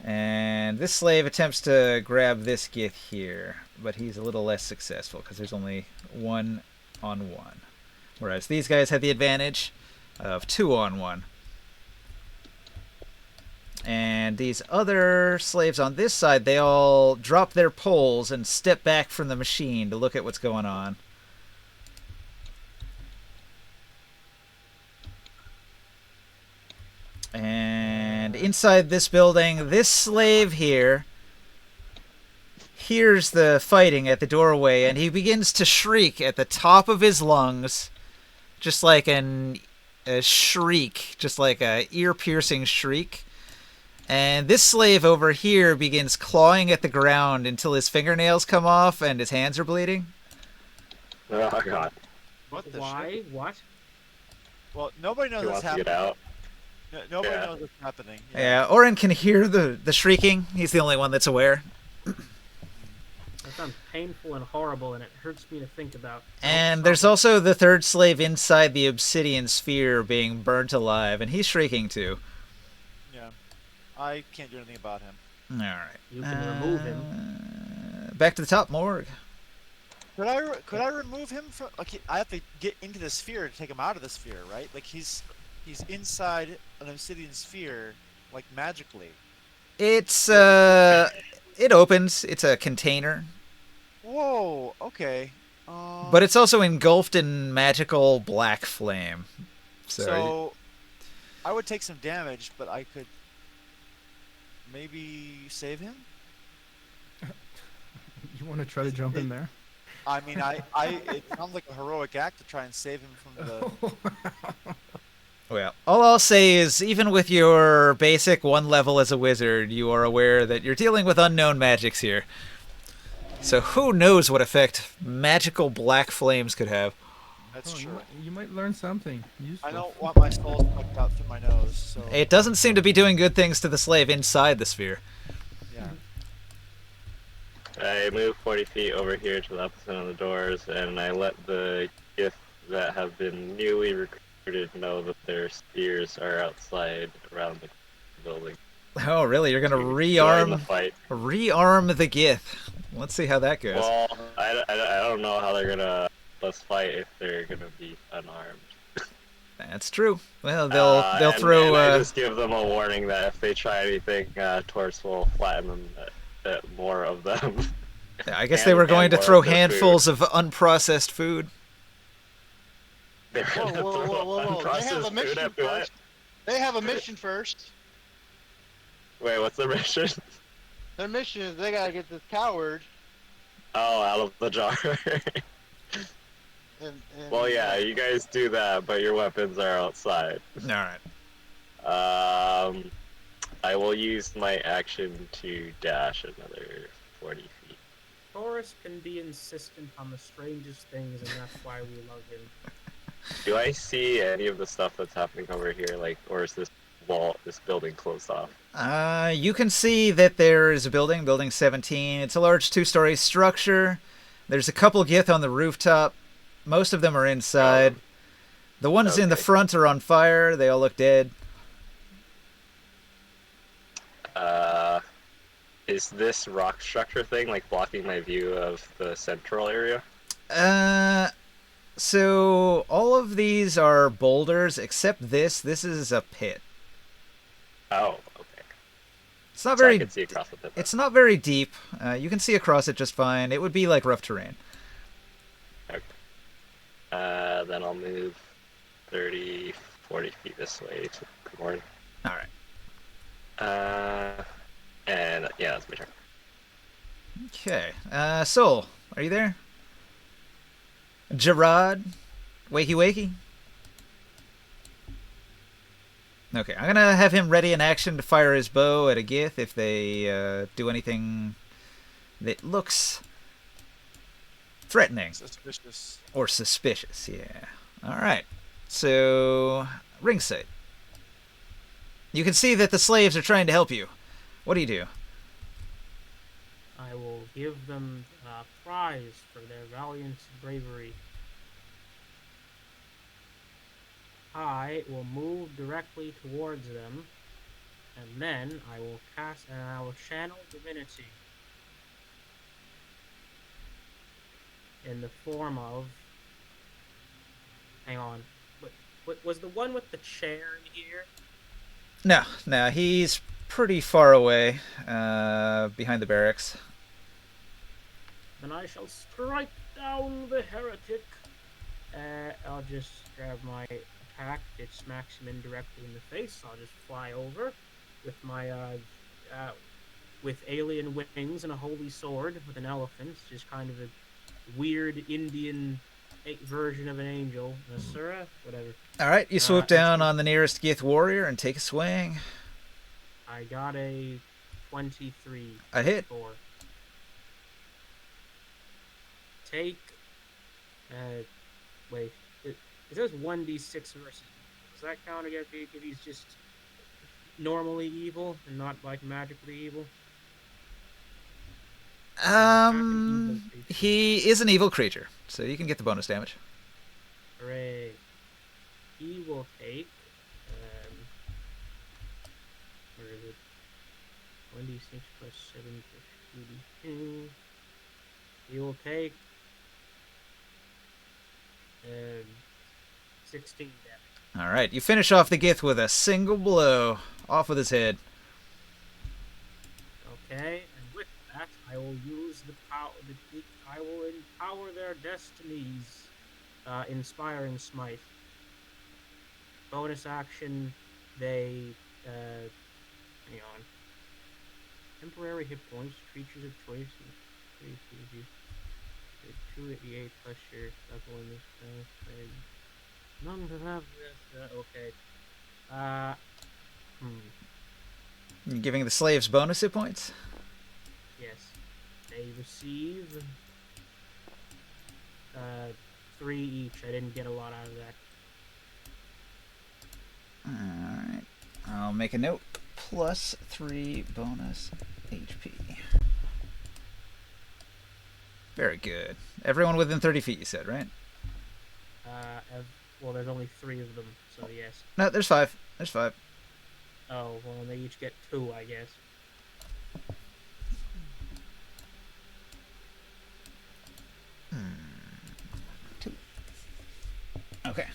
And this slave attempts to grab this Gith here, but he's a little less successful because there's only 1-on-1. Whereas these guys had the advantage of 2-on-1. And these other slaves on this side, they all drop their poles and step back from the machine to look at what's going on. And inside this building, this slave here hears the fighting at the doorway, and he begins to shriek at the top of his lungs, just like a shriek, just like a ear-piercing shriek. And this slave over here begins clawing at the ground until his fingernails come off and his hands are bleeding. Oh god. What the Why? shit? What? Well, nobody knows He what's wants to get happening. out. Nobody Yeah. knows what's happening. Yeah, Orin can hear the shrieking. He's the only one that's aware. That sounds painful and horrible, and it hurts me to think about. And there's also the third slave inside the obsidian sphere being burnt alive, and he's shrieking too. Yeah. I can't do anything about him. All right. You can remove him. Back to the top, Morg. Could I remove him from? Like, I have to get into the sphere to take him out of the sphere, right? Like he's inside an obsidian sphere, like magically. It's it opens. It's a container, Whoa. Okay. but it's also engulfed in magical black flame. So I would take some damage, but I could maybe save him. You want to try to jump in there? I mean, it sounds like a heroic act to try and save him from the. Well, all I'll say is, even with your basic 1 level as a wizard, you are aware that you're dealing with unknown magics here. So who knows what effect magical black flames could have. That's Oh, true. you might learn something useful. I don't want my soul sucked out through my nose, so. It doesn't seem to be doing good things to the slave inside the sphere. Yeah. I move 40 feet over here to the opposite of the doors, and I let the Gith that have been newly recruited know that their spears are outside around the building. Oh, really? You're gonna to join the rearm fight. the Gith? Let's see how that goes. Well, I don't know how they're gonna let us fight if they're gonna be unarmed. That's true. Well, they'll and throw. I just give them a warning that if they try anything, Torts will flatten them, more of them. I guess they and- were going and to more throw of their handfuls of unprocessed food. They're Whoa, gonna whoa, throw whoa, whoa, whoa. They unprocessed have a food mission at me. first. They have a mission first. Wait, what's the mission? Their mission is they gotta get this coward. Oh, out of the jar. And Well, yeah, you guys do that, but your weapons are outside. All right. I will use my action to dash another 40 feet. Taurus can be insistent on the strangest things, and that's why we love him. Do I see any of the stuff that's happening over here, like, or is this building closed off? You can see that there is a building, Building 17. It's a large 2-story structure. There's a couple Gith on the rooftop. Most of them are inside. The ones in the Okay. front are on fire. They all look dead. Is this rock structure thing, like, blocking my view of the central area? So all of these are boulders except this. This is a pit. Oh, okay. It's not So I very. can see across the pit. It's not very deep. You can see across it just fine. It would be like rough terrain. Then I'll move 30, 40 feet this way to the board. All right. And yeah, that's my turn. Okay. Soul, are you there? Gerard, wakey wakey. Okay, I'm gonna have him ready in action to fire his bow at a Gith if they do anything that looks threatening Suspicious. or suspicious. Yeah. All right. So ringside. You can see that the slaves are trying to help you. What do you do? I will give them a prize for their valiant bravery. I will move directly towards them, and then I will cast and I will channel divinity in the form of. Hang on, what was the one with the chair in here? No, he's pretty far away, behind the barracks. Then I shall strike down the heretic. I'll just grab my attack. It smacks him indirectly in the face. I'll just fly over with my with alien wings and a holy sword with an elephant, just kind of a weird Indian version of an angel, an Asura, whatever. All right, you swoop down on the nearest Gith warrior and take a swing. I got a 23. A hit. Score. Take. Wait. It says 1d6 versus. Does that count again if he's just normally evil and not like magically evil? He is an evil creature, so you can get the bonus damage. Hooray. He will take, where is it? 1d6 plus 7 plus 2d2. He will take, 16 damage. All right, you finish off the Gith with a single blow, off with his head. Okay, and with that, I will use the power. I will empower their destinies. Inspiring smite. Bonus action. They. Hang on. Temporary hit points. Creatures of choice. 288 plus your level in this. None to have this. Okay. You're giving the slaves bonus hit points? Yes. They receive 3 each. I didn't get a lot out of that. Alright. I'll make a note. Plus 3 bonus HP. Very good. Everyone within 30 feet, you said, right? Well, there's only 3 of them, so yes. No, there's 5. There's 5. Oh, well, they each get 2, I guess. Okay.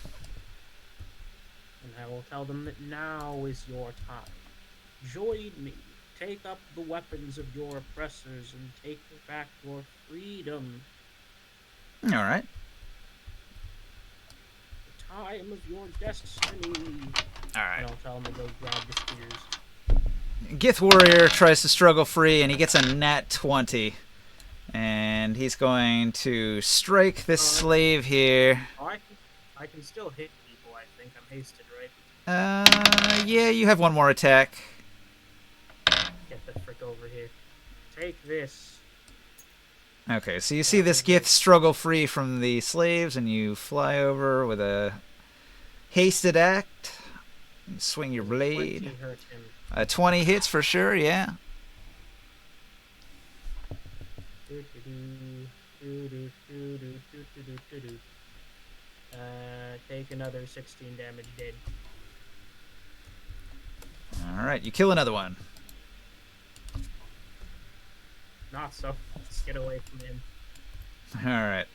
And I will tell them that now is your time. Join me. Take up the weapons of your oppressors and take back your freedom. All right. The time of your destiny. All right. And I'll tell them to go grab the spears. Gith warrior tries to struggle free, and he gets a nat 20. And he's going to strike this slave here. Oh, I can still hit people, I think. I'm hasted, right? Yeah, you have one more attack. Get the frick over here. Take this. Okay, so you see this Gith struggle free from the slaves, and you fly over with a hasted act. And swing your blade. 20 hurt him. 20 hits for sure, yeah. Take another 16 damage, dead. Alright, you kill another one. Not so. Let's get away from him. Alright.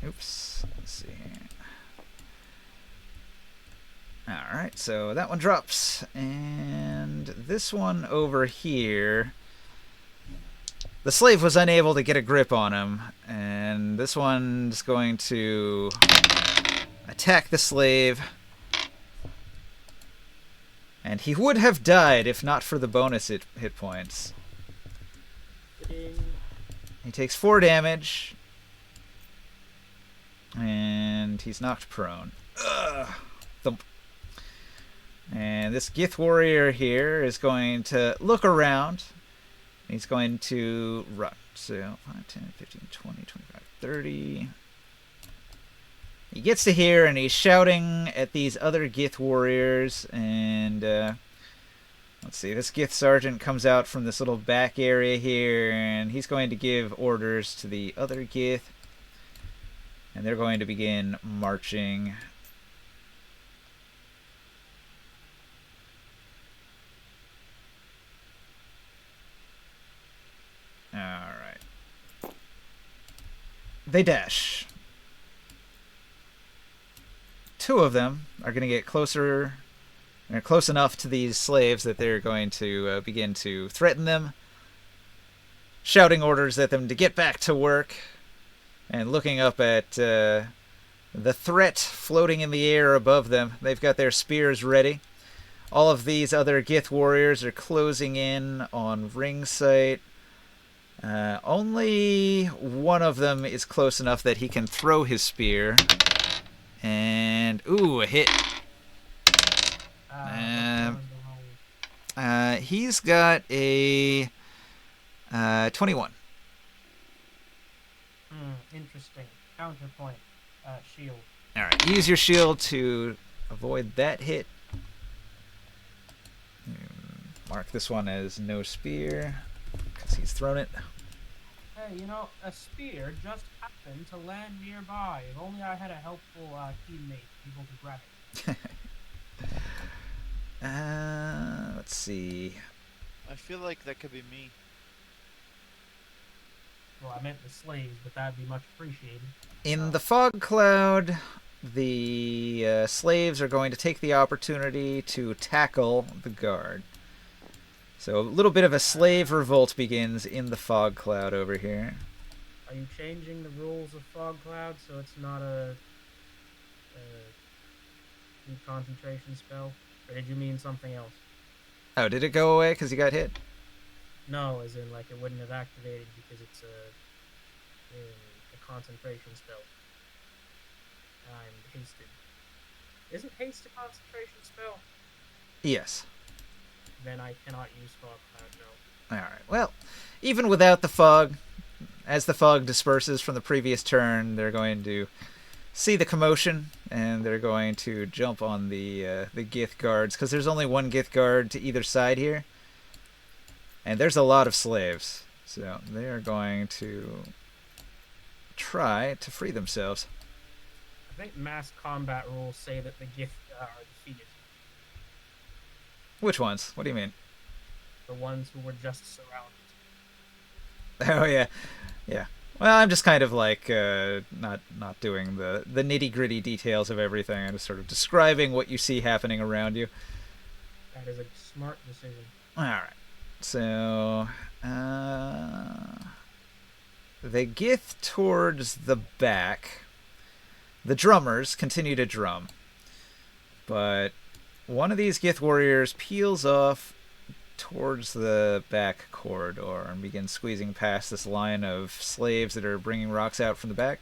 Oops. Let's see here. Alright, so that one drops. And this one over here. The slave was unable to get a grip on him. And this one's going to attack the slave. And he would have died if not for the bonus hit points. He takes 4 damage. And he's knocked prone. Ugh. Thump. And this Gith warrior here is going to look around. He's going to run. So 5, 10, 15, 20, 25, 30. He gets to here and he's shouting at these other Gith warriors. And let's see, this Gith sergeant comes out from this little back area here. And he's going to give orders to the other Gith. And they're going to begin marching they dash. Two of them are going to get closer. They're close enough to these slaves that they're going to begin to threaten them, shouting orders at them to get back to work, and looking up at the threat floating in the air above them. They've got their spears ready. All of these other Gith warriors are closing in on ring sight. Only one of them is close enough that he can throw his spear. And, ooh, a hit. He's got a 21. Interesting. Counterpoint. Shield. Alright, use your shield to avoid that hit. Mark this one as no spear, because he's thrown it. Hey, you know, a spear just happened to land nearby. If only I had a helpful teammate able to grab it. Let's see. I feel like that could be me. Well, I meant the slaves, but that'd be much appreciated. In the fog cloud, the slaves are going to take the opportunity to tackle the guard. So a little bit of a slave revolt begins in the fog cloud over here. Are you changing the rules of fog cloud so it's not a deep concentration spell? Or did you mean something else? Oh, did it go away because you got hit? No, as in, like, it wouldn't have activated because it's a concentration spell. I'm hasted. Isn't haste a concentration spell? Yes. Then I cannot use fog cloud, no. Alright, well, even without the fog, as the fog disperses from the previous turn, they're going to see the commotion, and they're going to jump on the Gith guards, because there's only one Gith guard to either side here. And there's a lot of slaves, so they are going to try to free themselves. I think mass combat rules say that the Gith are defeated. Which ones? What do you mean? The ones who were just surrounded. Oh, yeah. Yeah. Well, I'm just kind of like not doing the nitty-gritty details of everything. I'm just sort of describing what you see happening around you. That is a smart decision. All right. So, they Gith towards the back. The drummers continue to drum. But one of these Gith warriors peels off towards the back corridor and begins squeezing past this line of slaves that are bringing rocks out from the back.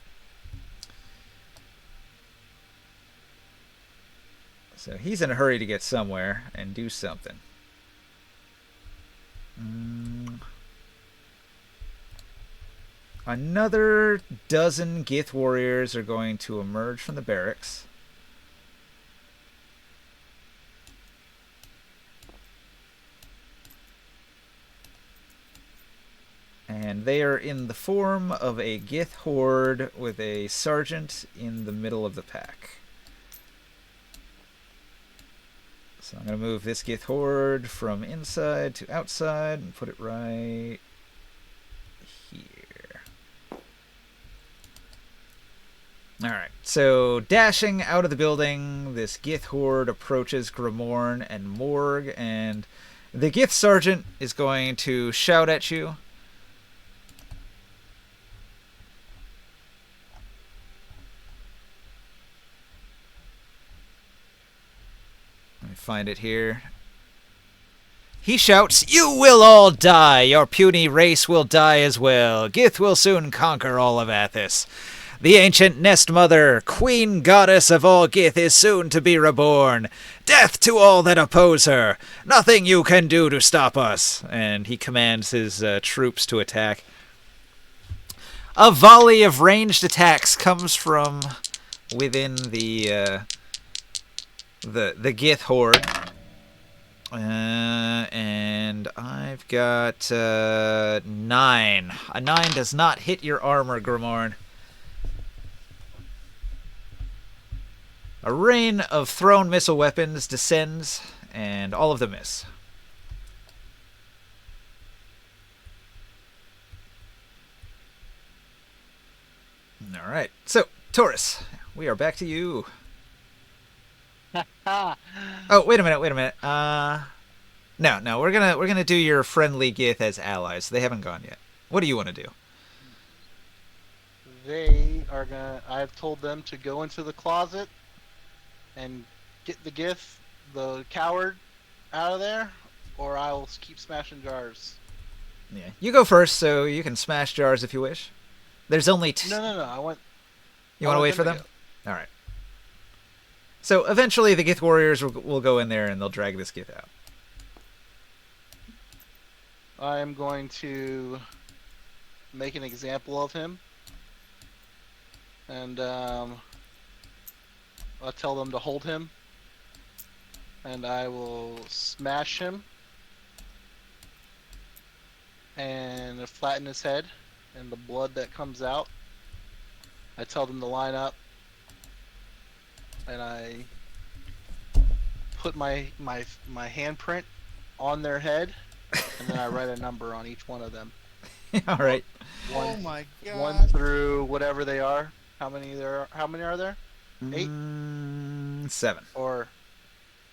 So he's in a hurry to get somewhere and do something. Another dozen Gith warriors are going to emerge from the barracks. And they are in the form of a Gith horde with a sergeant in the middle of the pack. So I'm going to move this Gith horde from inside to outside and put it right here. Alright, so dashing out of the building, this Gith horde approaches Grimorn and Morg, and the Gith sergeant is going to shout at you. Let me find it here. He shouts, "You will all die! Your puny race will die as well. Gith will soon conquer all of Athos. The ancient Nest Mother, Queen Goddess of all Gith, is soon to be reborn. Death to all that oppose her! Nothing you can do to stop us!" And he commands his troops to attack. A volley of ranged attacks comes from within the Gith horde. And I've got 9. A 9 does not hit your armor, Grimorn. A rain of thrown missile weapons descends, and all of them miss. All right. So, Taurus, we are back to you. Oh, wait a minute. No, we're gonna do your friendly Gith as allies. They haven't gone yet. What do you want to do? They are gonna. I've told them to go into the closet and get the Gith, the coward, out of there, or I will keep smashing jars. Yeah, you go first, so you can smash jars if you wish. There's only No. I want. You want to wait for them? All right. So eventually, the Gith warriors will go in there and they'll drag this Gith out. I am going to make an example of him, and I'll tell them to hold him, and I will smash him and flatten his head, and the blood that comes out, I tell them to line up, and I put my handprint on their head, and then I write a number on each one of them. All right. Oh my god. 1 through whatever they are. How many are there? 8 7. or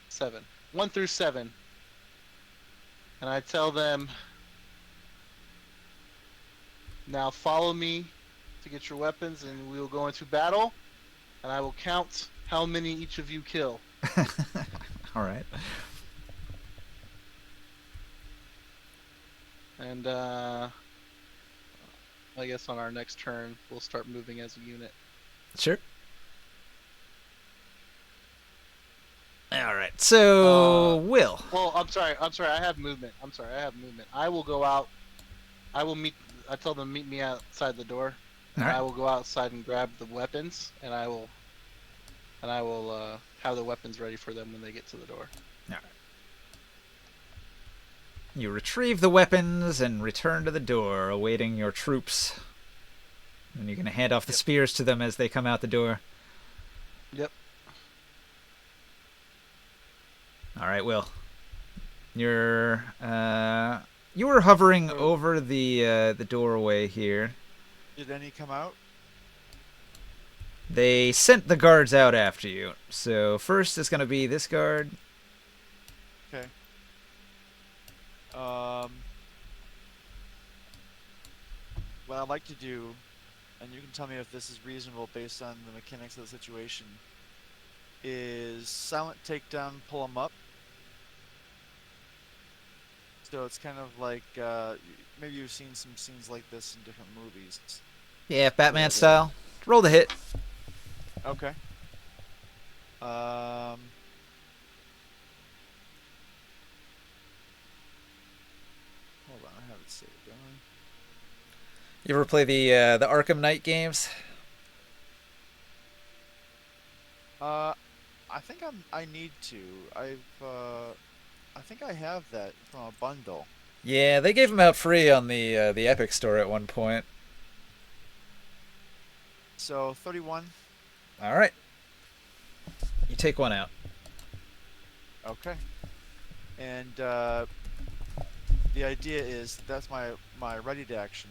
7? 1 through 7. And I tell them, now follow me to get your weapons, and we will go into battle, and I will count how many each of you kill. All right. And I guess on our next turn, we'll start moving as a unit. Sure. All right. So, Will. Well, I'm sorry. I have movement. I will go out. I tell them meet me outside the door. All right. I will go outside and grab the weapons, and I will have the weapons ready for them when they get to the door. All right. You retrieve the weapons and return to the door, awaiting your troops. And you're going to hand off the spears to them as they come out the door. Yep. All right, Will. You were hovering over the doorway here. Did any come out? They sent the guards out after you. So first it's going to be this guard. Okay. What I'd like to do, and you can tell me if this is reasonable based on the mechanics of the situation, is silent takedown, pull them up. So it's kind of like, maybe you've seen some scenes like this in different movies. Yeah, Batman style. Roll the hit. Okay. Hold on, I have it saved, don't I? You ever play the Arkham Knight games? I think I need to. I think I have that from a bundle. Yeah, they gave them out free on the Epic Store at one point. So 31. All right. You take one out. Okay. And the idea is that's my ready to action,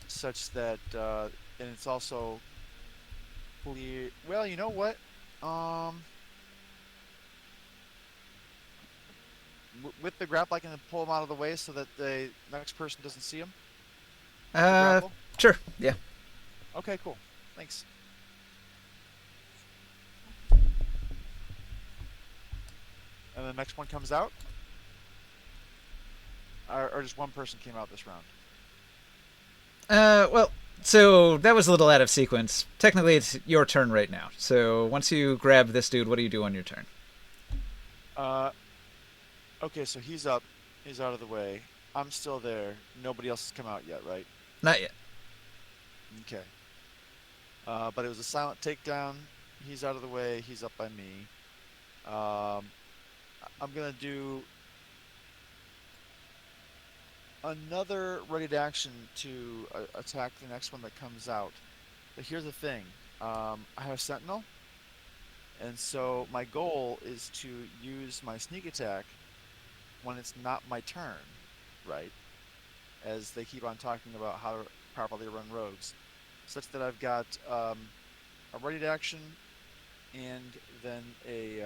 such that and it's also clear. Well, you know what? With the grapple, I can pull them out of the way so that the next person doesn't see them. Sure. Yeah. Okay, cool. Thanks. And the next one comes out? Or just one person came out this round? Well, so that was a little out of sequence. Technically, it's your turn right now. So once you grab this dude, what do you do on your turn? Okay, so he's up. He's out of the way. I'm still there. Nobody else has come out yet, right? Not yet. Okay. But it was a silent takedown. He's out of the way. He's up by me. I'm going to do another ready to action to attack the next one that comes out. But here's the thing. I have a sentinel. And so my goal is to use my sneak attack when it's not my turn, right? As they keep on talking about how to properly run rogues. such that I've got a ready to action and then a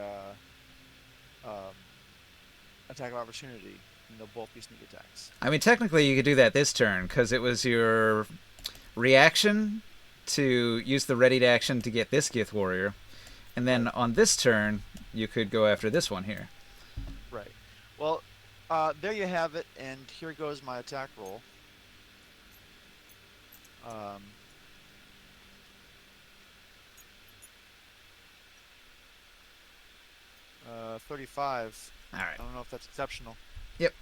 attack of opportunity, and they'll both be sneak attacks. I mean, technically, you could do that this turn because it was your reaction to use the ready to action to get this Gith Warrior, and then on this turn, you could go after this one here. Right. Well, there you have it, and here goes my attack roll. 35. All right. I don't know if that's exceptional. Yep.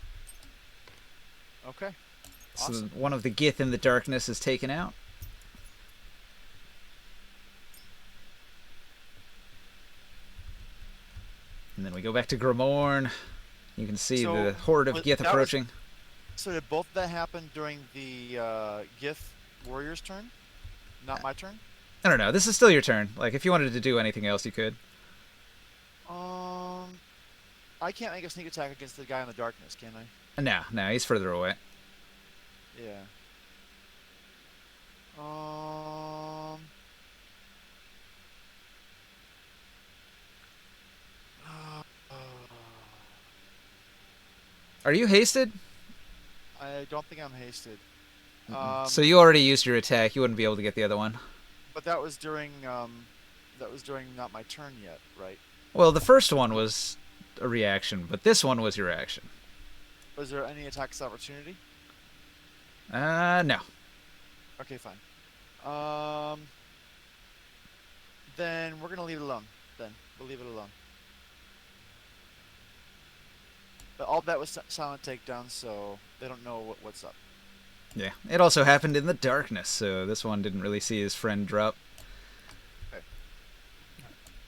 Okay. So Awesome. one of the Gith in the darkness is taken out. And then we go back to Grimorn. You can see So, the horde of was- Gith that was- approaching. So did both of that happen during the Gith Warrior's turn? Not my turn? I don't know. This is still your turn. Like, if you wanted to do anything else, you could. I can't make a sneak attack against the guy in the darkness, can I? No, he's further away. Yeah. Are you hasted? I don't think I'm hasted. So you already used your attack. You wouldn't be able to get the other one. But that was during not my turn yet, right? Well, the first one was a reaction, but this one was your action. Was there any attacks of opportunity? No. Okay, fine. Then we're gonna leave it alone. Then we'll leave it alone. But all that was silent takedown, so they don't know what's up. Yeah. It also happened in the darkness, so this one didn't really see his friend drop.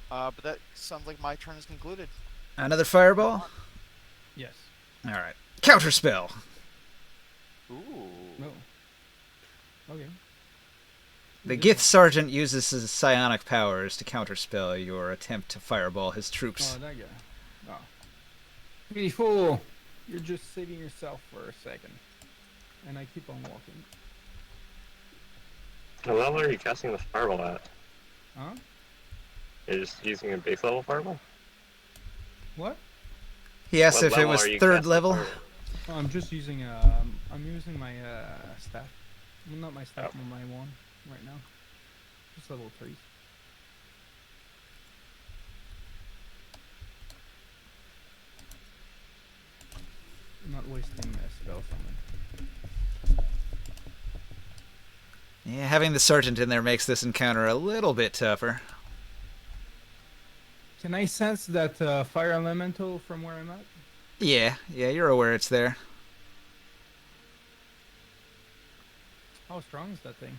But that sounds like my turn is concluded. Another fireball? Yes. All right. Counterspell. Ooh. No. Okay. The Gith Sergeant uses his psionic powers to counterspell your attempt to fireball his troops. Oh, that guy. Oh. Hey, fool! You're just saving yourself for a second. And I keep on walking. What level are you casting the fireball at? Huh? You're just using a base level fireball? What? He asked What if it level was are you third casting level. fireball? Oh, I'm just using I'm using my staff. Well, not my staff, but my wand right now. Just level 3. I'm not wasting a spell summon. Yeah, having the Sergeant in there makes this encounter a little bit tougher. Can I sense that fire elemental from where I'm at? Yeah, you're aware it's there. How strong is that thing?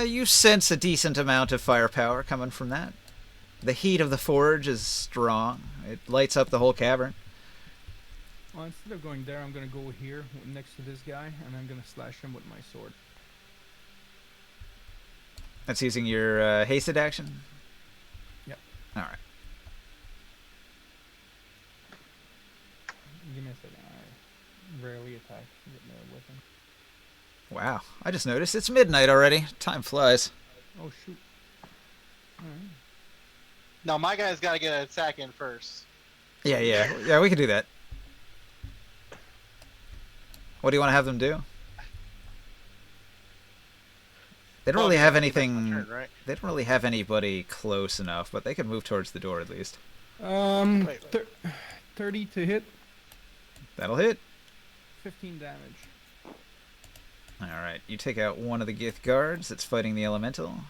You sense a decent amount of firepower coming from that. The heat of the forge is strong. It lights up the whole cavern. Well, instead of going there, I'm gonna go here next to this guy, and I'm gonna slash him with my sword. That's using your hasted action? Yep. Alright. Give me a second. I rarely attack with my weapon. Wow. I just noticed it's midnight already. Time flies. Oh shoot! Alright. No, my guy's got to get an attack in first. Yeah, we can do that. What do you want to have them do? They don't really have anything. Turn, right? They don't really have anybody close enough, but they can move towards the door at least. Wait. 30 to hit, That'll hit. 15 damage. Alright, you take out one of the Gith guards that's fighting the elemental.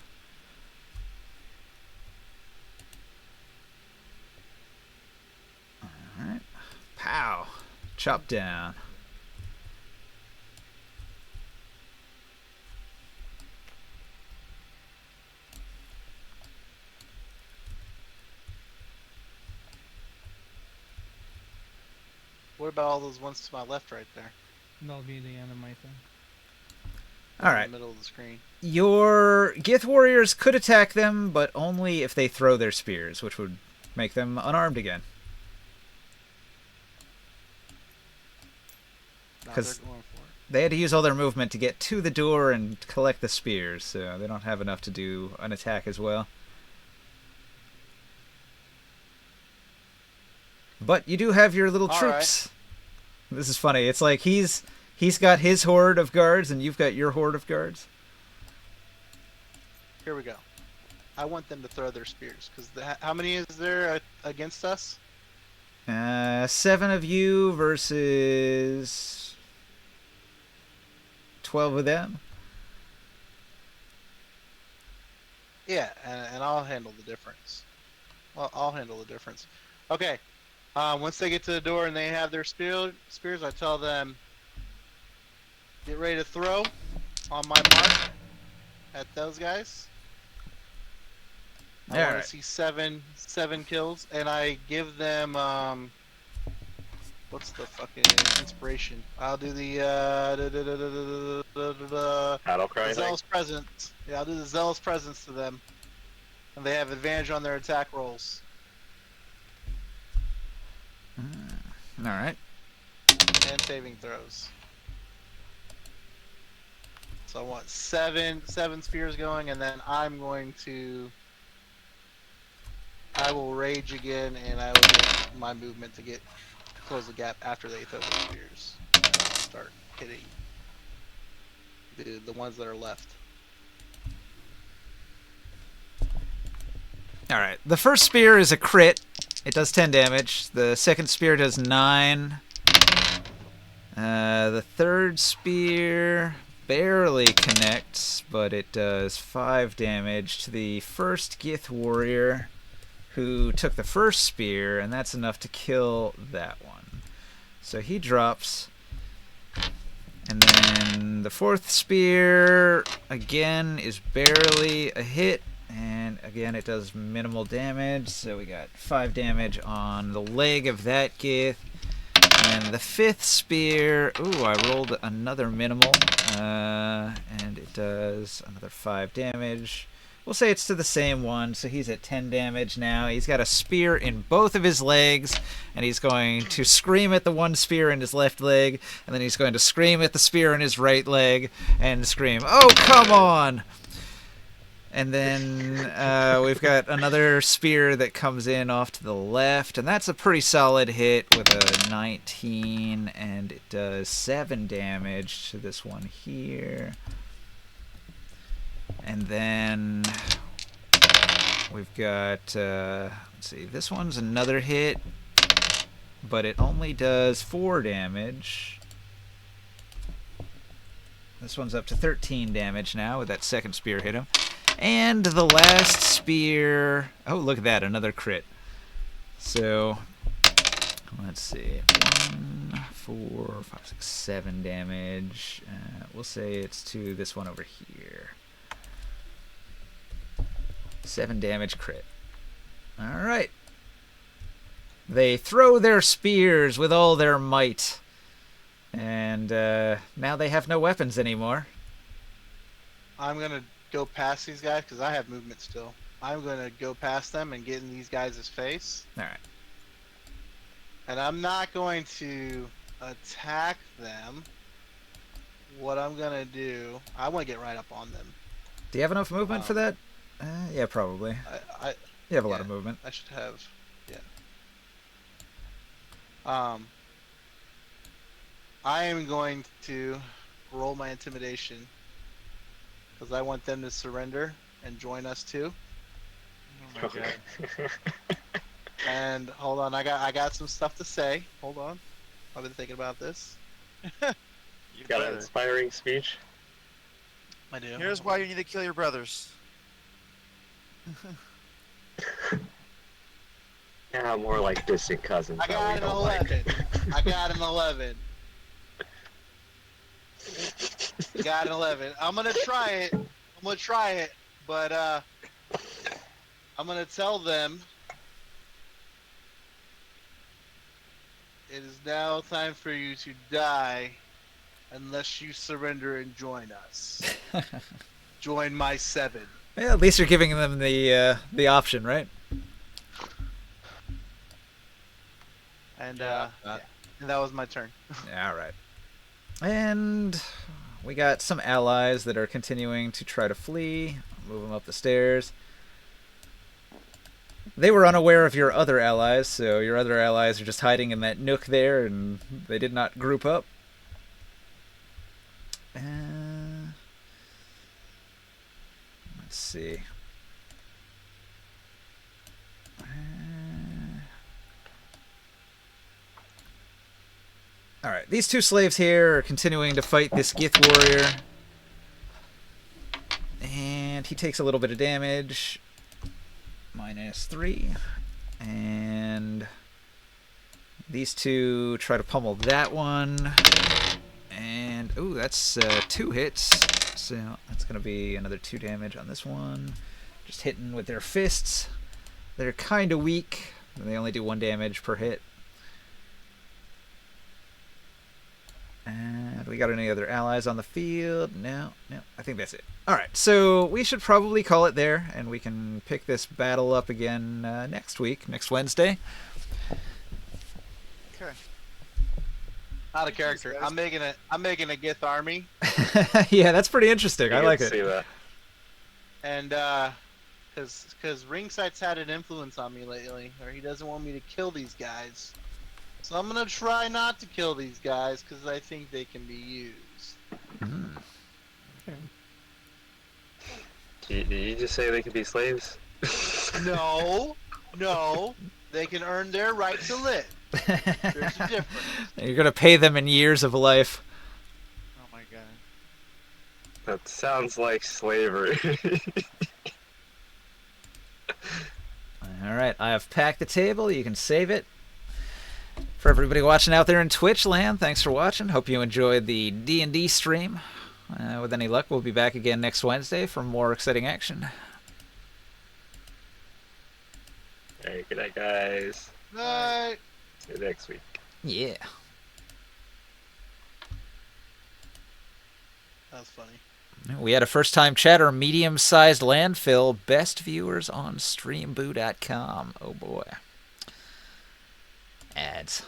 Alright. Pow. Chop down. What about all those ones to my left right there? That'll be the end of my thing. Alright. In the middle of the screen. Your Gith warriors could attack them, but only if they throw their spears, which would make them unarmed again. Now 'Cause- they're going for it. they had to use all their movement to get to the door and collect the spears, so they don't have enough to do an attack as well. But you do have your little All troops. This is funny. It's like he's got his horde of guards and you've got your horde of guards. Here we go. I want them to throw their spears because how many is there against us? 7 of you versus 12 of them. Yeah, and I'll handle the difference. Well, I'll handle the difference. Okay. Once they get to the door and they have their spears, I tell them, get ready to throw on my mark at those guys. I want Alright. to see seven kills, and I give them what's the fucking inspiration? I'll do the Battle cry. thing? zealous presence. Yeah, I'll do the zealous presence to them, and they have advantage on their attack rolls. All right. And saving throws. So I want seven spears going, and then I will rage again, and I will get my movement to close the gap after they throw their spears. And I'll start hitting the ones that are left. All right. The first spear is a crit. It does 10 damage. The second spear does 9. The third spear barely connects, but it does 5 damage to the first Gith warrior who took the first spear, and that's enough to kill that one. So he drops. And then the fourth spear, again, is barely a hit. And again, it does minimal damage, so we got 5 damage on the leg of that Gith. And the fifth spear, ooh, I rolled another minimal, and it does another 5 damage. We'll say it's to the same one, so he's at 10 damage now. He's got a spear in both of his legs, and he's going to scream at the one spear in his left leg, and then he's going to scream at the spear in his right leg, and scream, "Oh, come on!" And then we've got another spear that comes in off to the left, and that's a pretty solid hit with a 19, and it does 7 damage to this one here. And then we've got, let's see, this one's another hit, but it only does 4 damage. This one's up to 13 damage now with that second spear hit him. And the last spear, oh, look at that, another crit. So, let's see, 1, 4, 5, 6, 7 damage. We'll say it's to this one over here. 7 damage crit. Alright. They throw their spears with all their might. And now they have no weapons anymore. I'm gonna go past these guys because I have movement still. I'm gonna go past them and get in these guys' face. Alright. And I'm not going to attack them. What I'm gonna do, I want to get right up on them. Do you have enough movement for that? Yeah, probably. I You have a lot yeah. of movement. I should have, yeah. I am going to roll my intimidation because I want them to surrender and join us too. Oh my god. And hold on, I got some stuff to say. Hold on, I've been thinking about this. You Got an better. inspiring speech. I do. Here's why you need to kill your brothers. Yeah, more like distant cousins. I that got we an don't like. 11. I got an 11. Got an 11. I'm gonna try it. But I'm gonna tell them it is now time for you to die unless you surrender and join us. Join my 7. Yeah, at least you're giving them the option, right? And Yeah, yeah. And that was my turn. Yeah, all right. And we got some allies that are continuing to try to flee. Move them up the stairs. They were unaware of your other allies, so your other allies are just hiding in that nook there, and they did not group up. Let's see. Alright, these two slaves here are continuing to fight this Gith warrior. And he takes a little bit of damage. -3. And these two try to pummel that one. And, ooh, that's 2 hits. So that's going to be another 2 damage on this one. Just hitting with their fists. They're kind of weak. They only do 1 damage per hit. And we got any other allies on the field? No, I think that's it. Alright, so we should probably call it there, and we can pick this battle up again next week, next Wednesday. Okay. Out of character. I'm making a Gith army, Yeah, that's pretty interesting. You I can like see it. that. and because Ringsight's had an influence on me lately, or he doesn't want me to kill these guys. So I'm gonna try not to kill these guys because I think they can be used. Okay. Did you just say they could be slaves? No, they can earn their right to live. There's a difference. You're going to pay them in years of life. Oh my god. That sounds like slavery. Alright, I have packed the table. You can save it. For everybody watching out there in Twitch land, thanks for watching. Hope you enjoyed the D&D stream. With any luck, we'll be back again next Wednesday for more exciting action. Hey, good night, guys. Night. See you next week. Yeah. That was funny. We had a first-time chatter, medium-sized landfill, best viewers on streamboo.com. Oh boy. Ads.